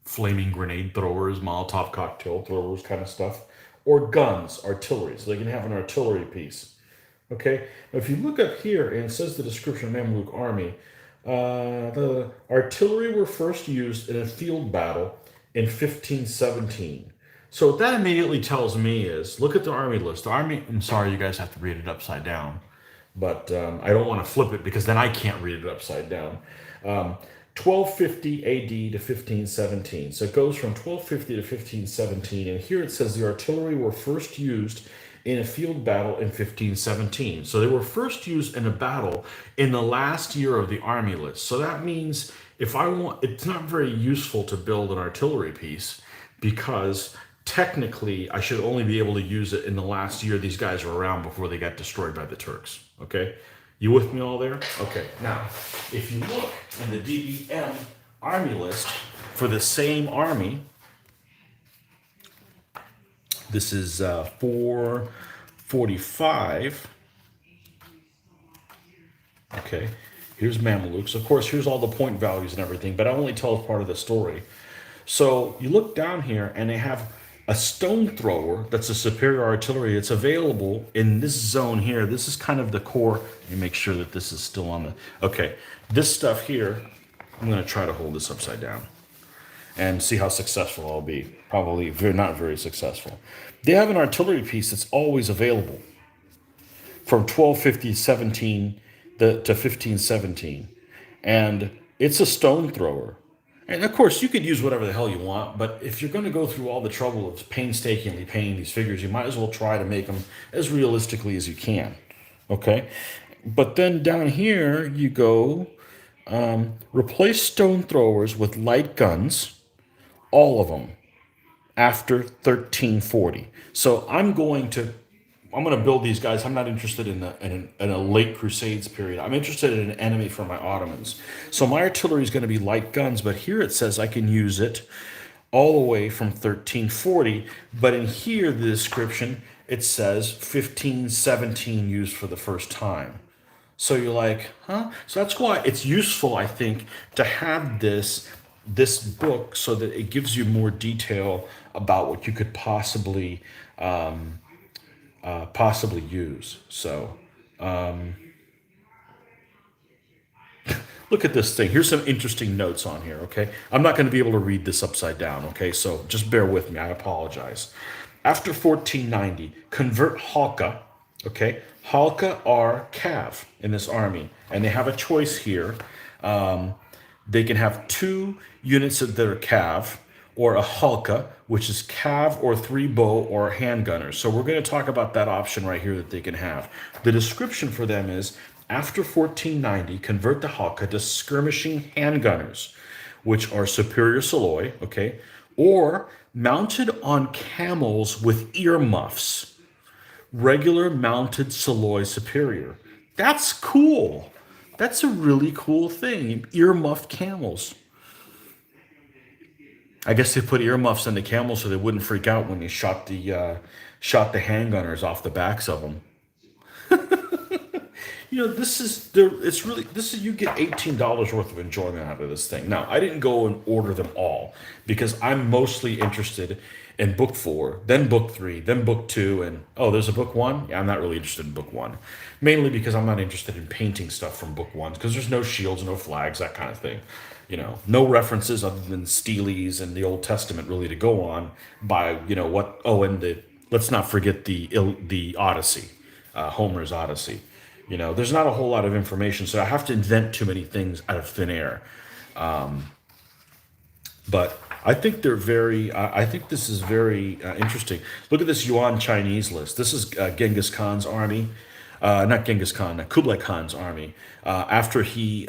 flaming grenade throwers, Molotov cocktail throwers kind of stuff, or guns, artillery. So they can have an artillery piece. Okay, now if you look up here and it says the description of Mamluk army, the artillery were first used in a field battle in 1517. So what that immediately tells me is, look at the army list. The army, I'm sorry, you guys have to read it upside down, but I don't want to flip it because then I can't read it upside down. 1250 AD to 1517. So it goes from 1250 to 1517, and here it says the artillery were first used in a field battle in 1517. So they were first used in a battle in the last year of the army list. So that means if I want, it's not very useful to build an artillery piece because technically I should only be able to use it in the last year these guys were around before they got destroyed by the Turks. Okay? You with me all there? Okay, now, if you look in the DBM army list for the same army, this is 445. Okay, here's Mamluks. Of course, here's all the point values and everything, but I only tell part of the story. So you look down here and they have a stone thrower that's a superior artillery. It's available in this zone here. This is kind of the core. Let me make sure that this is still on the, okay. This stuff here, I'm gonna try to hold this upside down and see how successful I'll be. Probably not very successful. They have an artillery piece that's always available from 1250 to 1517. And it's a stone thrower. And of course, you could use whatever the hell you want, but if you're going to go through all the trouble of painstakingly painting these figures, you might as well try to make them as realistically as you can. Okay? But then down here, you go replace stone throwers with light guns, all of them, after 1340. So I'm going to build these guys. I'm not interested in a late Crusades period. I'm interested in an enemy for my Ottomans. So my artillery is going to be light guns, but here it says I can use it all the way from 1340. But in here, the description, it says 1517 used for the first time. So you're like, huh? So that's why it's useful, I think, to have this book so that it gives you more detail about what you could possibly use. So look at this thing. Here's some interesting notes on here, okay? I'm not going to be able to read this upside down, okay? So just bear with me. I apologize. After 1490, convert Halka, okay? Halka are cav in this army, and they have a choice here. They can have 2 units that are cav, or a Halka, which is cav or 3 bow or handgunners. So we're going to talk about that option right here that they can have. The description for them is, after 1490, convert the Halka to skirmishing handgunners, which are superior Saloy, okay, or mounted on camels with earmuffs, regular mounted Saloy superior. That's cool. That's a really cool thing. Earmuffed camels. I guess they put earmuffs on the camels so they wouldn't freak out when they shot the handgunners off the backs of them. You know, you get $18 worth of enjoyment out of this thing. Now, I didn't go and order them all because I'm mostly interested in book 4, then book 3, then book 2, and oh, there's a book 1? Yeah, I'm not really interested in book 1. Mainly because I'm not interested in painting stuff from book 1 because there's no shields, no flags, that kind of thing. You know, no references other than steles and the Old Testament really to go on by, you know, what, oh, and let's not forget the Odyssey, Homer's Odyssey. You know, there's not a whole lot of information, so I have to invent too many things out of thin air. But I think I think this is very interesting. Look at this Yuan Chinese list. This is Genghis Khan's army. Not Genghis Khan, Kublai Khan's army. After he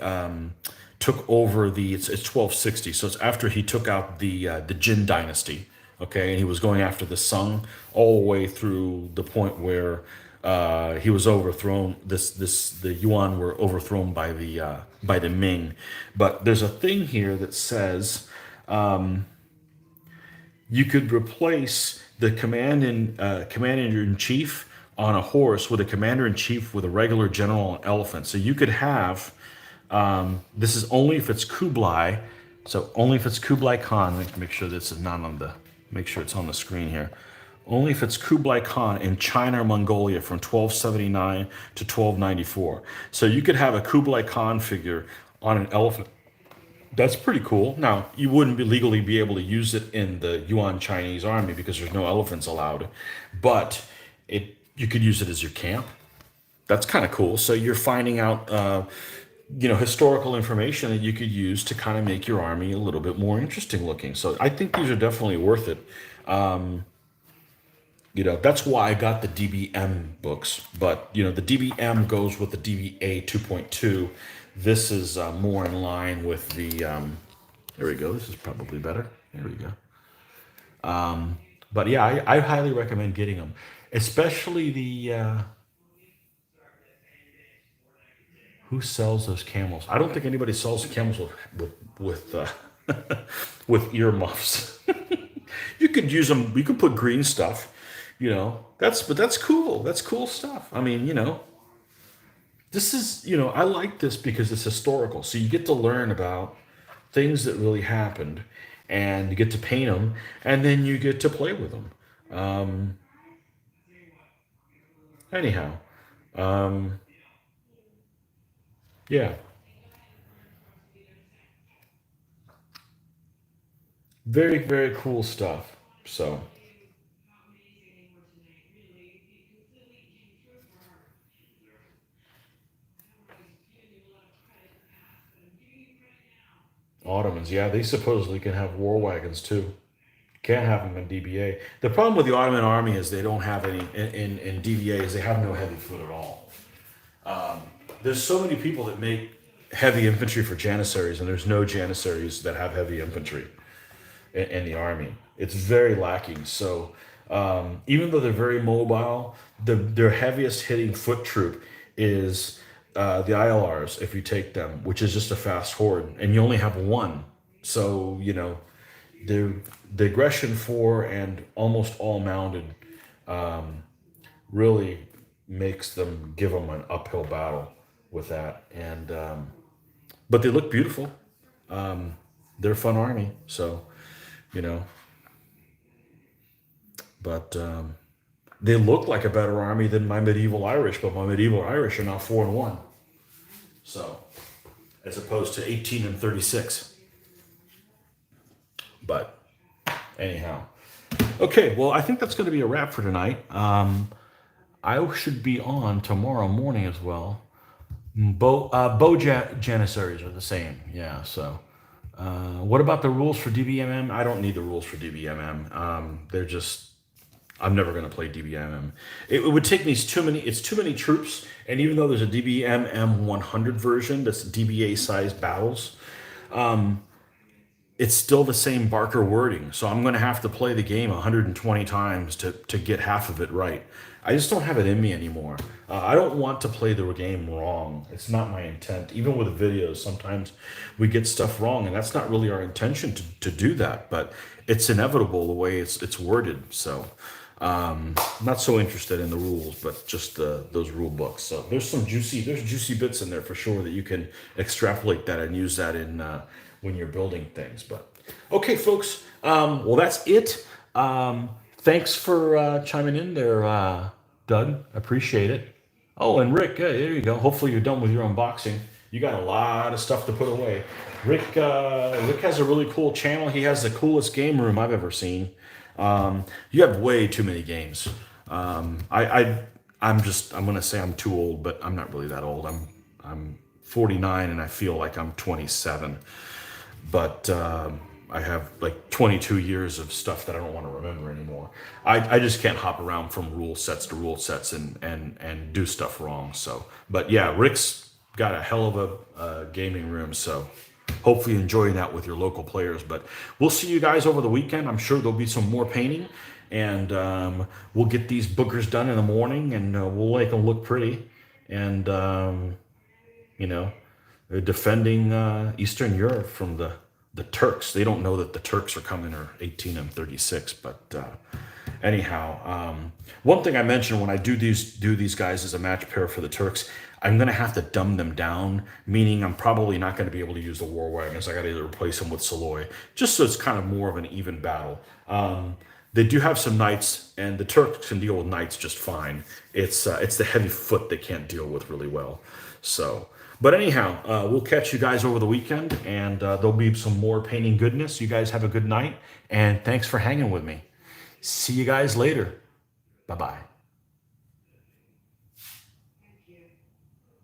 took over it's 1260, so it's after he took out the Jin dynasty. Okay, and he was going after the Sung all the way through the point where he was overthrown. The Yuan were overthrown by the Ming. But there's a thing here that says you could replace the commander in chief on a horse with a commander in chief with a regular general on elephant. So you could have this is only if it's Kublai. So only if it's Kublai Khan. Let me make sure this is not on the. Make sure it's on the screen here. Only if it's Kublai Khan in China or Mongolia from 1279 to 1294. So you could have a Kublai Khan figure on an elephant. That's pretty cool. Now, you wouldn't legally be able to use it in the Yuan Chinese army because there's no elephants allowed, but you could use it as your camp. That's kind of cool. So you're finding out, historical information that you could use to kind of make your army a little bit more interesting looking. So I think these are definitely worth it. That's why I got the DBM books, but the DBM goes with the DBA 2.2. This is more in line with the, there we go. This is probably better. There we go. But yeah, I highly recommend getting them, especially who sells those camels? I don't think anybody sells camels with with earmuffs. You could use them. You could put green stuff. That's cool. That's cool stuff. I mean, this is I like this because it's historical. So you get to learn about things that really happened, and you get to paint them, and then you get to play with them. Anyhow, yeah, very very cool stuff. So. Ottomans, yeah, they supposedly can have war wagons too. Can't have them in DBA. The problem with the Ottoman army is they don't have any in DBA is they have no heavy foot at all. There's so many people that make heavy infantry for janissaries, and there's no janissaries that have heavy infantry in the army. It's very lacking. So even though they're very mobile, their heaviest hitting foot troop is the Aguilars, if you take them, which is just a fast horde, and you only have one. So the aggression for and almost all mounted really makes them give them an uphill battle with that. And but they look beautiful. They're a fun army, so you know. But they look like a better army than my medieval Irish, but my medieval Irish are now 4-1. So, as opposed to 18-36. But anyhow, okay. Well, I think that's going to be a wrap for tonight. I should be on tomorrow morning as well. Janissaries are the same. Yeah. So, what about the rules for DBMM? I don't need the rules for DBMM. They're just. I'm never going to play DBMM. It would take me too many. It's too many troops. And even though there's a DBMM 100 version that's DBA sized battles, it's still the same Barker wording. So I'm going to have to play the game 120 times to get half of it right. I just don't have it in me anymore. I don't want to play the game wrong. It's not my intent. Even with videos, sometimes we get stuff wrong, and that's not really our intention to do that. But it's inevitable the way it's worded. So not so interested in the rules, but just those rule books. So there's juicy bits in there for sure that you can extrapolate that and use that in when you're building things. But okay, folks. Well, that's it. Thanks for chiming in there, Doug. Appreciate it. Oh, and Rick, there you go. Hopefully you're done with your unboxing. You got a lot of stuff to put away. Rick has a really cool channel. He has the coolest game room I've ever seen. You have way too many games. I'm gonna say I'm too old, but I'm not really that old. I'm 49 and I feel like I'm 27. But I have like 22 years of stuff that I don't want to remember anymore. I just can't hop around from rule sets to rule sets and do stuff wrong. So, but yeah, Rick's got a hell of a gaming room. So hopefully enjoying that with your local players. But we'll see you guys over the weekend. I'm sure there'll be some more painting, and we'll get these boogers done in the morning, and we'll make them look pretty. And you know, defending Eastern Europe from the Turks. They don't know that the Turks are coming, or 18 and 36. But anyhow, one thing I mentioned when I do these guys as a match pair for the Turks, I'm going to have to dumb them down, meaning I'm probably not going to be able to use the war wagons. I got to either replace them with Saloy, just so it's kind of more of an even battle. They do have some knights, and the Turks can deal with knights just fine. It's the heavy foot they can't deal with really well. So, but anyhow, we'll catch you guys over the weekend, and there'll be some more painting goodness. You guys have a good night, and thanks for hanging with me. See you guys later. Bye-bye.